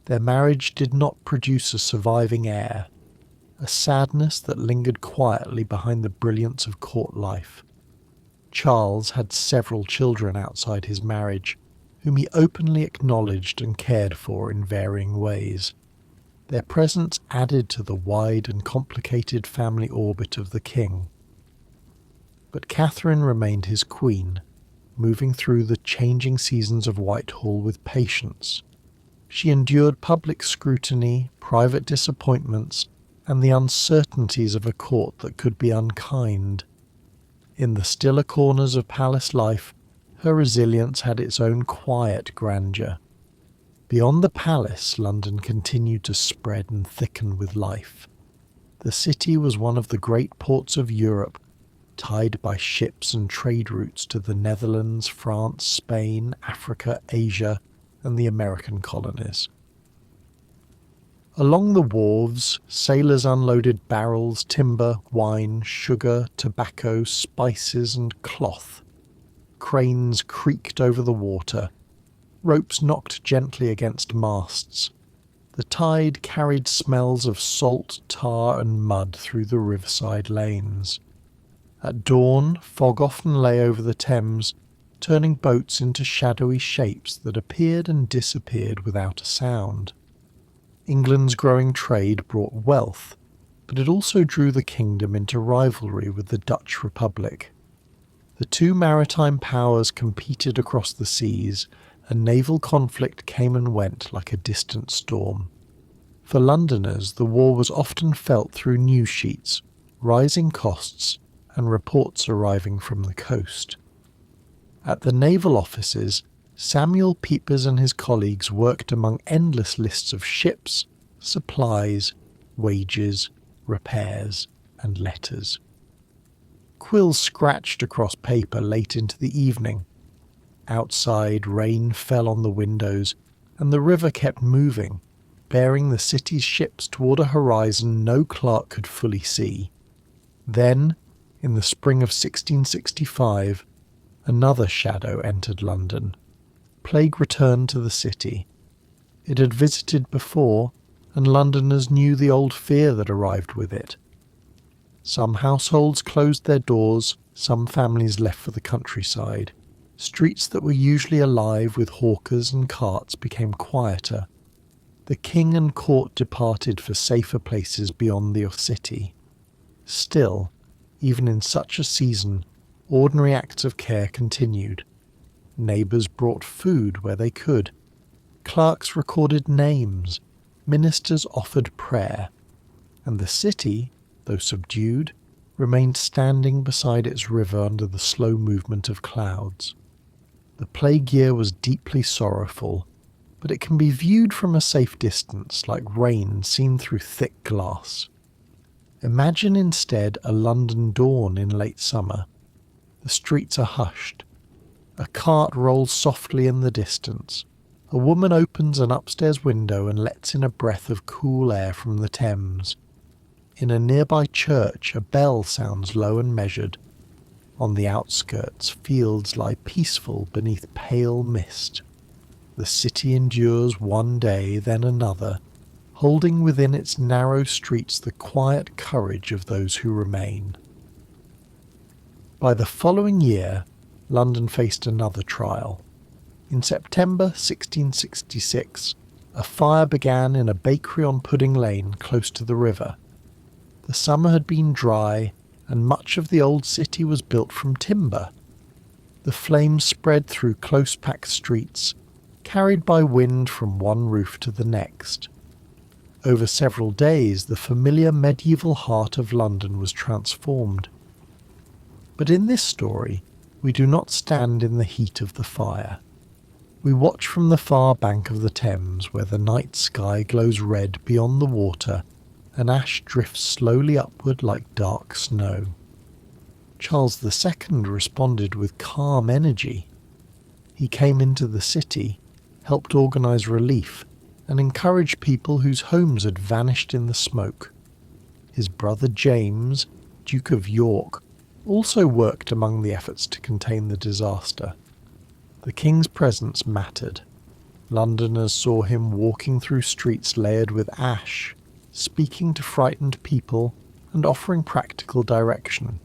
S1: Their marriage did not produce a surviving heir, a sadness that lingered quietly behind the brilliance of court life. Charles had several children outside his marriage, whom he openly acknowledged and cared for in varying ways. Their presence added to the wide and complicated family orbit of the king. But Catherine remained his queen, moving through the changing seasons of Whitehall with patience. She endured public scrutiny, private disappointments, and the uncertainties of a court that could be unkind. In the stiller corners of palace life, her resilience had its own quiet grandeur. Beyond the palace, London continued to spread and thicken with life. The city was one of the great ports of Europe, tied by ships and trade routes to the Netherlands, France, Spain, Africa, Asia, and the American colonies. Along the wharves, sailors unloaded barrels, timber, wine, sugar, tobacco, spices, and cloth. Cranes creaked over the water. Ropes knocked gently against masts. The tide carried smells of salt, tar, and mud through the riverside lanes. At dawn, fog often lay over the Thames, turning boats into shadowy shapes that appeared and disappeared without a sound. England's growing trade brought wealth, but it also drew the kingdom into rivalry with the Dutch Republic. The two maritime powers competed across the seas, and naval conflict came and went like a distant storm. For Londoners, the war was often felt through news sheets, rising costs, and reports arriving from the coast. At the naval offices, Samuel Pepys and his colleagues worked among endless lists of ships, supplies, wages, repairs, and letters. Quills scratched across paper late into the evening. Outside, rain fell on the windows, and the river kept moving, bearing the city's ships toward a horizon no clerk could fully see. Then, in the spring of 1665, another shadow entered London. Plague returned to the city. It had visited before, and Londoners knew the old fear that arrived with it. Some households closed their doors, some families left for the countryside. Streets that were usually alive with hawkers and carts became quieter. The king and court departed for safer places beyond the city. Still, even in such a season, ordinary acts of care continued. Neighbours brought food where they could. Clerks recorded names. Ministers offered prayer. And the city, though subdued, remained standing beside its river under the slow movement of clouds. The plague year was deeply sorrowful, but it can be viewed from a safe distance like rain seen through thick glass. Imagine instead a London dawn in late summer. The streets are hushed. A cart rolls softly in the distance. A woman opens an upstairs window and lets in a breath of cool air from the Thames. In a nearby church, a bell sounds low and measured. On the outskirts, fields lie peaceful beneath pale mist. The city endures one day, then another, holding within its narrow streets the quiet courage of those who remain. By the following year, London faced another trial. In September 1666, a fire began in a bakery on Pudding Lane close to the river. The summer had been dry, and much of the old city was built from timber. The flames spread through close-packed streets, carried by wind from one roof to the next. Over several days, the familiar medieval heart of London was transformed. But in this story, we do not stand in the heat of the fire. We watch from the far bank of the Thames, where the night sky glows red beyond the water and ash drifts slowly upward like dark snow. Charles II responded with calm energy. He came into the city, helped organise relief, and encouraged people whose homes had vanished in the smoke. His brother James, Duke of York, also worked among the efforts to contain the disaster. The king's presence mattered. Londoners saw him walking through streets layered with ash, speaking to frightened people and offering practical direction.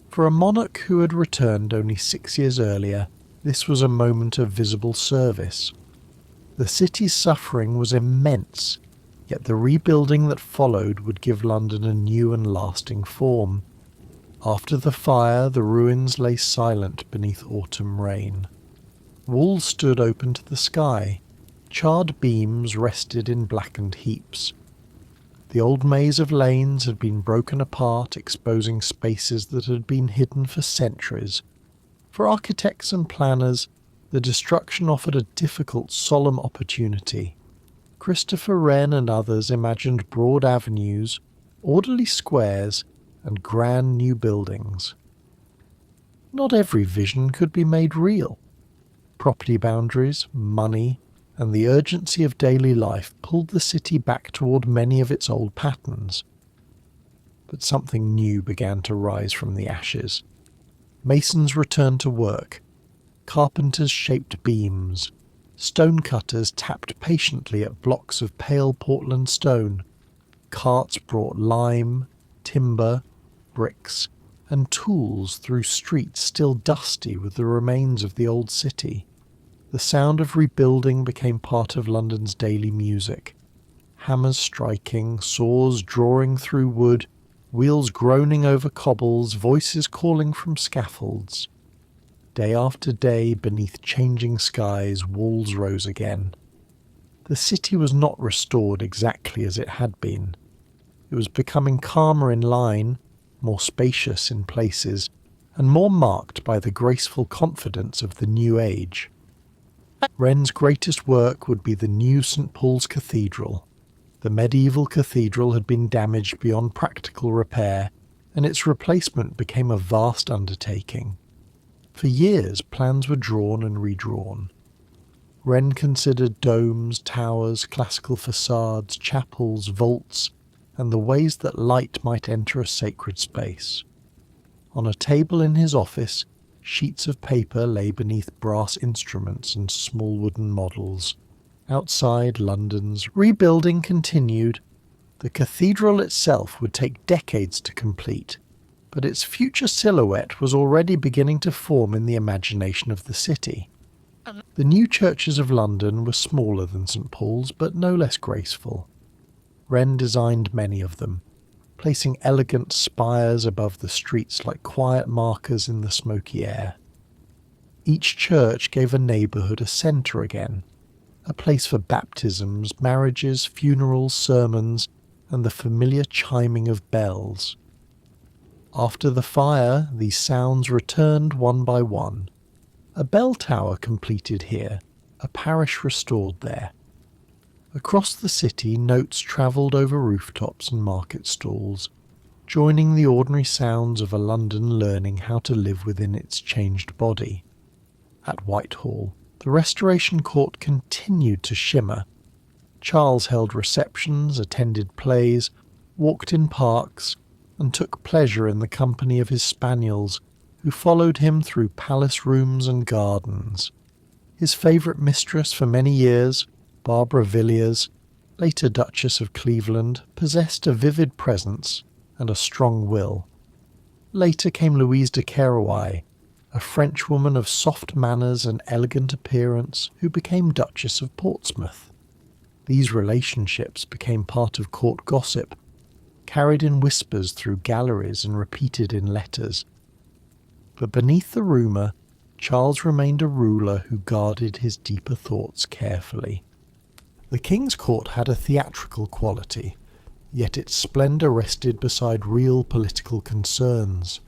S1: For a monarch who had returned only 6 years earlier, this was a moment of visible service. The city's suffering was immense, yet the rebuilding that followed would give London a new and lasting form. After the fire, the ruins lay silent beneath autumn rain. Walls stood open to the sky. Charred beams rested in blackened heaps. The old maze of lanes had been broken apart, exposing spaces that had been hidden for centuries. For architects and planners, the destruction offered a difficult, solemn opportunity. Christopher Wren and others imagined broad avenues, orderly squares, and grand new buildings. Not every vision could be made real. Property boundaries, money, and the urgency of daily life pulled the city back toward many of its old patterns. But something new began to rise from the ashes. Masons returned to work. Carpenters shaped beams. Stonecutters tapped patiently at blocks of pale Portland stone. Carts brought lime, timber, bricks, and tools through streets still dusty with the remains of the old city. The sound of rebuilding became part of London's daily music. Hammers striking, saws drawing through wood, wheels groaning over cobbles, voices calling from scaffolds. Day after day, beneath changing skies, walls rose again. The city was not restored exactly as it had been. It was becoming calmer in line, more spacious in places, and more marked by the graceful confidence of the new age. Wren's greatest work would be the new St. Paul's Cathedral. The medieval cathedral had been damaged beyond practical repair, and its replacement became a vast undertaking. For years, plans were drawn and redrawn. Wren considered domes, towers, classical facades, chapels, vaults, and the ways that light might enter a sacred space. On a table in his office, sheets of paper lay beneath brass instruments and small wooden models. Outside, London's rebuilding continued. The cathedral itself would take decades to complete, but its future silhouette was already beginning to form in the imagination of the city. The new churches of London were smaller than St. Paul's, but no less graceful. Wren designed many of them, placing elegant spires above the streets like quiet markers in the smoky air. Each church gave a neighbourhood a centre again, a place for baptisms, marriages, funerals, sermons, and the familiar chiming of bells. After the fire, these sounds returned one by one. A bell tower completed here, a parish restored there. Across the city, notes travelled over rooftops and market stalls, joining the ordinary sounds of a London learning how to live within its changed body. At Whitehall, the Restoration Court continued to shimmer. Charles held receptions, attended plays, walked in parks, and took pleasure in the company of his spaniels, who followed him through palace rooms and gardens. His favourite mistress for many years, Barbara Villiers, later Duchess of Cleveland, possessed a vivid presence and a strong will. Later came Louise de Querouaille, a Frenchwoman of soft manners and elegant appearance who became Duchess of Portsmouth. These relationships became part of court gossip, carried in whispers through galleries and repeated in letters. But beneath the rumour, Charles remained a ruler who guarded his deeper thoughts carefully. The King's Court had a theatrical quality, yet its splendour rested beside real political concerns.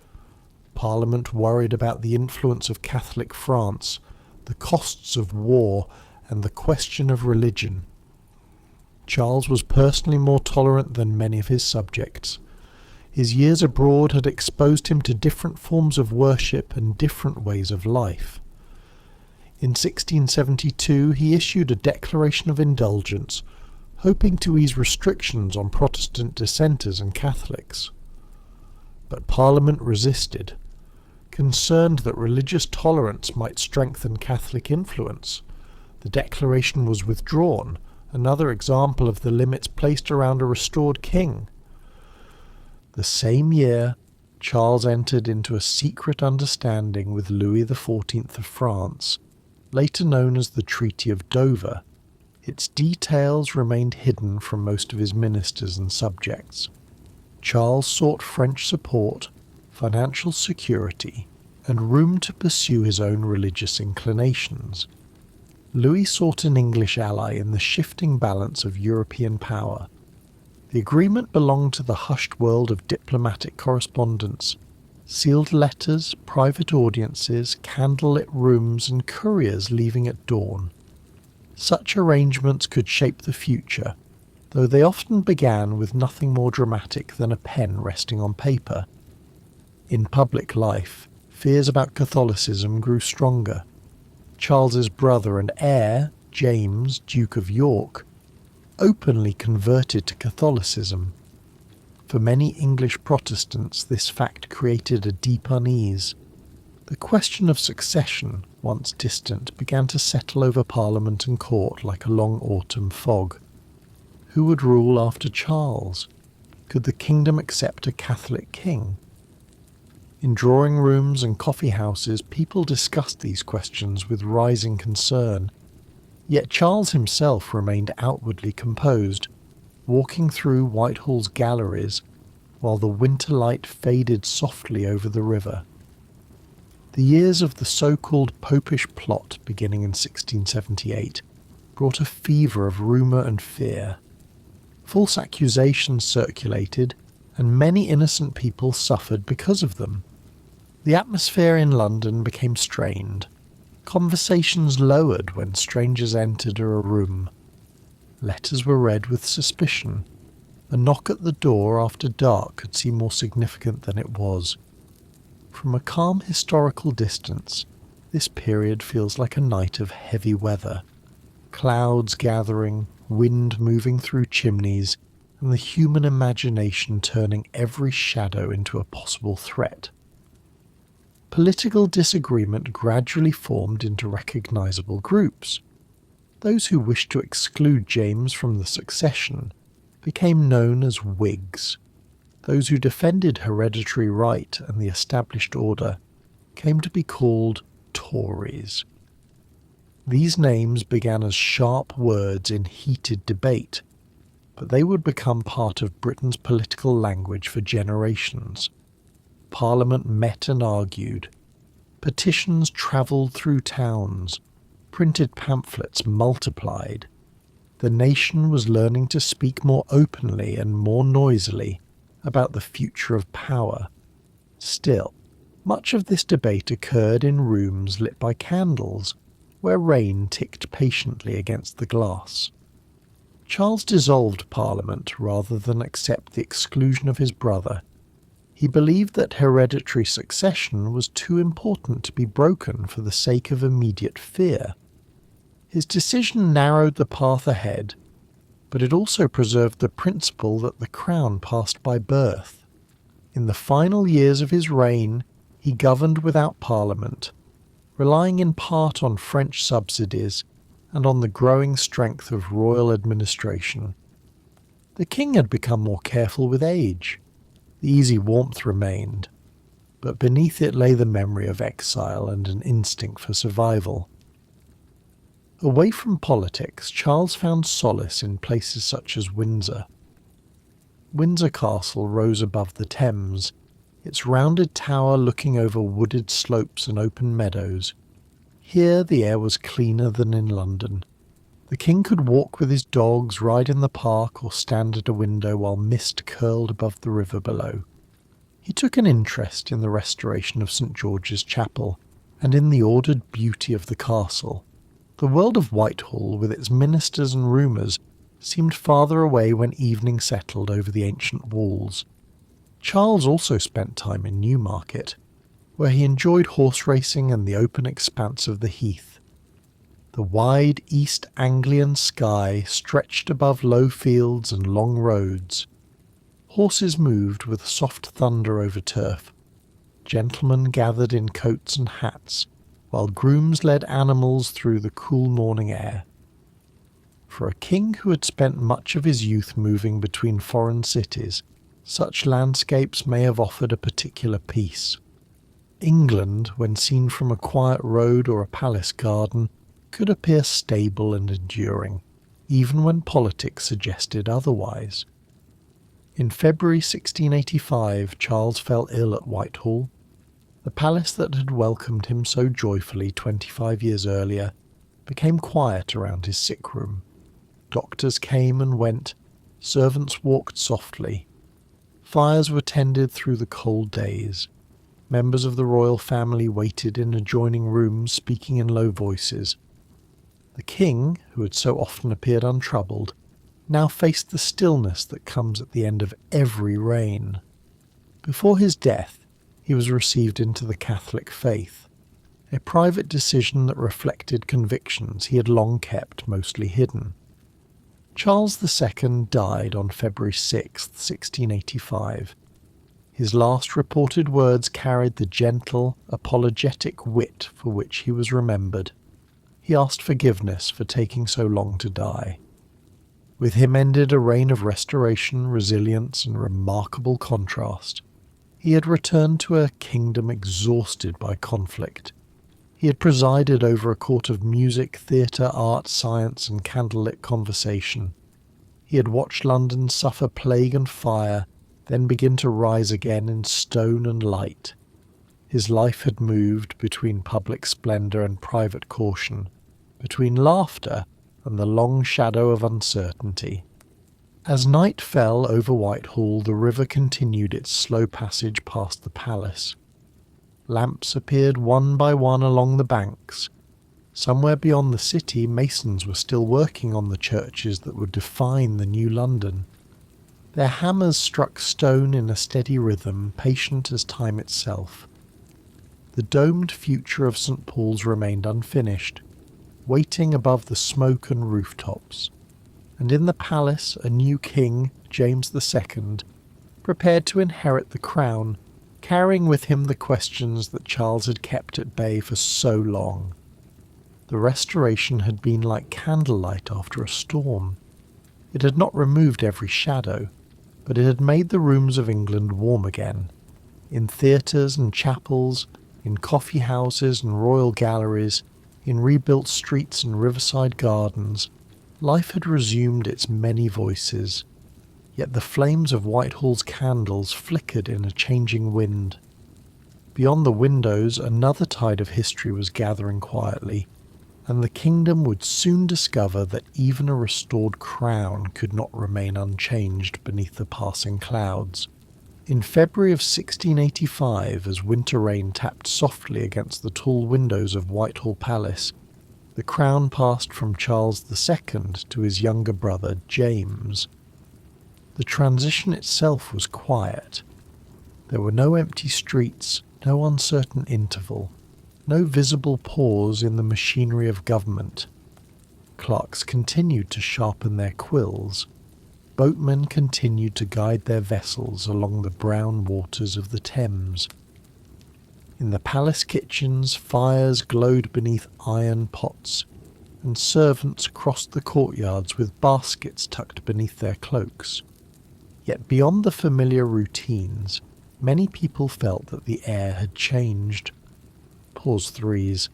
S1: Parliament worried about the influence of Catholic France, the costs of war, and the question of religion. Charles was personally more tolerant than many of his subjects. His years abroad had exposed him to different forms of worship and different ways of life. In 1672 he issued a declaration of indulgence, hoping to ease restrictions on Protestant dissenters and Catholics. But Parliament resisted. Concerned that religious tolerance might strengthen Catholic influence, the declaration was withdrawn, another example of the limits placed around a restored king. The same year, Charles entered into a secret understanding with Louis XIV of France, later known as the Treaty of Dover. Its details remained hidden from most of his ministers and subjects. Charles sought French support, financial security, and room to pursue his own religious inclinations. Louis sought an English ally in the shifting balance of European power. The agreement belonged to the hushed world of diplomatic correspondence. Sealed letters, private audiences, candlelit rooms, and couriers leaving at dawn. Such arrangements could shape the future, though they often began with nothing more dramatic than a pen resting on paper. In public life, fears about Catholicism grew stronger. Charles's brother and heir, James, Duke of York, openly converted to Catholicism. For many English Protestants, this fact created a deep unease. The question of succession, once distant, began to settle over Parliament and court like a long autumn fog. Who would rule after Charles? Could the kingdom accept a Catholic king? In drawing rooms and coffee houses, people discussed these questions with rising concern. Yet Charles himself remained outwardly composed, walking through Whitehall's galleries while the winter light faded softly over the river. The years of the so-called Popish plot, beginning in 1678, brought a fever of rumour and fear. False accusations circulated, and many innocent people suffered because of them. The atmosphere in London became strained. Conversations lowered when strangers entered a room. Letters were read with suspicion. A knock at the door after dark could seem more significant than it was. From a calm historical distance, this period feels like a night of heavy weather. Clouds gathering, wind moving through chimneys, and the human imagination turning every shadow into a possible threat. Political disagreement gradually formed into recognisable groups. Those who wished to exclude James from the succession became known as Whigs. Those who defended hereditary right and the established order came to be called Tories. These names began as sharp words in heated debate, but they would become part of Britain's political language for generations. Parliament met and argued. Petitions travelled through towns. Printed pamphlets multiplied. The nation was learning to speak more openly and more noisily about the future of power. Still, much of this debate occurred in rooms lit by candles, where rain ticked patiently against the glass. Charles dissolved Parliament rather than accept the exclusion of his brother. He believed that hereditary succession was too important to be broken for the sake of immediate fear. His decision narrowed the path ahead, but it also preserved the principle that the crown passed by birth. In the final years of his reign, he governed without Parliament, relying in part on French subsidies and on the growing strength of royal administration. The king had become more careful with age. The easy warmth remained, but beneath it lay the memory of exile and an instinct for survival. Away from politics, Charles found solace in places such as Windsor. Windsor Castle rose above the Thames, its rounded tower looking over wooded slopes and open meadows. Here the air was cleaner than in London. The king could walk with his dogs, ride in the park, or stand at a window while mist curled above the river below. He took an interest in the restoration of St. George's Chapel, and in the ordered beauty of the castle. The world of Whitehall, with its ministers and rumours, seemed farther away when evening settled over the ancient walls. Charles also spent time in Newmarket, where he enjoyed horse racing and the open expanse of the heath. The wide East Anglian sky stretched above low fields and long roads. Horses moved with soft thunder over turf. Gentlemen gathered in coats and hats, while grooms led animals through the cool morning air. For a king who had spent much of his youth moving between foreign cities, such landscapes may have offered a particular peace. England, when seen from a quiet road or a palace garden, could appear stable and enduring, even when politics suggested otherwise. In February 1685, Charles fell ill at Whitehall. The palace that had welcomed him so joyfully 25 years earlier became quiet around his sick room. Doctors came and went, servants walked softly. Fires were tended through the cold days. Members of the royal family waited in adjoining rooms, speaking in low voices. The king, who had so often appeared untroubled, now faced the stillness that comes at the end of every reign. Before his death, he was received into the Catholic faith, a private decision that reflected convictions he had long kept mostly hidden. Charles II died on February 6, 1685. His last reported words carried the gentle, apologetic wit for which he was remembered. He asked forgiveness for taking so long to die. With him ended a reign of restoration, resilience, and remarkable contrast. He had returned to a kingdom exhausted by conflict. He had presided over a court of music, theatre, art, science, and candlelit conversation. He had watched London suffer plague and fire, then begin to rise again in stone and light. His life had moved between public splendour and private caution, between laughter and the long shadow of uncertainty. As night fell over Whitehall, the river continued its slow passage past the palace. Lamps appeared one by one along the banks. Somewhere beyond the city, masons were still working on the churches that would define the new London. Their hammers struck stone in a steady rhythm, patient as time itself. The domed future of St. Paul's remained unfinished, waiting above the smoke and rooftops. And in the palace a new king, James II, prepared to inherit the crown, carrying with him the questions that Charles had kept at bay for so long. The restoration had been like candlelight after a storm. It had not removed every shadow, but it had made the rooms of England warm again. In theatres and chapels, in coffee houses and royal galleries, in rebuilt streets and riverside gardens, life had resumed its many voices, yet the flames of Whitehall's candles flickered in a changing wind. Beyond the windows, another tide of history was gathering quietly, and the kingdom would soon discover that even a restored crown could not remain unchanged beneath the passing clouds. In February of 1685, as winter rain tapped softly against the tall windows of Whitehall Palace, the crown passed from Charles II to his younger brother James. The transition itself was quiet. There were no empty streets, no uncertain interval, no visible pause in the machinery of government. Clerks continued to sharpen their quills. Boatmen continued to guide their vessels along the brown waters of the Thames. In the palace kitchens, fires glowed beneath iron pots, and servants crossed the courtyards with baskets tucked beneath their cloaks. Yet beyond the familiar routines, many people felt that the air had changed. Pause 3s.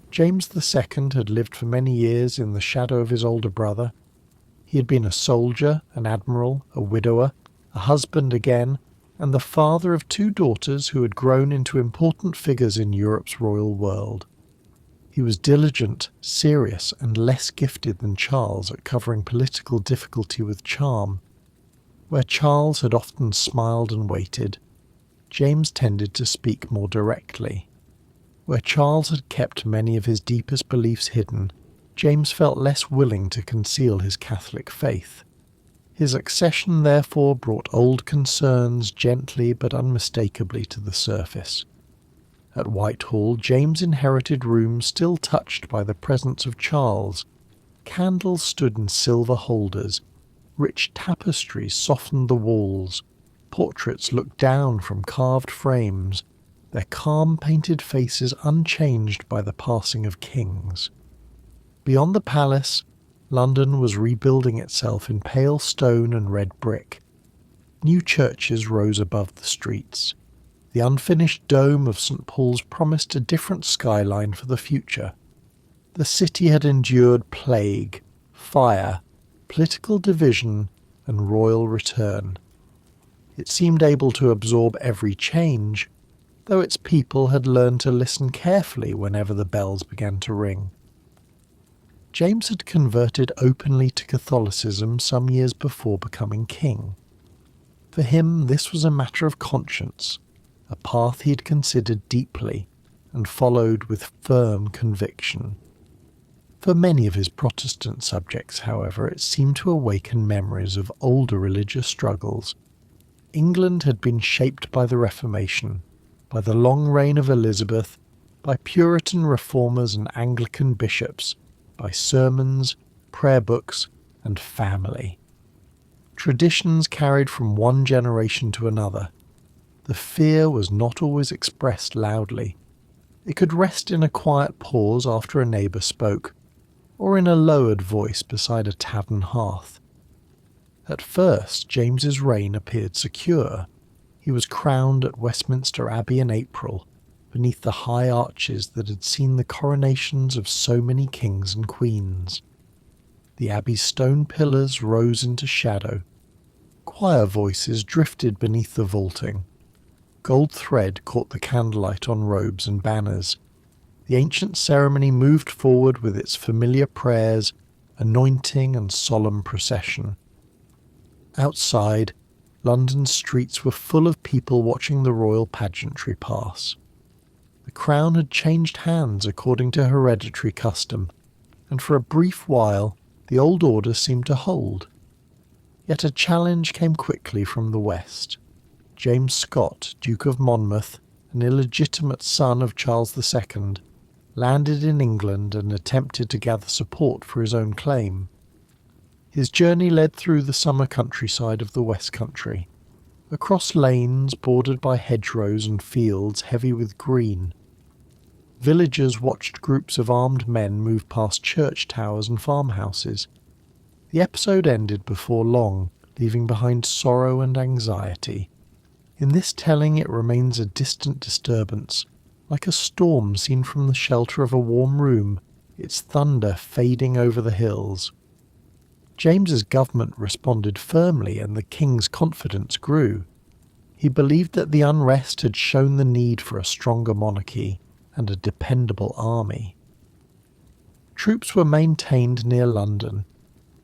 S1: James II had lived for many years in the shadow of his older brother. He had been a soldier, an admiral, a widower, a husband again, and the father of 2 daughters who had grown into important figures in Europe's royal world. He was diligent, serious, and less gifted than Charles at covering political difficulty with charm. Where Charles had often smiled and waited, James tended to speak more directly. Where Charles had kept many of his deepest beliefs hidden, James felt less willing to conceal his Catholic faith. His accession therefore brought old concerns gently but unmistakably to the surface. At Whitehall, James inherited rooms still touched by the presence of Charles. Candles stood in silver holders, rich tapestries softened the walls, portraits looked down from carved frames, their calm painted faces unchanged by the passing of kings. Beyond the palace, London was rebuilding itself in pale stone and red brick. New churches rose above the streets. The unfinished dome of St. Paul's promised a different skyline for the future. The city had endured plague, fire, political division, and royal return. It seemed able to absorb every change, though its people had learned to listen carefully whenever the bells began to ring. James had converted openly to Catholicism some years before becoming king. For him, this was a matter of conscience, a path he had considered deeply and followed with firm conviction. For many of his Protestant subjects, however, it seemed to awaken memories of older religious struggles. England had been shaped by the Reformation, by the long reign of Elizabeth, by Puritan reformers and Anglican bishops, by sermons, prayer books, and family. Traditions carried from one generation to another. The fear was not always expressed loudly. It could rest in a quiet pause after a neighbour spoke, or in a lowered voice beside a tavern hearth. At first, James's reign appeared secure. He was crowned at Westminster Abbey in April, beneath the high arches that had seen the coronations of so many kings and queens. The abbey's stone pillars rose into shadow. Choir voices drifted beneath the vaulting. Gold thread caught the candlelight on robes and banners. The ancient ceremony moved forward with its familiar prayers, anointing and solemn procession. Outside, London's streets were full of people watching the royal pageantry pass. The crown had changed hands according to hereditary custom, and for a brief while the old order seemed to hold. Yet a challenge came quickly from the west. James Scott, Duke of Monmouth, an illegitimate son of Charles II, landed in England and attempted to gather support for his own claim. His journey led through the summer countryside of the West Country, across lanes bordered by hedgerows and fields heavy with green. Villagers watched groups of armed men move past church towers and farmhouses. The episode ended before long, leaving behind sorrow and anxiety. In this telling it remains a distant disturbance, like a storm seen from the shelter of a warm room, its thunder fading over the hills. James's government responded firmly and the king's confidence grew. He believed that the unrest had shown the need for a stronger monarchy and a dependable army. Troops were maintained near London.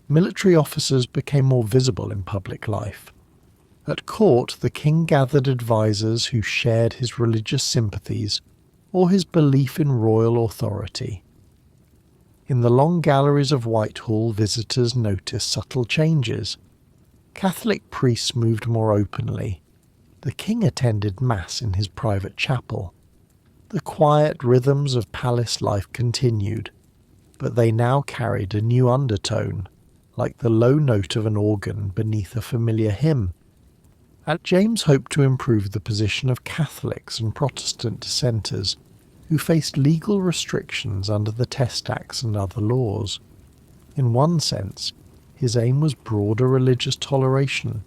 S1: Military officers became more visible in public life. At court, the king gathered advisers who shared his religious sympathies or his belief in royal authority. In the long galleries of Whitehall, visitors noticed subtle changes. Catholic priests moved more openly. The king attended Mass in his private chapel. The quiet rhythms of palace life continued, but they now carried a new undertone, like the low note of an organ beneath a familiar hymn. James hoped to improve the position of Catholics and Protestant dissenters who faced legal restrictions under the Test Acts and other laws. In one sense, his aim was broader religious toleration.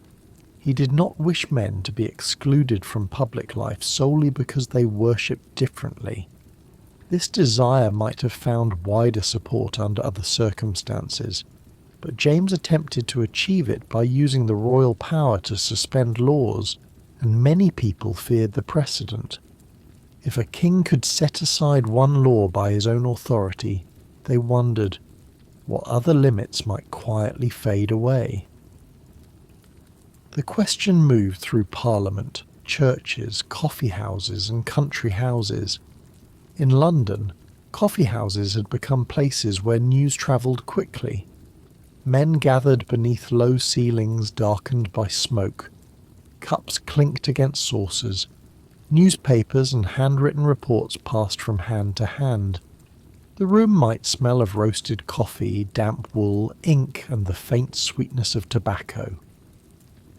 S1: He did not wish men to be excluded from public life solely because they worshipped differently. This desire might have found wider support under other circumstances, but James attempted to achieve it by using the royal power to suspend laws, and many people feared the precedent. If a king could set aside one law by his own authority, they wondered what other limits might quietly fade away. The question moved through Parliament, churches, coffee houses and country houses. In London, coffee houses had become places where news travelled quickly. Men gathered beneath low ceilings darkened by smoke. Cups clinked against saucers. Newspapers and handwritten reports passed from hand to hand. The room might smell of roasted coffee, damp wool, ink, and the faint sweetness of tobacco.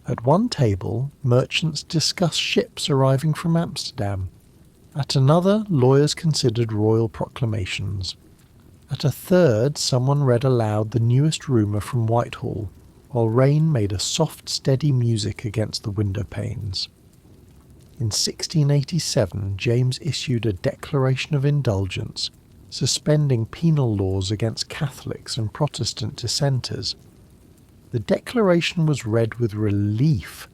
S1: At one table, merchants discussed ships arriving from Amsterdam. At another, lawyers considered royal proclamations. At a third, someone read aloud the newest rumour from Whitehall, while rain made a soft, steady music against the window panes. In 1687, James issued a Declaration of Indulgence, suspending penal laws against Catholics and Protestant dissenters. The declaration was read with relief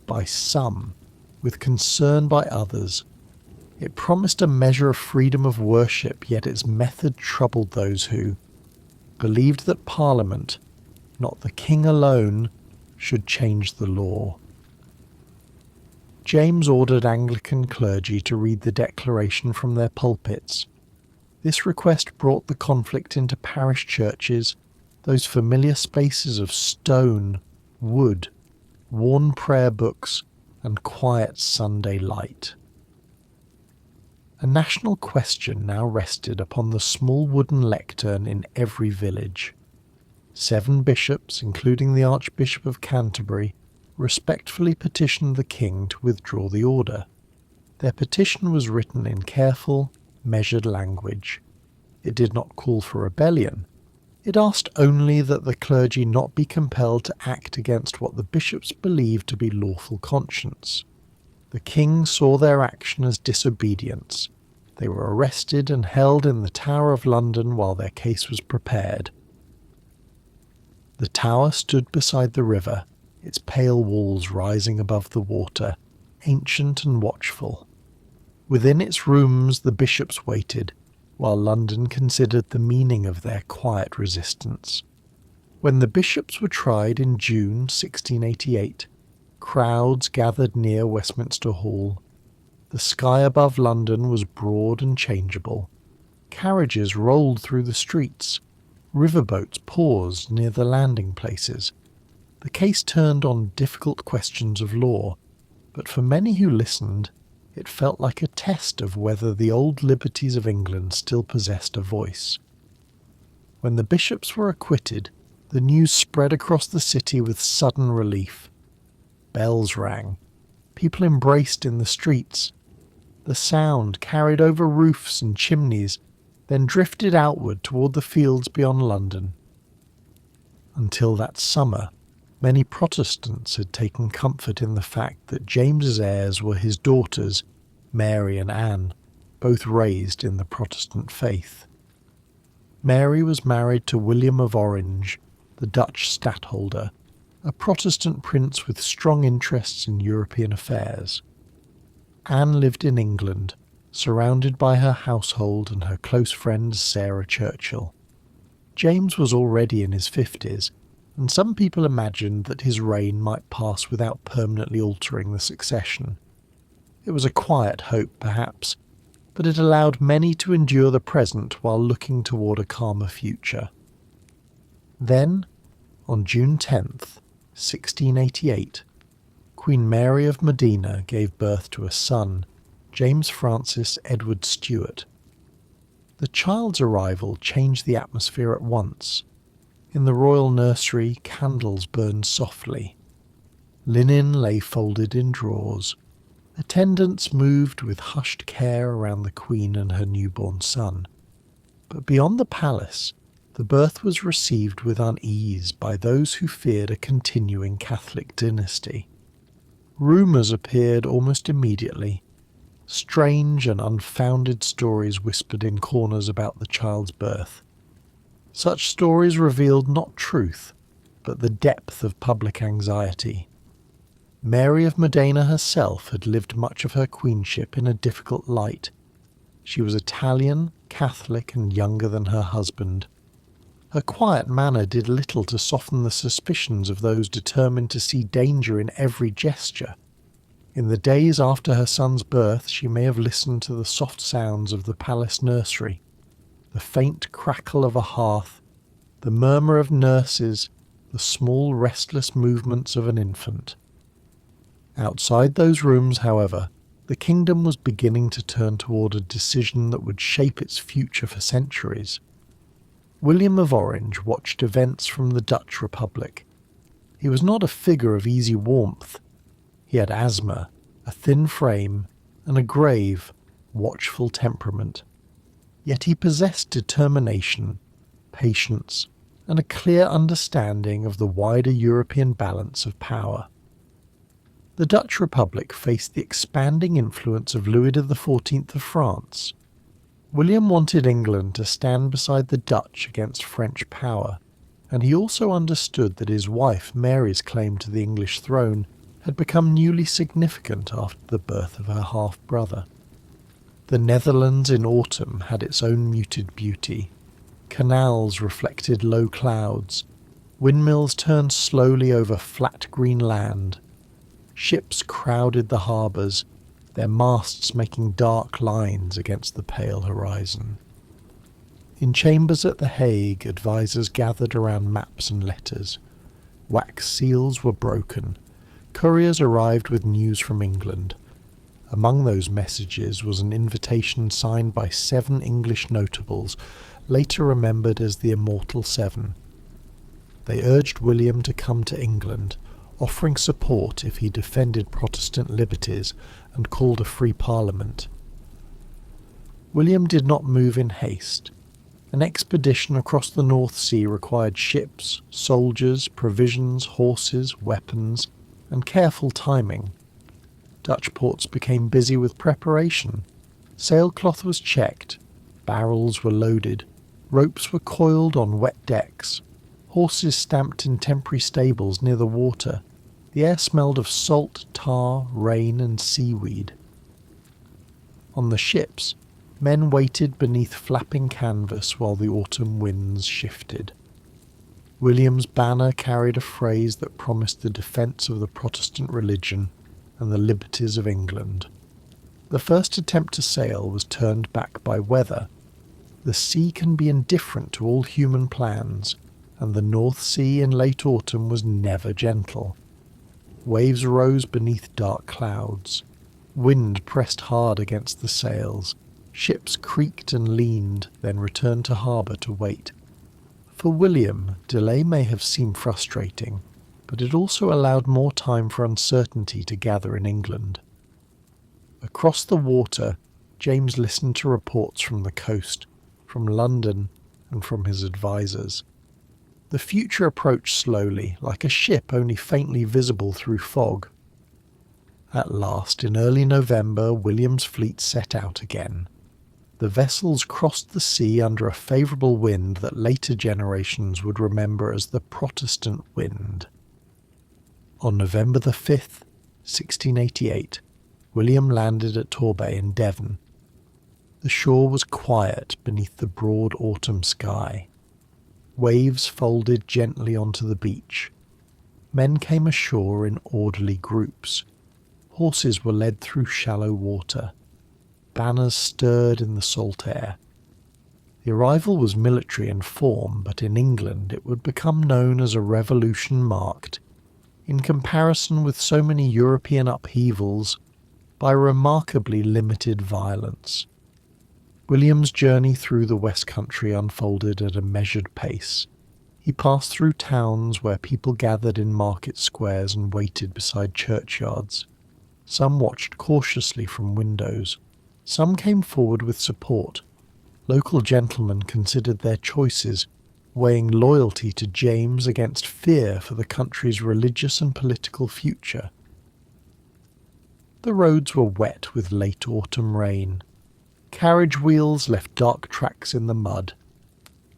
S1: by some, with concern by others. It promised a measure of freedom of worship, yet its method troubled those who believed that Parliament, not the king alone, should change the law. James ordered Anglican clergy to read the declaration from their pulpits. This request brought the conflict into parish churches, those familiar spaces of stone, wood, worn prayer books, and quiet Sunday light. A national question now rested upon the small wooden lectern in every village. 7 bishops, including the Archbishop of Canterbury, respectfully petitioned the king to withdraw the order. Their petition was written in careful, measured language. It did not call for rebellion. It asked only that the clergy not be compelled to act against what the bishops believed to be lawful conscience. The king saw their action as disobedience. They were arrested and held in the Tower of London while their case was prepared. The tower stood beside the river, its pale walls rising above the water, ancient and watchful. Within its rooms the bishops waited, while London considered the meaning of their quiet resistance. When the bishops were tried in June 1688, crowds gathered near Westminster Hall. The sky above London was broad and changeable. Carriages rolled through the streets. Riverboats paused near the landing places. The case turned on difficult questions of law, but for many who listened, it felt like a test of whether the old liberties of England still possessed a voice. When the bishops were acquitted, the news spread across the city with sudden relief. Bells rang. People embraced in the streets. The sound carried over roofs and chimneys, then drifted outward toward the fields beyond London. Until that summer, many Protestants had taken comfort in the fact that James's heirs were his daughters, Mary and Anne, both raised in the Protestant faith. Mary was married to William of Orange, the Dutch stadtholder, a Protestant prince with strong interests in European affairs. Anne lived in England, surrounded by her household and her close friend Sarah Churchill. James was already in his 50s, and some people imagined that his reign might pass without permanently altering the succession. It was a quiet hope, perhaps, but it allowed many to endure the present while looking toward a calmer future. Then, on June 10th, 1688, Queen Mary of Modena gave birth to a son, James Francis Edward Stuart. The child's arrival changed the atmosphere at once. In the royal nursery, candles burned softly. Linen lay folded in drawers. Attendants moved with hushed care around the Queen and her newborn son. But beyond the palace, the birth was received with unease by those who feared a continuing Catholic dynasty. Rumours appeared almost immediately. Strange and unfounded stories whispered in corners about the child's birth. Such stories revealed not truth, but the depth of public anxiety. Mary of Modena herself had lived much of her queenship in a difficult light. She was Italian, Catholic, and younger than her husband. Her quiet manner did little to soften the suspicions of those determined to see danger in every gesture. In the days after her son's birth, she may have listened to the soft sounds of the palace nursery, the faint crackle of a hearth, the murmur of nurses, the small restless movements of an infant. Outside those rooms, however, the kingdom was beginning to turn toward a decision that would shape its future for centuries. William of Orange watched events from the Dutch Republic. He was not a figure of easy warmth. He had asthma, a thin frame, and a grave, watchful temperament. Yet he possessed determination, patience, and a clear understanding of the wider European balance of power. The Dutch Republic faced the expanding influence of Louis XIV of France. William wanted England to stand beside the Dutch against French power, and he also understood that his wife Mary's claim to the English throne had become newly significant after the birth of her half-brother. The Netherlands in autumn had its own muted beauty. Canals reflected low clouds. Windmills turned slowly over flat green land. Ships crowded the harbours, their masts making dark lines against the pale horizon. In chambers at The Hague, advisers gathered around maps and letters. Wax seals were broken. Couriers arrived with news from England. Among those messages was an invitation signed by 7 English notables, later remembered as the Immortal Seven. They urged William to come to England, offering support if he defended Protestant liberties and called a free parliament. William did not move in haste. An expedition across the North Sea required ships, soldiers, provisions, horses, weapons, and careful timing. Dutch ports became busy with preparation. Sailcloth was checked, barrels were loaded, ropes were coiled on wet decks, horses stamped in temporary stables near the water. The air smelled of salt, tar, rain, and seaweed. On the ships, men waited beneath flapping canvas while the autumn winds shifted. William's banner carried a phrase that promised the defence of the Protestant religion and the liberties of England. The first attempt to sail was turned back by weather. The sea can be indifferent to all human plans, and the North Sea in late autumn was never gentle. Waves rose beneath dark clouds. Wind pressed hard against the sails. Ships creaked and leaned, then returned to harbour to wait. For William, delay may have seemed frustrating, but it also allowed more time for uncertainty to gather in England. Across the water, James listened to reports from the coast, from London, and from his advisers. The future approached slowly, like a ship only faintly visible through fog. At last, in early November, William's fleet set out again. The vessels crossed the sea under a favourable wind that later generations would remember as the Protestant wind. On November the 5th, 1688, William landed at Torbay in Devon. The shore was quiet beneath the broad autumn sky. Waves folded gently onto the beach. Men came ashore in orderly groups. Horses were led through shallow water. Banners stirred in the salt air. The arrival was military in form, but in England it would become known as a revolution marked, in comparison with so many European upheavals, by remarkably limited violence. William's journey through the West Country unfolded at a measured pace. He passed through towns where people gathered in market squares and waited beside churchyards. Some watched cautiously from windows. Some came forward with support. Local gentlemen considered their choices, weighing loyalty to James against fear for the country's religious and political future. The roads were wet with late autumn rain. Carriage wheels left dark tracks in the mud.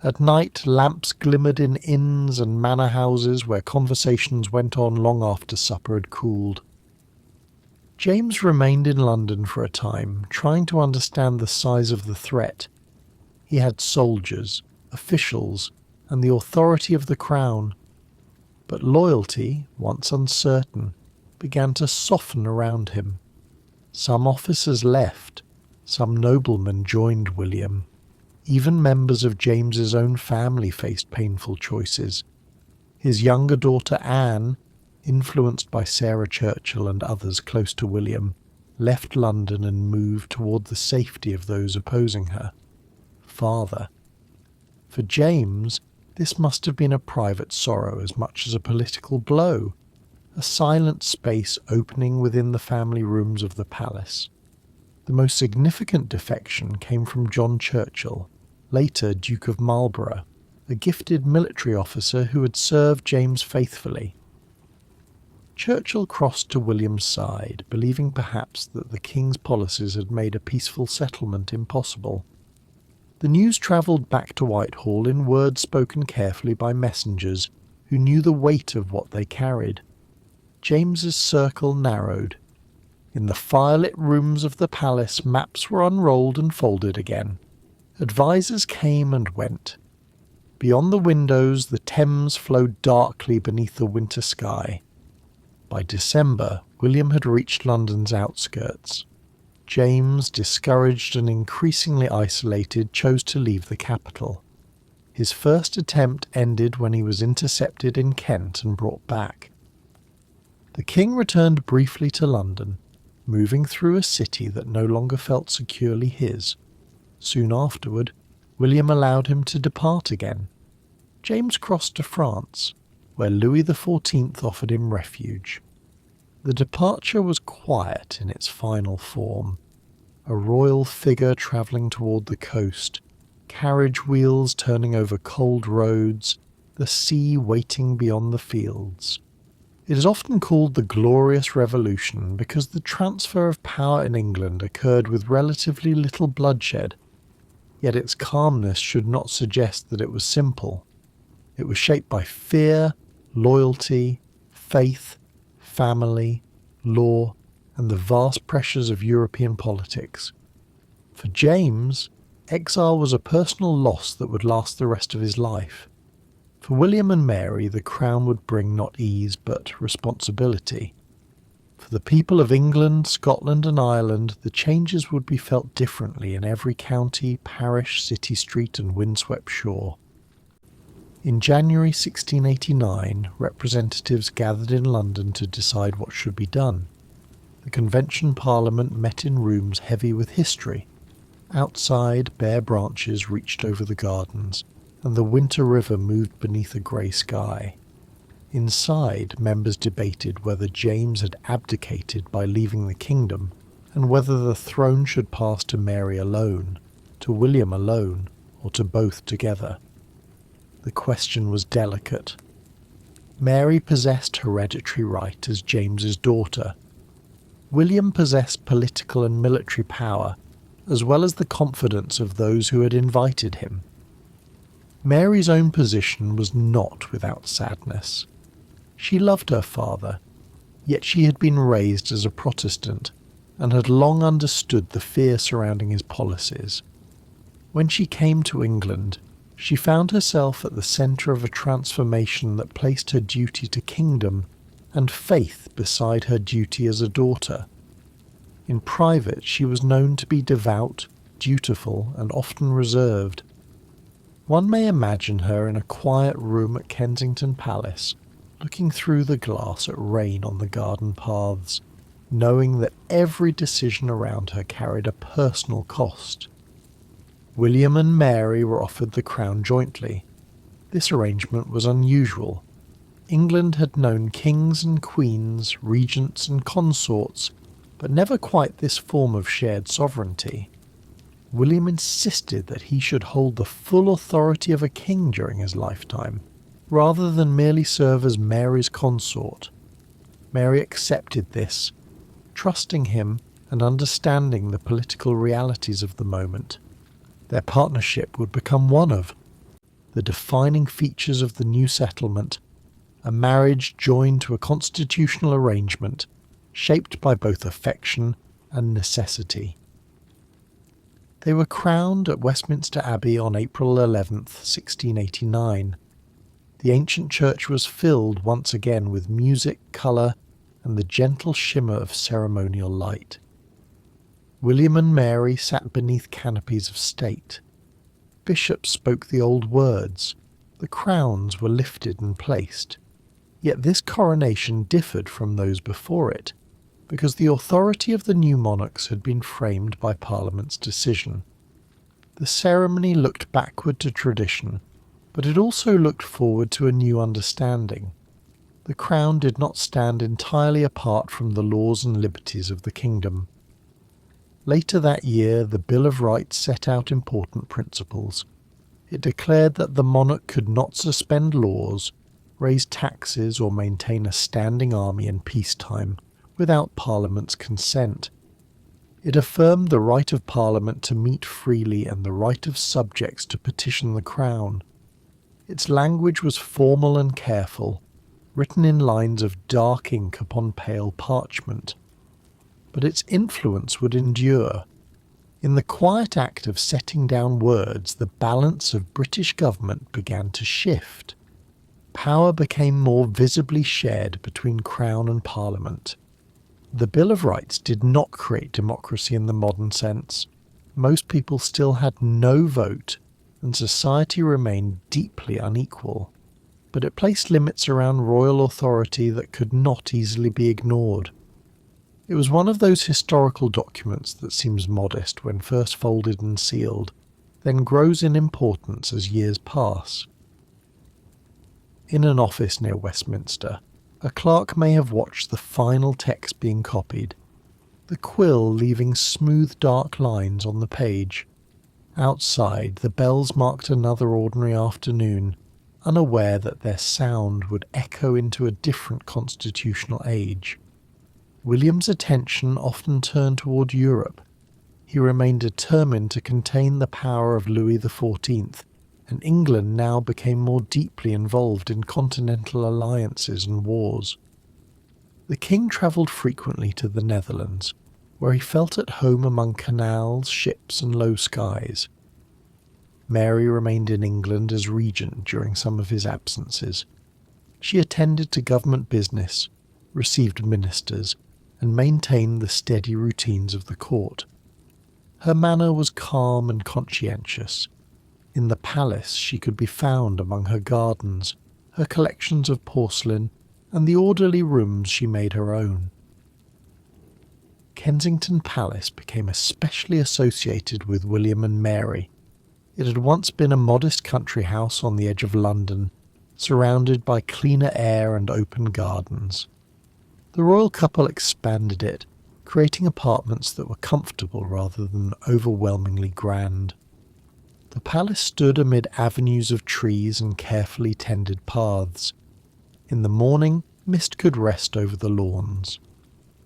S1: At night, lamps glimmered in inns and manor houses where conversations went on long after supper had cooled. James remained in London for a time, trying to understand the size of the threat. He had soldiers, officials, and the authority of the crown. But loyalty, once uncertain, began to soften around him. Some officers left, some noblemen joined William. Even members of James's own family faced painful choices. His younger daughter Anne, influenced by Sarah Churchill and others close to William, left London and moved toward the safety of those opposing her. Father. For James, this must have been a private sorrow as much as a political blow, a silent space opening within the family rooms of the palace. The most significant defection came from John Churchill, later Duke of Marlborough, a gifted military officer who had served James faithfully. Churchill crossed to William's side, believing perhaps that the king's policies had made a peaceful settlement impossible. The news travelled back to Whitehall in words spoken carefully by messengers who knew the weight of what they carried. James's circle narrowed. In the firelit rooms of the palace, maps were unrolled and folded again. Advisers came and went. Beyond the windows, the Thames flowed darkly beneath the winter sky. By December, William had reached London's outskirts. James, discouraged and increasingly isolated, chose to leave the capital. His first attempt ended when he was intercepted in Kent and brought back. The king returned briefly to London, moving through a city that no longer felt securely his. Soon afterward, William allowed him to depart again. James crossed to France, where Louis XIV offered him refuge. The departure was quiet in its final form. A royal figure travelling toward the coast, carriage wheels turning over cold roads, the sea waiting beyond the fields. It is often called the Glorious Revolution because the transfer of power in England occurred with relatively little bloodshed. Yet its calmness should not suggest that it was simple. It was shaped by fear, loyalty, faith, family, law, and the vast pressures of European politics. For James, exile was a personal loss that would last the rest of his life. For William and Mary, the crown would bring not ease but responsibility. For the people of England, Scotland and Ireland, the changes would be felt differently in every county, parish, city street and windswept shore. In January 1689, representatives gathered in London to decide what should be done. The Convention Parliament met in rooms heavy with history. Outside, bare branches reached over the gardens, and the winter river moved beneath a grey sky. Inside, members debated whether James had abdicated by leaving the kingdom, and whether the throne should pass to Mary alone, to William alone, or to both together. The question was delicate. Mary possessed hereditary right as James's daughter. William possessed political and military power, as well as the confidence of those who had invited him. Mary's own position was not without sadness. She loved her father, yet she had been raised as a Protestant and had long understood the fear surrounding his policies. When she came to England, She found herself at the centre of a transformation that placed her duty to kingdom and faith beside her duty as a daughter. In private, she was known to be devout, dutiful, and often reserved. One may imagine her in a quiet room at Kensington Palace, looking through the glass at rain on the garden paths, knowing that every decision around her carried a personal cost. William and Mary were offered the crown jointly. This arrangement was unusual. England had known kings and queens, regents and consorts, but never quite this form of shared sovereignty. William insisted that he should hold the full authority of a king during his lifetime, rather than merely serve as Mary's consort. Mary accepted this, trusting him and understanding the political realities of the moment. Their partnership would become one of the defining features of the new settlement, a marriage joined to a constitutional arrangement shaped by both affection and necessity. They were crowned at Westminster Abbey on April 11th, 1689. The ancient church was filled once again with music, colour, and the gentle shimmer of ceremonial light. William and Mary sat beneath canopies of state. Bishops spoke the old words. The crowns were lifted and placed. Yet this coronation differed from those before it, because the authority of the new monarchs had been framed by Parliament's decision. The ceremony looked backward to tradition, but it also looked forward to a new understanding. The crown did not stand entirely apart from the laws and liberties of the kingdom. Later that year, the Bill of Rights set out important principles. It declared that the monarch could not suspend laws, raise taxes, or maintain a standing army in peacetime without Parliament's consent. It affirmed the right of Parliament to meet freely and the right of subjects to petition the Crown. Its language was formal and careful, written in lines of dark ink upon pale parchment. But its influence would endure. In the quiet act of setting down words, the balance of British government began to shift. Power became more visibly shared between Crown and Parliament. The Bill of Rights did not create democracy in the modern sense. Most people still had no vote, and society remained deeply unequal. But it placed limits around royal authority that could not easily be ignored. It was one of those historical documents that seems modest when first folded and sealed, then grows in importance as years pass. In an office near Westminster, a clerk may have watched the final text being copied, the quill leaving smooth dark lines on the page. Outside, the bells marked another ordinary afternoon, unaware that their sound would echo into a different constitutional age. William's attention often turned toward Europe. He remained determined to contain the power of Louis XIV, and England now became more deeply involved in continental alliances and wars. The king travelled frequently to the Netherlands, where he felt at home among canals, ships and low skies. Mary remained in England as regent during some of his absences. She attended to government business, received ministers, and maintained the steady routines of the court. Her manner was calm and conscientious. In the palace she could be found among her gardens, her collections of porcelain, and the orderly rooms she made her own. Kensington Palace became especially associated with William and Mary. It had once been a modest country house on the edge of London, surrounded by cleaner air and open gardens. The royal couple expanded it, creating apartments that were comfortable rather than overwhelmingly grand. The palace stood amid avenues of trees and carefully tended paths. In the morning, mist could rest over the lawns.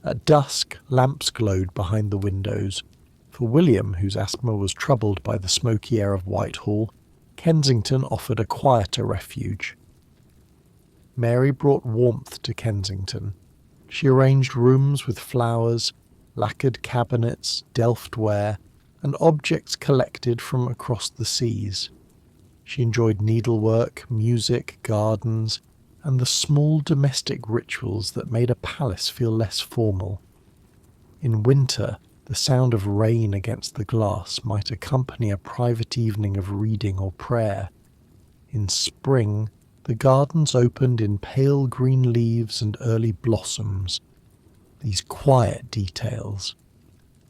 S1: At dusk, lamps glowed behind the windows. For William, whose asthma was troubled by the smoky air of Whitehall, Kensington offered a quieter refuge. Mary brought warmth to Kensington. She arranged rooms with flowers, lacquered cabinets, delft ware, and objects collected from across the seas. She enjoyed needlework, music, gardens, and the small domestic rituals that made a palace feel less formal. In winter, the sound of rain against the glass might accompany a private evening of reading or prayer. In spring, the gardens opened in pale green leaves and early blossoms. These quiet details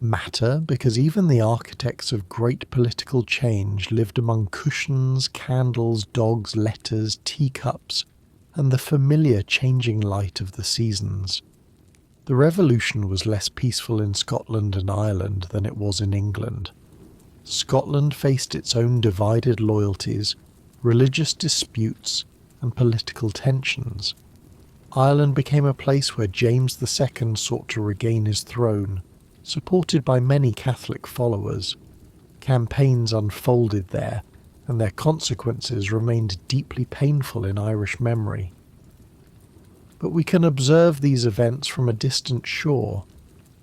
S1: matter because even the architects of great political change lived among cushions, candles, dogs, letters, teacups, and the familiar changing light of the seasons. The revolution was less peaceful in Scotland and Ireland than it was in England. Scotland faced its own divided loyalties, religious disputes, and political tensions. Ireland became a place where James II sought to regain his throne, supported by many Catholic followers. Campaigns unfolded there, and their consequences remained deeply painful in Irish memory. But we can observe these events from a distant shore,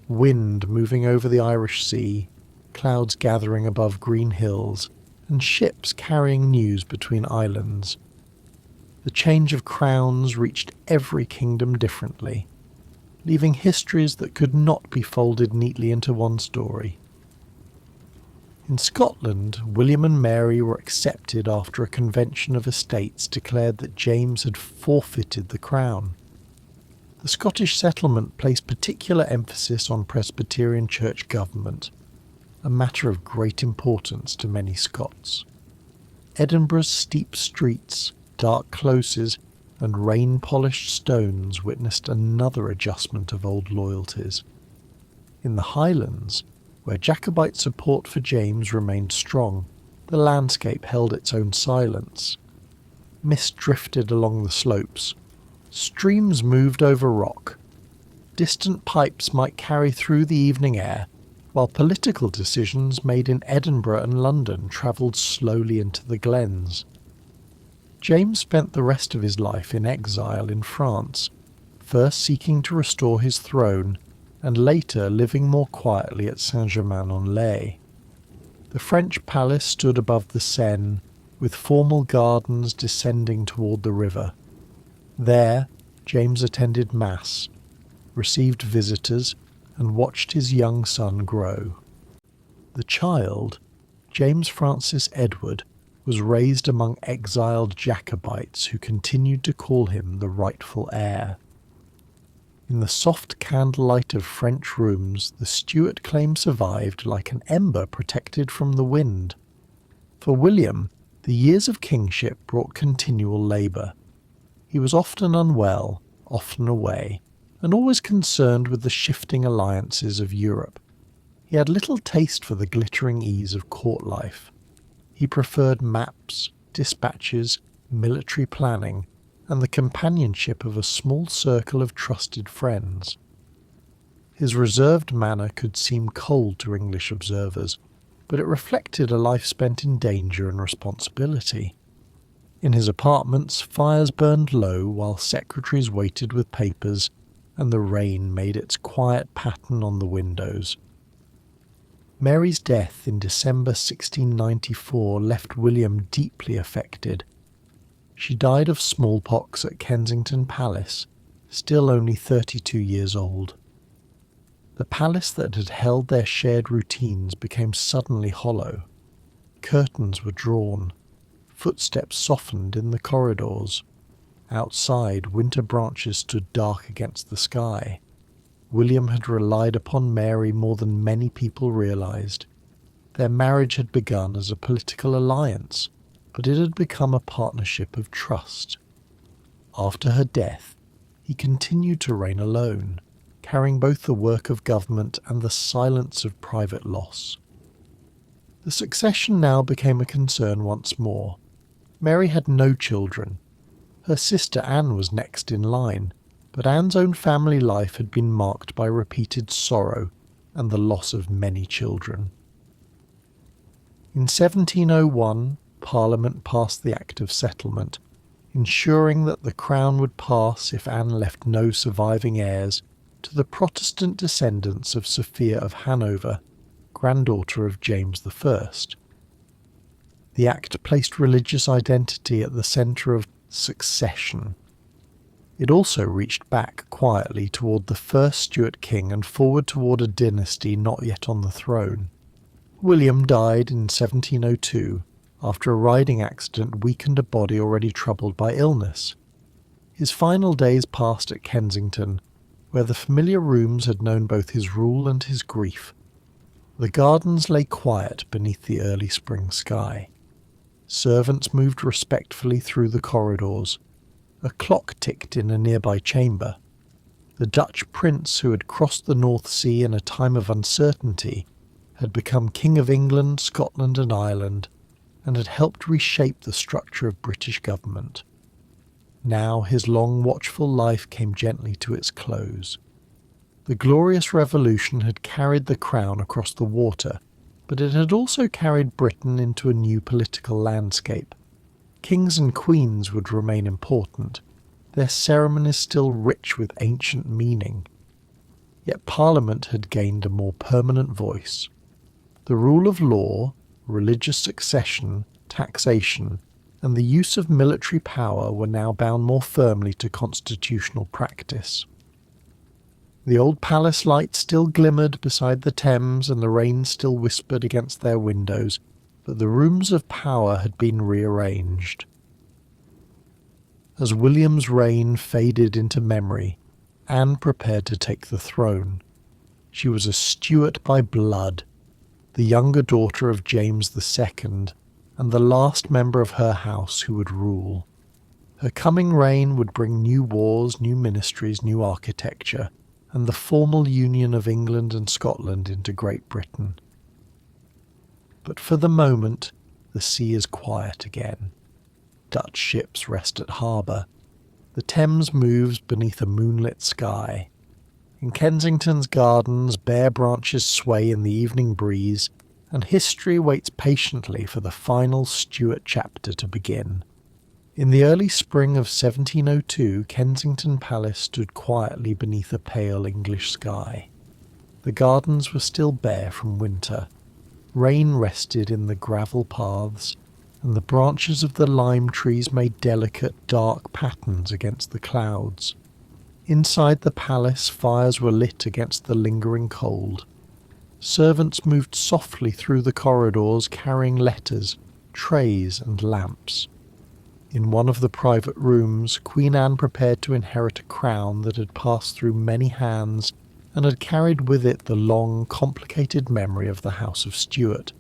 S1: wind moving over the Irish Sea, clouds gathering above green hills, and ships carrying news between islands. The change of crowns reached every kingdom differently, leaving histories that could not be folded neatly into one story. In Scotland, William and Mary were accepted after a convention of estates declared that James had forfeited the crown. The Scottish settlement placed particular emphasis on Presbyterian church government, a matter of great importance to many Scots. Edinburgh's steep streets, dark closes, and rain-polished stones witnessed another adjustment of old loyalties. In the Highlands, where Jacobite support for James remained strong, the landscape held its own silence. Mist drifted along the slopes. Streams moved over rock. Distant pipes might carry through the evening air, while political decisions made in Edinburgh and London travelled slowly into the glens. James spent the rest of his life in exile in France, first seeking to restore his throne, and later living more quietly at Saint-Germain-en-Laye. The French palace stood above the Seine, with formal gardens descending toward the river. There, James attended Mass, received visitors, and watched his young son grow. The child, James Francis Edward, was raised among exiled Jacobites who continued to call him the rightful heir. In the soft candlelight of French rooms, the Stuart claim survived like an ember protected from the wind. For William, the years of kingship brought continual labour. He was often unwell, often away, and always concerned with the shifting alliances of Europe. He had little taste for the glittering ease of court life. He preferred maps, dispatches, military planning, and the companionship of a small circle of trusted friends. His reserved manner could seem cold to English observers, but it reflected a life spent in danger and responsibility. In his apartments, fires burned low while secretaries waited with papers, and the rain made its quiet pattern on the windows. Mary's death in December 1694 left William deeply affected. She died of smallpox at Kensington Palace, still only 32 years old. The palace that had held their shared routines became suddenly hollow. Curtains were drawn. Footsteps softened in the corridors. Outside, winter branches stood dark against the sky. William had relied upon Mary more than many people realized. Their marriage had begun as a political alliance, but it had become a partnership of trust. After her death, he continued to reign alone, carrying both the work of government and the silence of private loss. The succession now became a concern once more. Mary had no children. Her sister Anne was next in line, but Anne's own family life had been marked by repeated sorrow and the loss of many children. In 1701, Parliament passed the Act of Settlement, ensuring that the crown would pass if Anne left no surviving heirs to the Protestant descendants of Sophia of Hanover, granddaughter of James I. The act placed religious identity at the centre of succession. It also reached back quietly toward the first Stuart king and forward toward a dynasty not yet on the throne. William died in 1702 after a riding accident weakened a body already troubled by illness. His final days passed at Kensington, where the familiar rooms had known both his rule and his grief. The gardens lay quiet beneath the early spring sky. Servants moved respectfully through the corridors. A clock ticked in a nearby chamber. The Dutch prince who had crossed the North Sea in a time of uncertainty had become King of England, Scotland and Ireland, and had helped reshape the structure of British government. Now his long watchful life came gently to its close. The glorious revolution had carried the crown across the water, but it had also carried Britain into a new political landscape. Kings and queens would remain important, their ceremonies still rich with ancient meaning. Yet Parliament had gained a more permanent voice. The rule of law, religious succession, taxation, and the use of military power were now bound more firmly to constitutional practice. The old palace lights still glimmered beside the Thames and the rain still whispered against their windows, but the rooms of power had been rearranged. As William's reign faded into memory, Anne prepared to take the throne. She was a Stuart by blood, the younger daughter of James II, and the last member of her house who would rule. Her coming reign would bring new wars, new ministries, new architecture, and the formal union of England and Scotland into Great Britain. But for the moment, the sea is quiet again. Dutch ships rest at harbour. The Thames moves beneath a moonlit sky. In Kensington's gardens, bare branches sway in the evening breeze, and history waits patiently for the final Stuart chapter to begin. In the early spring of 1702, Kensington Palace stood quietly beneath a pale English sky. The gardens were still bare from winter. Rain rested in the gravel paths, and the branches of the lime trees made delicate, dark patterns against the clouds. Inside the palace, fires were lit against the lingering cold. Servants moved softly through the corridors carrying letters, trays and lamps. In one of the private rooms, Queen Anne prepared to inherit a crown that had passed through many hands and had carried with it the long, complicated memory of the House of Stuart.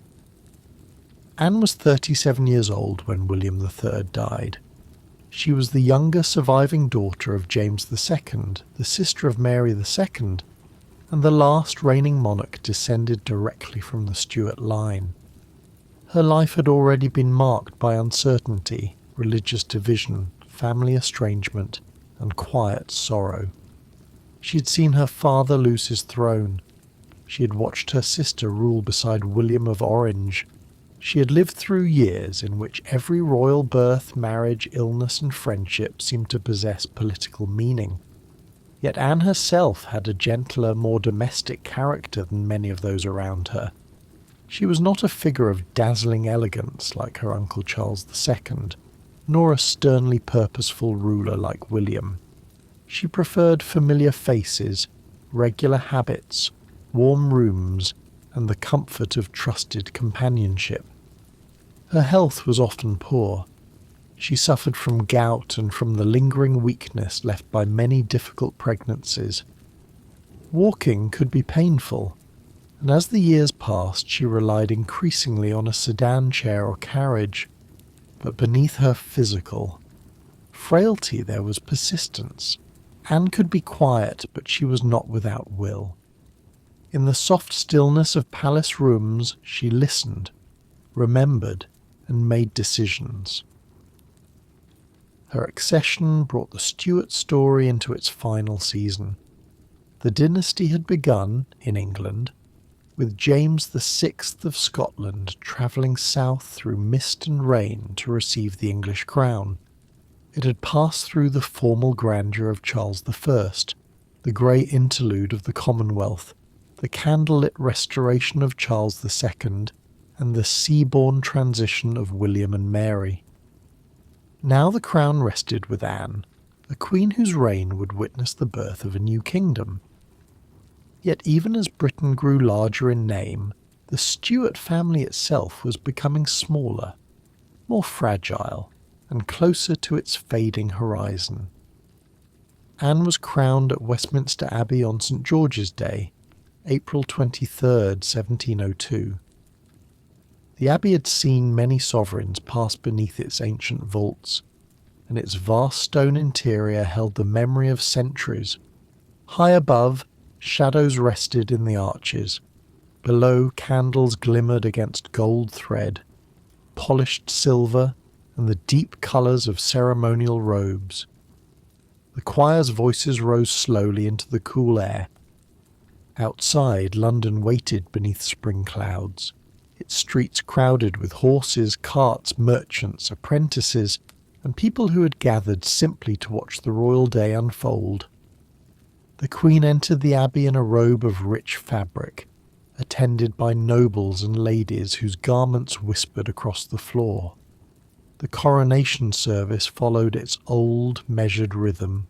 S1: Anne was 37 years old when William III died. She was the younger surviving daughter of James II, the sister of Mary II, and the last reigning monarch descended directly from the Stuart line. Her life had already been marked by uncertainty, religious division, family estrangement, and quiet sorrow. She had seen her father lose his throne. She had watched her sister rule beside William of Orange. She had lived through years in which every royal birth, marriage, illness, and friendship seemed to possess political meaning. Yet Anne herself had a gentler, more domestic character than many of those around her. She was not a figure of dazzling elegance like her uncle Charles II, nor a sternly purposeful ruler like William. She preferred familiar faces, regular habits, warm rooms, and the comfort of trusted companionship. Her health was often poor. She suffered from gout and from the lingering weakness left by many difficult pregnancies. Walking could be painful, and as the years passed she relied increasingly on a sedan chair or carriage. But beneath her physical frailty there was persistence. Anne could be quiet, but she was not without will. In the soft stillness of palace rooms she listened, remembered, and made decisions. Her accession brought the Stuart story into its final season. The dynasty had begun, in England, with James VI of Scotland travelling south through mist and rain to receive the English crown. It had passed through the formal grandeur of Charles I, the grey interlude of the Commonwealth, the candlelit restoration of Charles II, and the sea-born transition of William and Mary. Now the crown rested with Anne, a queen whose reign would witness the birth of a new kingdom. Yet even as Britain grew larger in name, the Stuart family itself was becoming smaller, more fragile, and closer to its fading horizon. Anne was crowned at Westminster Abbey on St George's Day, April 23rd, 1702. The abbey had seen many sovereigns pass beneath its ancient vaults, and its vast stone interior held the memory of centuries. High above, shadows rested in the arches. Below, candles glimmered against gold thread, polished silver, and the deep colours of ceremonial robes. The choir's voices rose slowly into the cool air. Outside, London waited beneath spring clouds, its streets crowded with horses, carts, merchants, apprentices, and people who had gathered simply to watch the royal day unfold. The Queen entered the abbey in a robe of rich fabric, attended by nobles and ladies whose garments whispered across the floor. The coronation service followed its old, measured rhythm.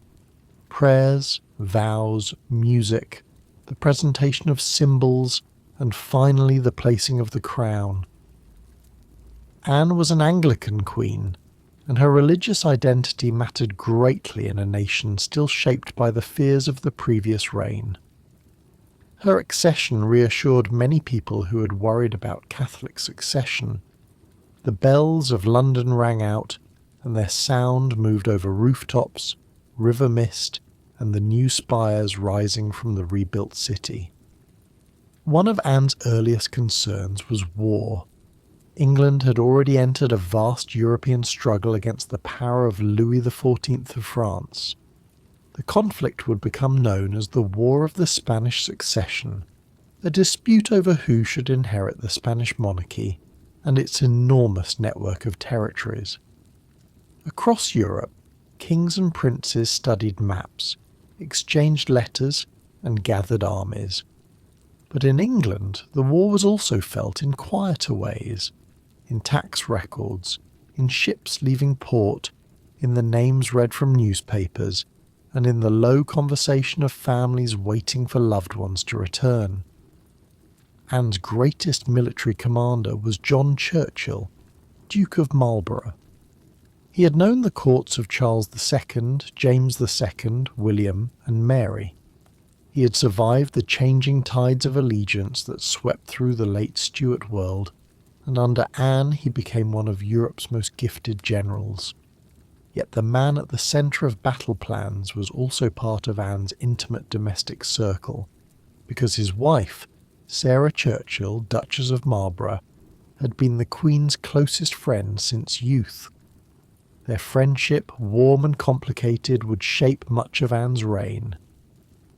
S1: Prayers, vows, music, the presentation of symbols, and finally the placing of the crown. Anne was an Anglican queen, and her religious identity mattered greatly in a nation still shaped by the fears of the previous reign. Her accession reassured many people who had worried about Catholic succession. The bells of London rang out, and their sound moved over rooftops, river mist, and the new spires rising from the rebuilt city. One of Anne's earliest concerns was war. England had already entered a vast European struggle against the power of Louis XIV of France. The conflict would become known as the War of the Spanish Succession, a dispute over who should inherit the Spanish monarchy and its enormous network of territories. Across Europe, kings and princes studied maps, exchanged letters, and gathered armies. But in England, the war was also felt in quieter ways, in tax records, in ships leaving port, in the names read from newspapers, and in the low conversation of families waiting for loved ones to return. Anne's greatest military commander was John Churchill, Duke of Marlborough. He had known the courts of Charles II, James II, William, and Mary. He had survived the changing tides of allegiance that swept through the late Stuart world, and under Anne he became one of Europe's most gifted generals. Yet the man at the centre of battle plans was also part of Anne's intimate domestic circle, because his wife, Sarah Churchill, Duchess of Marlborough, had been the Queen's closest friend since youth. Their friendship, warm and complicated, would shape much of Anne's reign.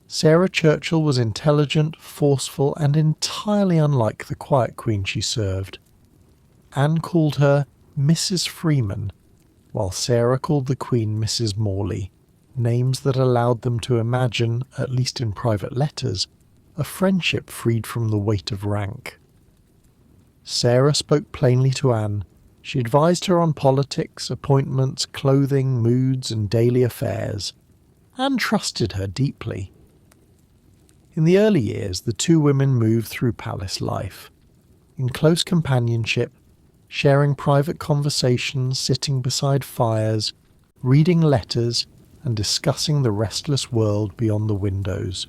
S1: Sarah Churchill was intelligent, forceful, and entirely unlike the quiet queen she served. Anne called her Mrs. Freeman, while Sarah called the Queen Mrs. Morley, names that allowed them to imagine, at least in private letters, a friendship freed from the weight of rank. Sarah spoke plainly to Anne. She advised her on politics, appointments, clothing, moods, and daily affairs. Anne trusted her deeply. In the early years, the two women moved through palace life, in close companionship, sharing private conversations, sitting beside fires, reading letters, and discussing the restless world beyond the windows.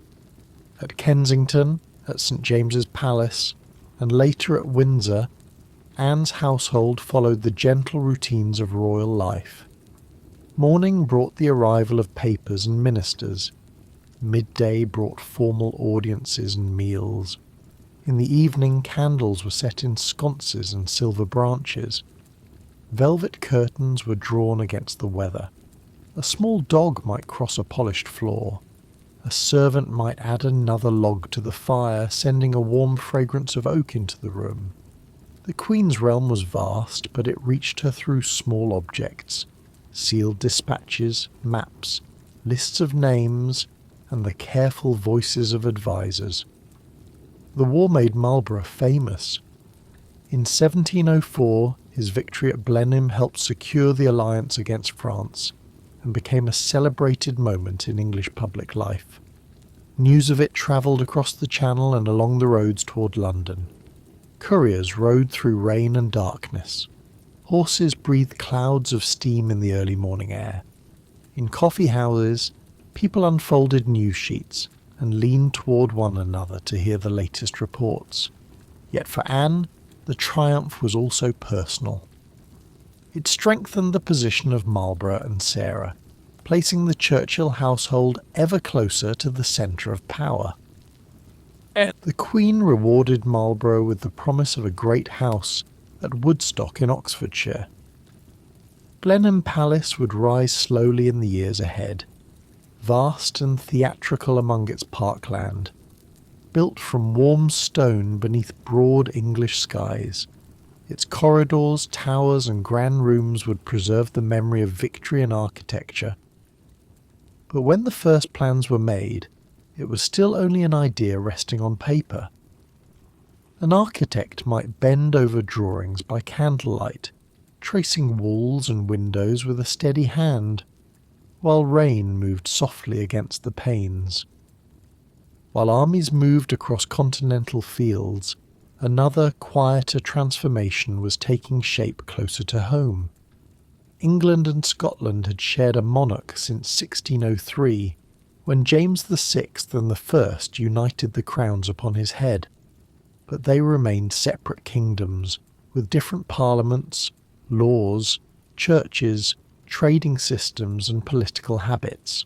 S1: At Kensington, at St James's Palace, and later at Windsor, Anne's household followed the gentle routines of royal life. Morning brought the arrival of papers and ministers. Midday brought formal audiences and meals. In the evening, candles were set in sconces and silver branches. Velvet curtains were drawn against the weather. A small dog might cross a polished floor. A servant might add another log to the fire, sending a warm fragrance of oak into the room. The Queen's realm was vast, but it reached her through small objects, sealed dispatches, maps, lists of names, and the careful voices of advisers. The war made Marlborough famous. In 1704, his victory at Blenheim helped secure the alliance against France and became a celebrated moment in English public life. News of it travelled across the Channel and along the roads toward London. Couriers rode through rain and darkness. Horses breathed clouds of steam in the early morning air. In coffee houses, people unfolded news sheets and leaned toward one another to hear the latest reports. Yet for Anne, the triumph was also personal. It strengthened the position of Marlborough and Sarah, placing the Churchill household ever closer to the centre of power. The Queen rewarded Marlborough with the promise of a great house at Woodstock in Oxfordshire. Blenheim Palace would rise slowly in the years ahead, vast and theatrical among its parkland, built from warm stone beneath broad English skies. Its corridors, towers and grand rooms would preserve the memory of Victorian architecture. But when the first plans were made, it was still only an idea resting on paper. An architect might bend over drawings by candlelight, tracing walls and windows with a steady hand, while rain moved softly against the panes. While armies moved across continental fields, another, quieter transformation was taking shape closer to home. England and Scotland had shared a monarch since 1603, when James VI and I united the crowns upon his head. But they remained separate kingdoms, with different parliaments, laws, churches, trading systems and political habits.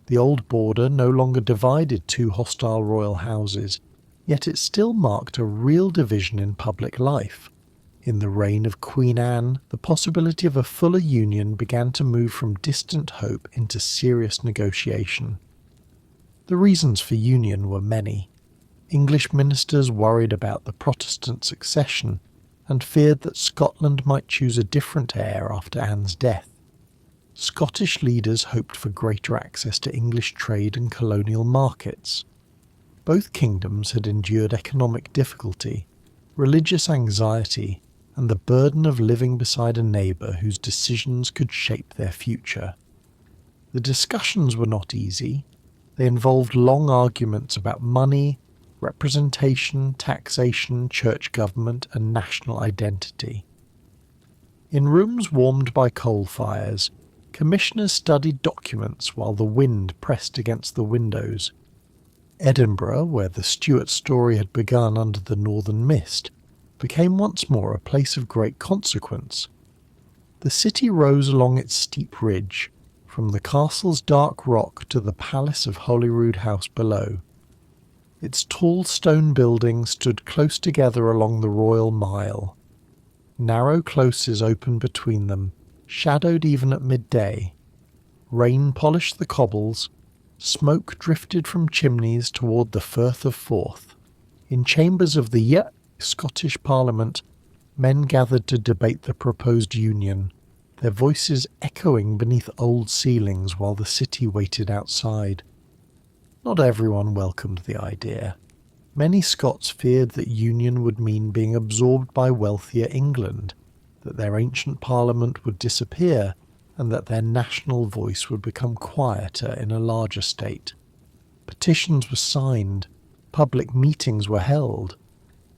S1: The old border no longer divided two hostile royal houses, yet it still marked a real division in public life. In the reign of Queen Anne, the possibility of a fuller union began to move from distant hope into serious negotiation. The reasons for union were many. English ministers worried about the Protestant succession and feared that Scotland might choose a different heir after Anne's death. Scottish leaders hoped for greater access to English trade and colonial markets. Both kingdoms had endured economic difficulty, religious anxiety, and the burden of living beside a neighbour whose decisions could shape their future. The discussions were not easy. They involved long arguments about money, representation, taxation, church government, and national identity. In rooms warmed by coal fires, commissioners studied documents while the wind pressed against the windows. Edinburgh, where the Stuart story had begun under the northern mist, became once more a place of great consequence. The city rose along its steep ridge, from the castle's dark rock to the palace of Holyrood House below. Its tall stone buildings stood close together along the Royal Mile. Narrow closes opened between them, shadowed even at midday. Rain polished the cobbles. Smoke drifted from chimneys toward the Firth of Forth. In chambers of the Scottish Parliament, men gathered to debate the proposed union, their voices echoing beneath old ceilings while the city waited outside. Not everyone welcomed the idea. Many Scots feared that union would mean being absorbed by wealthier England, that their ancient parliament would disappear, and that their national voice would become quieter in a larger state. Petitions were signed, public meetings were held.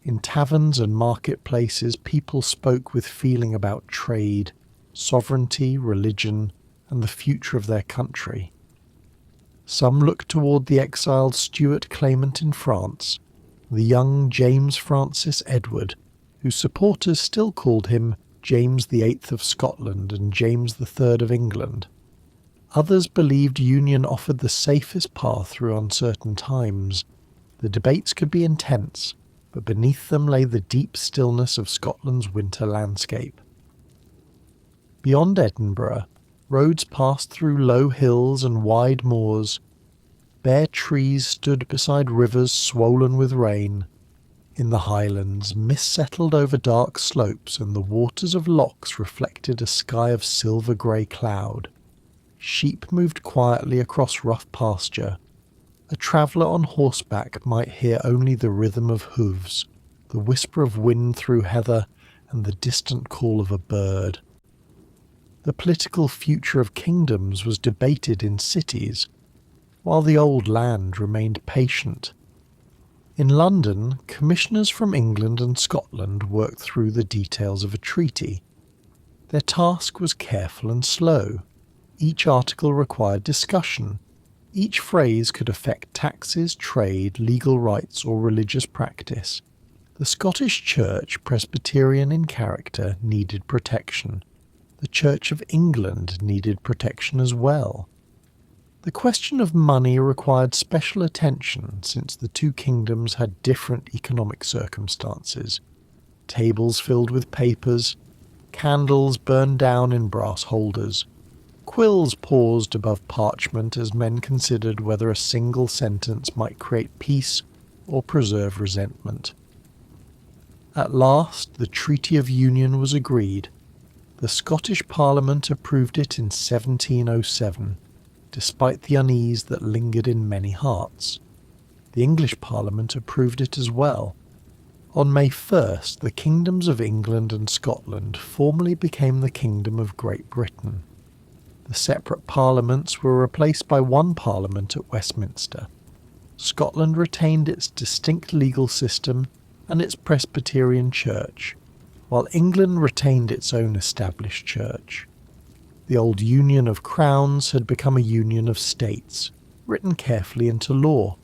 S1: In taverns and marketplaces, people spoke with feeling about trade, sovereignty, religion, and the future of their country. Some looked toward the exiled Stuart claimant in France, the young James Francis Edward, whose supporters still called him James VIII of Scotland and James III of England. Others believed union offered the safest path through uncertain times. The debates could be intense, but beneath them lay the deep stillness of Scotland's winter landscape. Beyond Edinburgh, roads passed through low hills and wide moors. Bare trees stood beside rivers swollen with rain. In the highlands, mist settled over dark slopes and the waters of lochs reflected a sky of silver-grey cloud. Sheep moved quietly across rough pasture. A traveller on horseback might hear only the rhythm of hooves. the whisper of wind through heather, and the distant call of a bird. The political future of kingdoms was debated in cities, while the old land remained patient. In London, commissioners from England and Scotland worked through the details of a treaty. Their task was careful and slow. Each article required discussion. Each phrase could affect taxes, trade, legal rights, or religious practice. The Scottish Church, Presbyterian in character, needed protection. The Church of England needed protection as well. The question of money required special attention since the two kingdoms had different economic circumstances. Tables filled with papers, candles burned down in brass holders, quills paused above parchment as men considered whether a single sentence might create peace or preserve resentment. At last the Treaty of Union was agreed. The Scottish Parliament approved it in 1707, despite the unease that lingered in many hearts. The English Parliament approved it as well. On May 1st, the kingdoms of England and Scotland formally became the Kingdom of Great Britain. The separate parliaments were replaced by one parliament at Westminster. Scotland retained its distinct legal system and its Presbyterian church, while England retained its own established church. The old union of crowns had become a union of states, written carefully into law.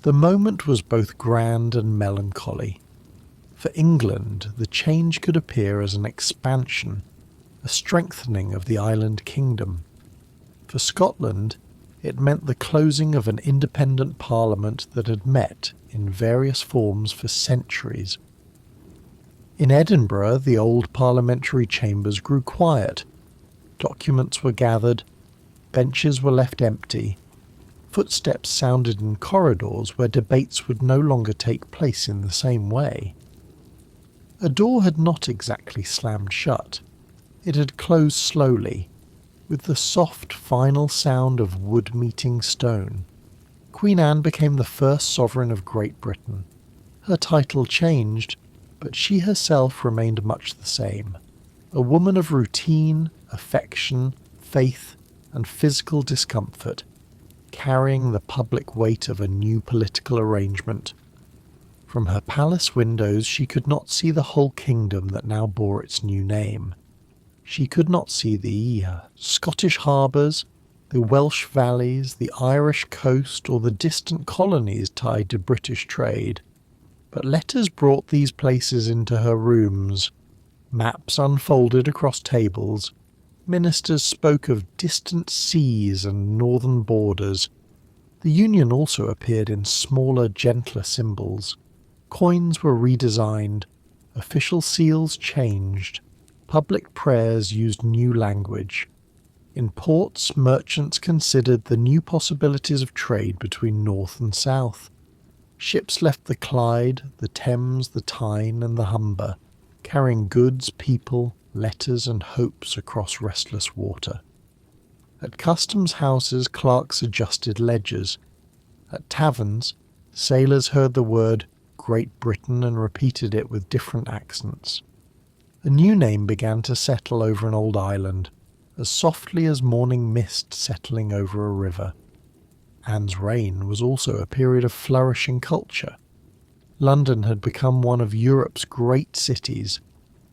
S1: The moment was both grand and melancholy. For England, the change could appear as an expansion, a strengthening of the island kingdom. For Scotland, it meant the closing of an independent parliament that had met in various forms for centuries. In Edinburgh, the old parliamentary chambers grew quiet. Documents were gathered, benches were left empty, footsteps sounded in corridors where debates would no longer take place in the same way. A door had not exactly slammed shut. It had closed slowly, with the soft final sound of wood meeting stone. Queen Anne became the first sovereign of Great Britain. Her title changed, but she herself remained much the same. A woman of routine, affection, faith, and physical discomfort, carrying the public weight of a new political arrangement. From her palace windows she could not see the whole kingdom that now bore its new name. She could not see the Scottish harbours, the Welsh valleys, the Irish coast, or the distant colonies tied to British trade. But letters brought these places into her rooms. Maps unfolded across tables. Ministers spoke of distant seas and northern borders. The Union also appeared in smaller, gentler symbols. Coins were redesigned. Official seals changed. Public prayers used new language. In ports, merchants considered the new possibilities of trade between North and South. Ships left the Clyde, the Thames, the Tyne, and the Humber, carrying goods, people, letters, and hopes across restless water. At customs houses, clerks adjusted ledgers. At taverns, sailors heard the word Great Britain and repeated it with different accents. A new name began to settle over an old island, as softly as morning mist settling over a river. Anne's reign was also a period of flourishing culture. London had become one of Europe's great cities,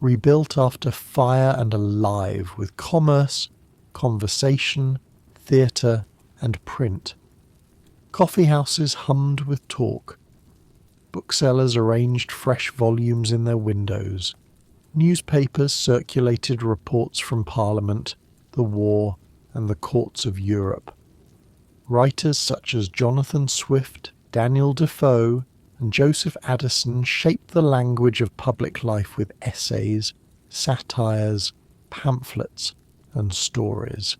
S1: rebuilt after fire and alive with commerce, conversation, theatre, and print. Coffeehouses hummed with talk. Booksellers arranged fresh volumes in their windows. Newspapers circulated reports from Parliament, the war, and the courts of Europe. Writers such as Jonathan Swift, Daniel Defoe, and Joseph Addison shaped the language of public life with essays, satires, pamphlets, and stories.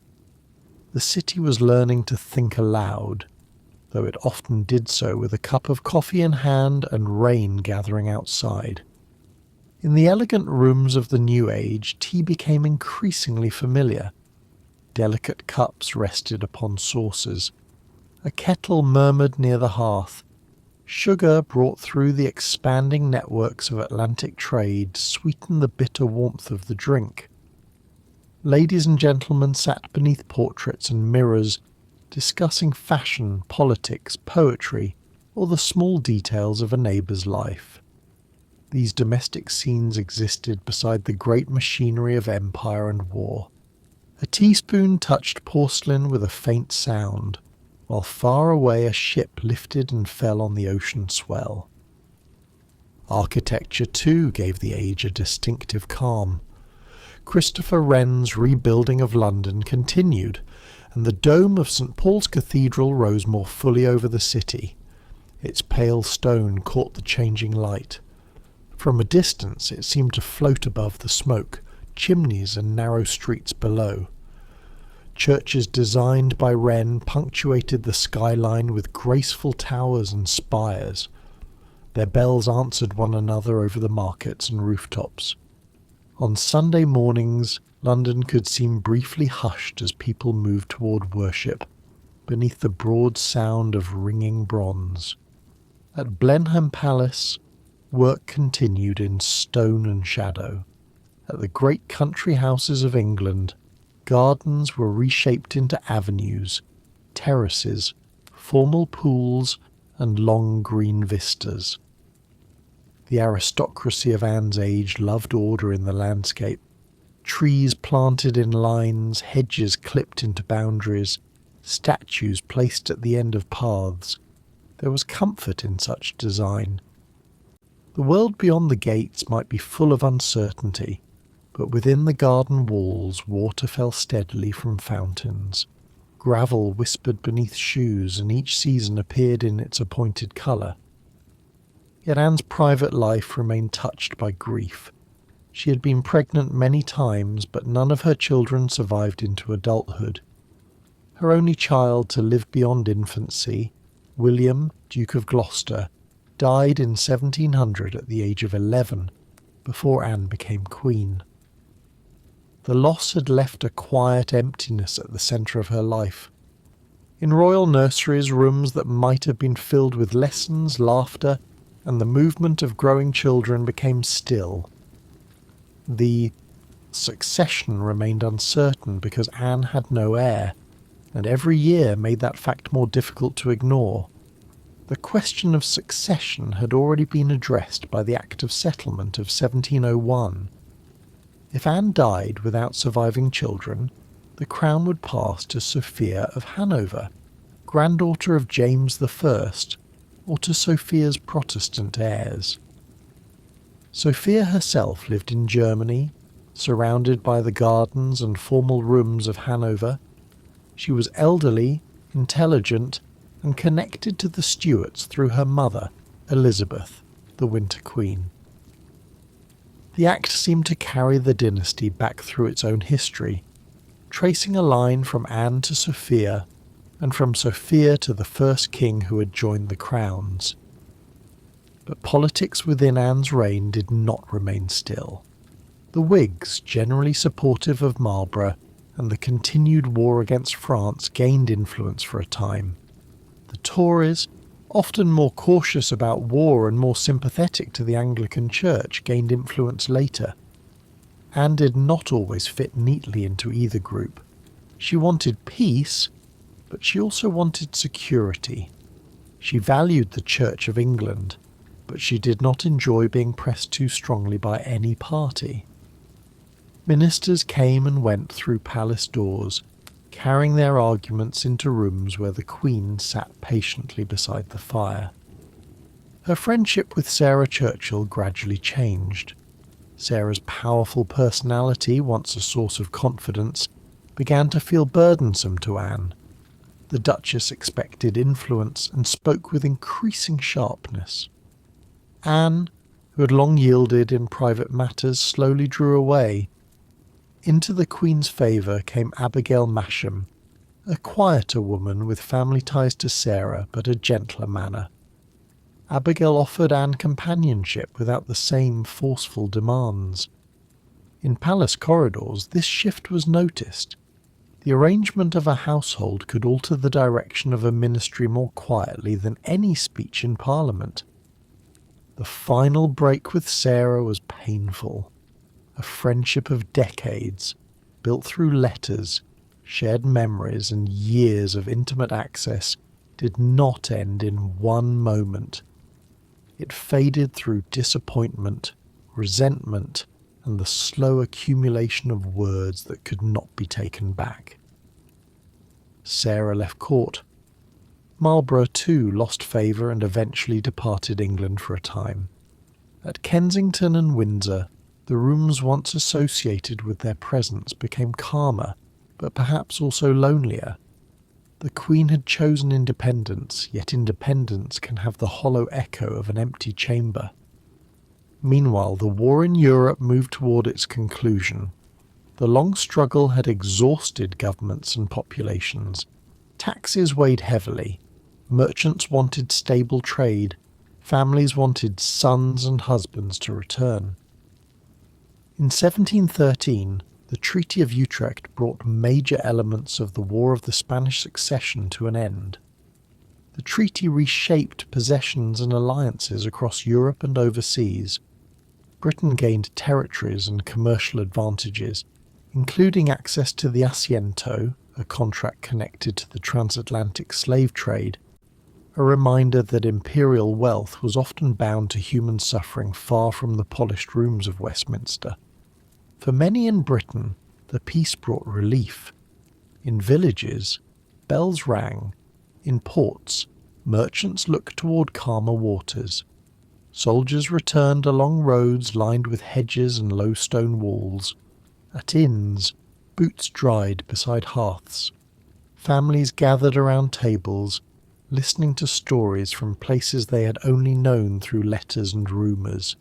S1: The city was learning to think aloud, though it often did so with a cup of coffee in hand and rain gathering outside. In the elegant rooms of the New Age, tea became increasingly familiar. Delicate cups rested upon saucers. A kettle murmured near the hearth. Sugar brought through the expanding networks of Atlantic trade sweetened the bitter warmth of the drink. Ladies and gentlemen sat beneath portraits and mirrors, discussing fashion, politics, poetry, or the small details of a neighbour's life. These domestic scenes existed beside the great machinery of empire and war. A teaspoon touched porcelain with a faint sound, while far away a ship lifted and fell on the ocean swell. Architecture, too, gave the age a distinctive calm. Christopher Wren's rebuilding of London continued, and the dome of St. Paul's Cathedral rose more fully over the city. Its pale stone caught the changing light. From a distance it seemed to float above the smoke, chimneys and narrow streets below. Churches designed by Wren punctuated the skyline with graceful towers and spires. Their bells answered one another over the markets and rooftops. On Sunday mornings, London could seem briefly hushed as people moved toward worship, beneath the broad sound of ringing bronze. At Blenheim Palace, work continued in stone and shadow. At the great country houses of England, gardens were reshaped into avenues, terraces, formal pools, and long green vistas. The aristocracy of Anne's age loved order in the landscape. Trees planted in lines, hedges clipped into boundaries, statues placed at the end of paths. There was comfort in such design. The world beyond the gates might be full of uncertainty, but within the garden walls water fell steadily from fountains. Gravel whispered beneath shoes, and each season appeared in its appointed colour. Yet Anne's private life remained touched by grief. She had been pregnant many times, but none of her children survived into adulthood. Her only child to live beyond infancy, William, Duke of Gloucester, died in 1700 at the age of 11, before Anne became queen. The loss had left a quiet emptiness at the centre of her life. In royal nurseries, rooms that might have been filled with lessons, laughter, and the movement of growing children became still. The succession remained uncertain because Anne had no heir, and every year made that fact more difficult to ignore. The question of succession had already been addressed by the Act of Settlement of 1701. If Anne died without surviving children, the crown would pass to Sophia of Hanover, granddaughter of James I, or to Sophia's Protestant heirs. Sophia herself lived in Germany, surrounded by the gardens and formal rooms of Hanover. She was elderly, intelligent, and connected to the Stuarts through her mother, Elizabeth, the Winter Queen. The act seemed to carry the dynasty back through its own history, tracing a line from Anne to Sophia, and from Sophia to the first king who had joined the crowns. But politics within Anne's reign did not remain still. The Whigs, generally supportive of Marlborough and the continued war against France, gained influence for a time. The Tories, often more cautious about war and more sympathetic to the Anglican Church, gained influence later. Anne did not always fit neatly into either group. She wanted peace, but she also wanted security. She valued the Church of England, but she did not enjoy being pressed too strongly by any party. Ministers came and went through palace doors, carrying their arguments into rooms where the Queen sat patiently beside the fire. Her friendship with Sarah Churchill gradually changed. Sarah's powerful personality, once a source of confidence, began to feel burdensome to Anne. The Duchess expected influence and spoke with increasing sharpness. Anne, who had long yielded in private matters, slowly drew away. Into the Queen's favour came Abigail Masham, a quieter woman with family ties to Sarah but a gentler manner. Abigail offered Anne companionship without the same forceful demands. In palace corridors this shift was noticed. The arrangement of a household could alter the direction of a ministry more quietly than any speech in Parliament. The final break with Sarah was painful. A friendship of decades, built through letters, shared memories, and years of intimate access, did not end in one moment. It faded through disappointment, resentment, and the slow accumulation of words that could not be taken back. Sarah left court. Marlborough too lost favour and eventually departed England for a time. At Kensington and Windsor, the rooms once associated with their presence became calmer, but perhaps also lonelier. The Queen had chosen independence, yet independence can have the hollow echo of an empty chamber. Meanwhile, the war in Europe moved toward its conclusion. The long struggle had exhausted governments and populations. Taxes weighed heavily. Merchants wanted stable trade. Families wanted sons and husbands to return. In 1713, the Treaty of Utrecht brought major elements of the War of the Spanish Succession to an end. The treaty reshaped possessions and alliances across Europe and overseas. Britain gained territories and commercial advantages, including access to the Asiento, a contract connected to the transatlantic slave trade, a reminder that imperial wealth was often bound to human suffering far from the polished rooms of Westminster. For many in Britain, the peace brought relief. In villages, bells rang. In ports, merchants looked toward calmer waters. Soldiers returned along roads lined with hedges and low stone walls. At inns, boots dried beside hearths. Families gathered around tables, listening to stories from places they had only known through letters and rumours.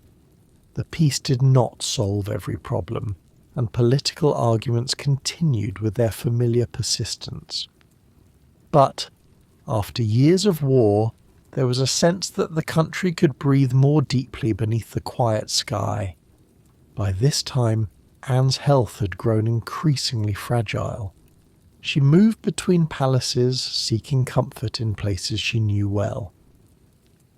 S1: The peace did not solve every problem, and political arguments continued with their familiar persistence. But, after years of war, there was a sense that the country could breathe more deeply beneath the quiet sky. By this time, Anne's health had grown increasingly fragile. She moved between palaces, seeking comfort in places she knew well.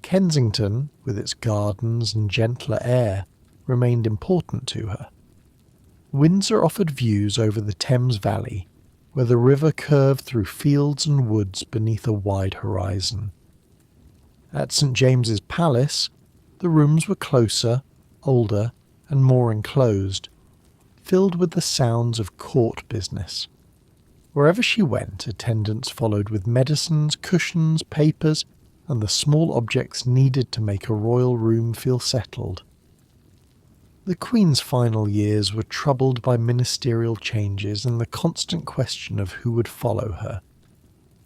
S1: Kensington, with its gardens and gentler air, remained important to her. Windsor offered views over the Thames Valley, where the river curved through fields and woods beneath a wide horizon. At St. James's Palace, the rooms were closer, older, and more enclosed, filled with the sounds of court business. Wherever she went, attendants followed with medicines, cushions, papers, and the small objects needed to make a royal room feel settled. The Queen's final years were troubled by ministerial changes and the constant question of who would follow her.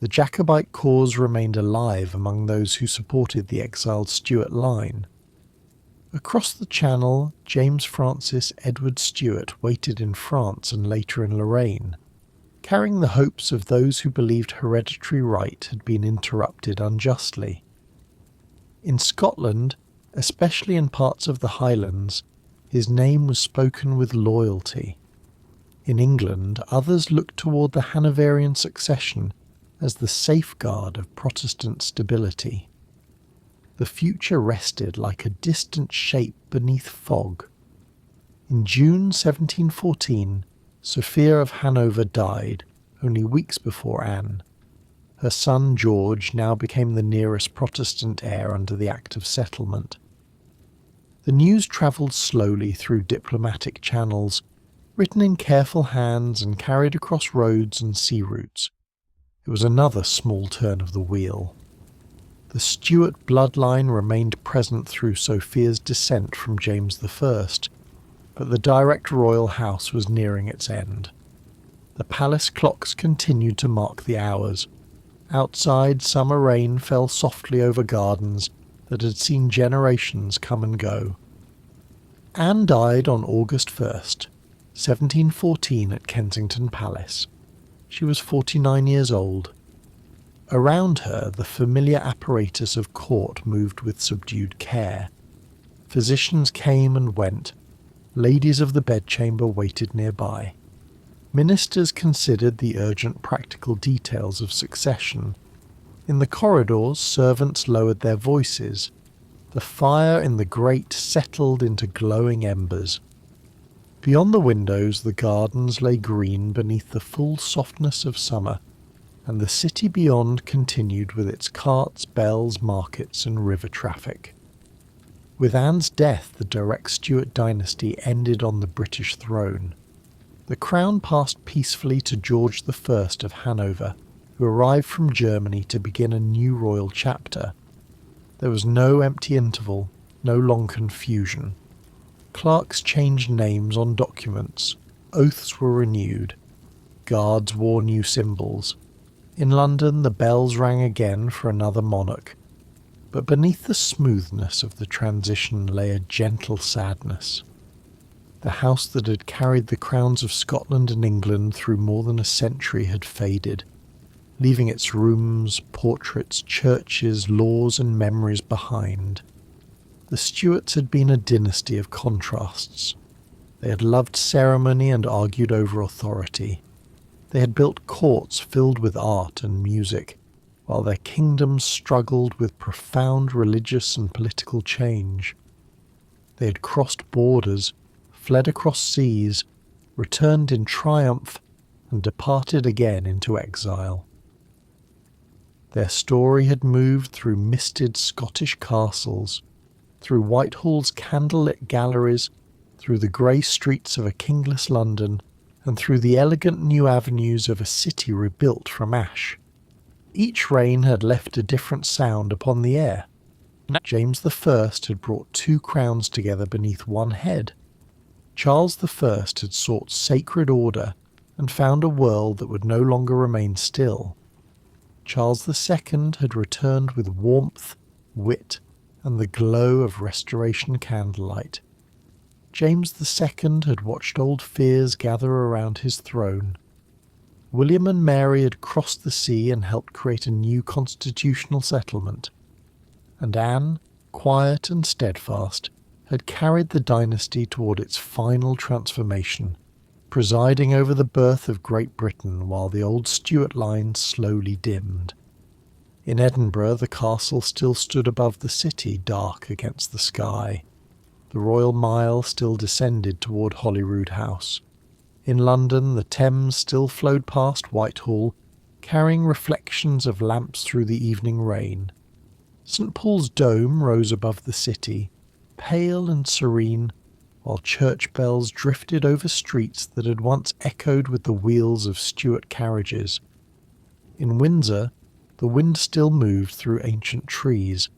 S1: The Jacobite cause remained alive among those who supported the exiled Stuart line. Across the Channel, James Francis Edward Stuart waited in France and later in Lorraine, carrying the hopes of those who believed hereditary right had been interrupted unjustly. In Scotland, especially in parts of the Highlands, his name was spoken with loyalty. In England, others looked toward the Hanoverian succession as the safeguard of Protestant stability. The future rested like a distant shape beneath fog. In June 1714, Sophia of Hanover died, only weeks before Anne. Her son George now became the nearest Protestant heir under the Act of Settlement. The news travelled slowly through diplomatic channels, written in careful hands and carried across roads and sea routes. It was another small turn of the wheel. The Stuart bloodline remained present through Sophia's descent from James I, but the direct royal house was nearing its end. The palace clocks continued to mark the hours. Outside, summer rain fell softly over gardens that had seen generations come and go. Anne died on August 1st, 1714 at Kensington Palace. She was 49 years old. Around her, the familiar apparatus of court moved with subdued care. Physicians came and went. Ladies of the bedchamber waited nearby. Ministers considered the urgent practical details of succession. In the corridors, servants lowered their voices. The fire in the grate settled into glowing embers. Beyond the windows, the gardens lay green beneath the full softness of summer, and the city beyond continued with its carts, bells, markets, and river traffic. With Anne's death, the direct Stuart dynasty ended on the British throne. The crown passed peacefully to George I of Hanover, who arrived from Germany to begin a new royal chapter. There was no empty interval, no long confusion. Clerks changed names on documents, oaths were renewed, guards wore new symbols. In London the bells rang again for another monarch, but beneath the smoothness of the transition lay a gentle sadness. The house that had carried the crowns of Scotland and England through more than a century had faded, leaving its rooms, portraits, churches, laws and memories behind. The Stuarts had been a dynasty of contrasts. They had loved ceremony and argued over authority. They had built courts filled with art and music, while their kingdoms struggled with profound religious and political change. They had crossed borders, fled across seas, returned in triumph, and departed again into exile. Their story had moved through misted Scottish castles, through Whitehall's candlelit galleries, through the grey streets of a kingless London, and through the elegant new avenues of a city rebuilt from ash. Each reign had left a different sound upon the air. James I had brought two crowns together beneath one head. Charles I had sought sacred order and found a world that would no longer remain still. Charles II had returned with warmth, wit, and the glow of Restoration candlelight. James II had watched old fears gather around his throne. William and Mary had crossed the sea and helped create a new constitutional settlement. And Anne, quiet and steadfast, had carried the dynasty toward its final transformation, presiding over the birth of Great Britain while the old Stuart line slowly dimmed. In Edinburgh, the castle still stood above the city, dark against the sky. The Royal Mile still descended toward Holyrood House. In London, the Thames still flowed past Whitehall, carrying reflections of lamps through the evening rain. St. Paul's Dome rose above the city, pale and serene, while church bells drifted over streets that had once echoed with the wheels of Stuart carriages. In Windsor, the wind still moved through ancient trees.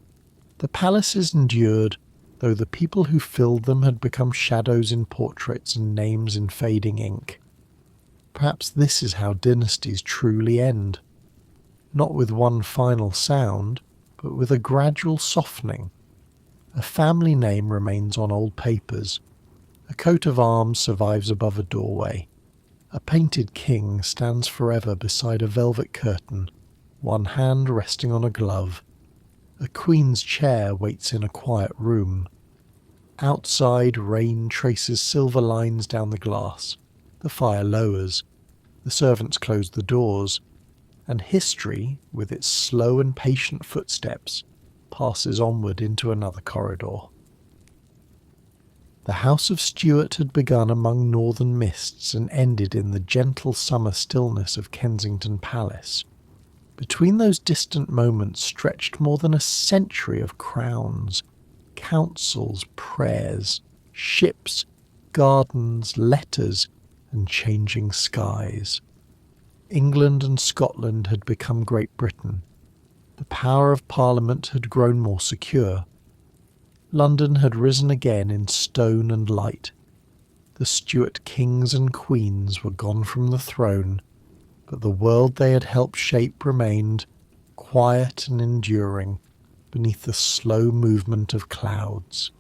S1: The palaces endured, though the people who filled them had become shadows in portraits and names in fading ink. Perhaps this is how dynasties truly end. Not with one final sound, but with a gradual softening. A family name remains on old papers. A coat of arms survives above a doorway. A painted king stands forever beside a velvet curtain, one hand resting on a glove. A queen's chair waits in a quiet room. Outside, rain traces silver lines down the glass. The fire lowers. The servants close the doors. And history, with its slow and patient footsteps, passes onward into another corridor. The House of Stuart had begun among northern mists and ended in the gentle summer stillness of Kensington Palace. Between those distant moments stretched more than a century of crowns, councils, prayers, ships, gardens, letters, and changing skies. England and Scotland had become Great Britain. The power of Parliament had grown more secure. London had risen again in stone and light. The Stuart kings and queens were gone from the throne, but the world they had helped shape remained, quiet and enduring, beneath the slow movement of clouds.